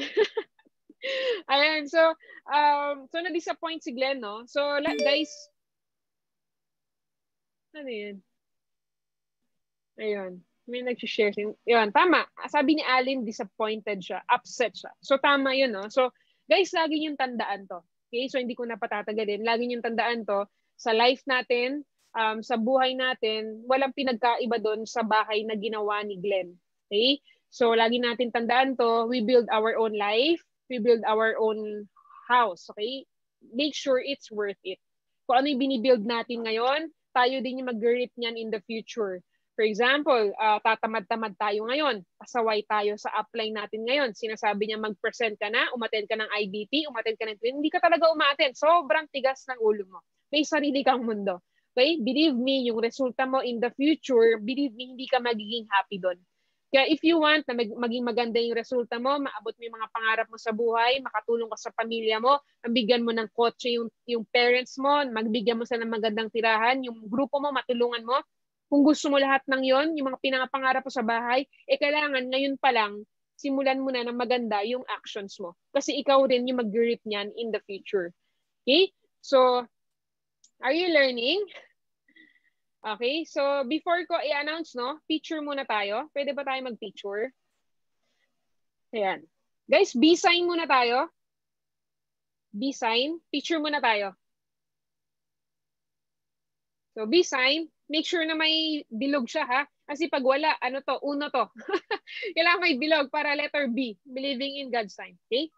Ayun. So na-disappoint si Glenn, no? So, guys, ano yun? Ayun. May nag-share. Yun, tama. Sabi ni Alin, disappointed siya. Upset siya. So, tama yun, no? So, guys, lagi niyong tandaan to. Okay? So, hindi ko na patatagalin. Lagi niyong tandaan to. Sa life natin, sa buhay natin, walang pinagkaiba doon sa bahay na ginawa ni Glenn. Okay? So, lagi natin tandaan to. We build our own life. We build our own house. Okay? Make sure it's worth it. Kung ano yung binibuild natin ngayon, tayo din yung mag-reap niyan in the future. For example, tatamad-tamad tayo ngayon. Pasaway tayo sa upline natin ngayon. Sinasabi niya mag-present ka na, umattend ka ng IBT, umattend ka ng twin. Hindi ka talaga umattend. Sobrang tigas ng ulo mo. May sarili kang mundo. Okay? Believe me, yung resulta mo in the future, believe me, hindi ka magiging happy doon. Kaya if you want na maging maganda yung resulta mo, maabot mo yung mga pangarap mo sa buhay, makatulong ka sa pamilya mo, mabigyan mo ng kotse yung parents mo, magbigyan mo sila ng magandang tirahan, yung grupo mo, matulungan mo. Kung gusto mo lahat ng yon, yung mga pinangapangarap mo sa bahay, kailangan ngayon pa lang, simulan mo na ng maganda yung actions mo. Kasi ikaw rin yung mag-reap niyan in the future. Okay? So, are you learning? Okay, so before ko i-announce, no, picture muna tayo. Pwede ba tayo mag-picture? Ayan. Guys, B-sign muna tayo. B-sign. Picture muna tayo. So, B-sign. Make sure na may bilog siya, ha? Kasi pag wala, ano to? Uno to. Kailangan may bilog para letter B. Believing in God's time. Okay?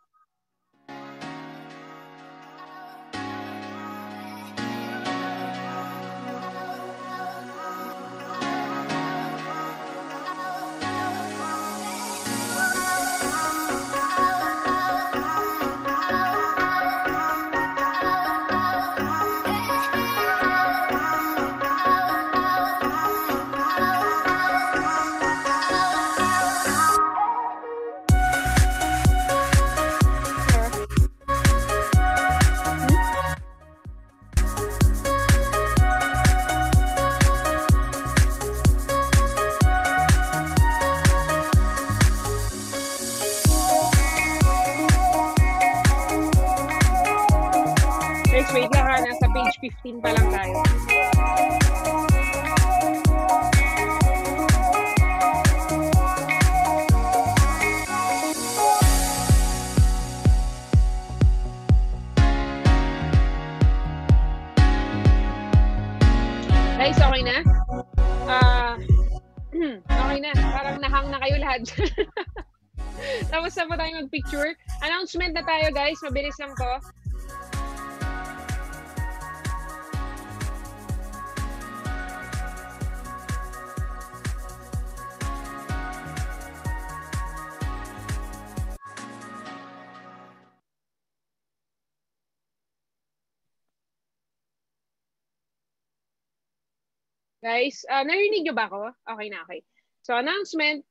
nasa page 15 pa lang tayo. Guys, okay na? Okay na. Parang nahang na kayo lahat. Tapos na po tayo mag-picture. Announcement na tayo, guys. Mabilis lang to. Guys, narinig nyo ba ako? Okay na, okay. So, announcement,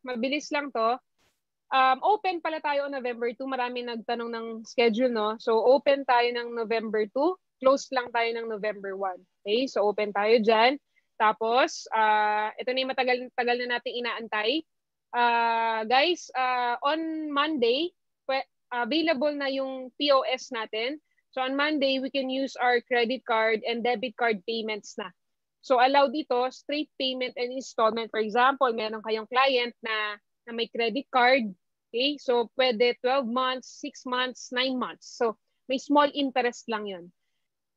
mabilis lang to. Open pala tayo on November 2. Marami nagtanong ng schedule, no? So, open tayo ng November 2. Close lang tayo ng November 1. Okay? So, open tayo dyan. Tapos, ito na yung matagal na natin inaantay. Guys, on Monday, available na yung POS natin. So, on Monday, we can use our credit card and debit card payments na. So, allow dito, straight payment and installment. For example, meron kayong client na may credit card. Okay? So, pwede 12 months, 6 months, 9 months. So, may small interest lang yun.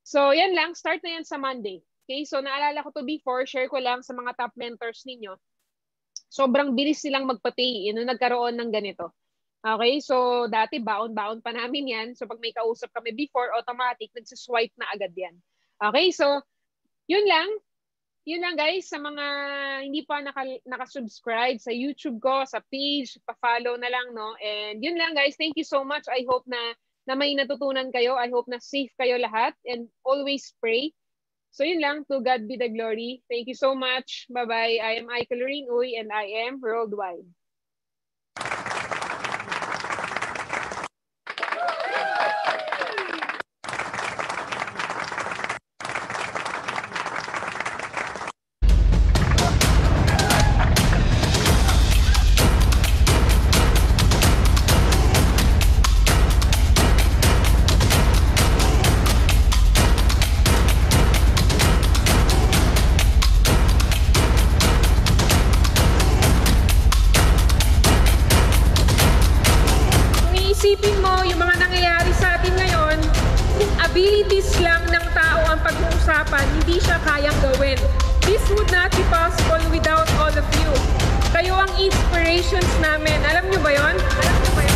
So, yan lang. Start na yan sa Monday. Okay? So, naalala ko to before, share ko lang sa mga top mentors ninyo. Sobrang bilis silang magpa-pay nung nagkaroon ng ganito. Okay? So, dati baon-baon pa namin yan. So, pag may kausap kami before, automatic, nagsiswipe na agad yan. Okay? So, yun lang. Yun lang guys, sa mga hindi pa nakasubscribe sa YouTube ko, sa page, pa-follow na lang, no? And yun lang guys, thank you so much. I hope na may natutunan kayo. I hope na safe kayo lahat and always pray. So yun lang, to God be the glory. Thank you so much. Bye-bye. I am Aika Lorraine Uy and I am Worldwide. Isipin mo yung mga nangyayari sa atin ngayon, kung abilities lang ng tao ang pag-uusapan, hindi siya kayang gawin. This would not be possible without all of you. Kayo ang inspirations namin. Alam nyo ba yon? Alam nyo ba yon?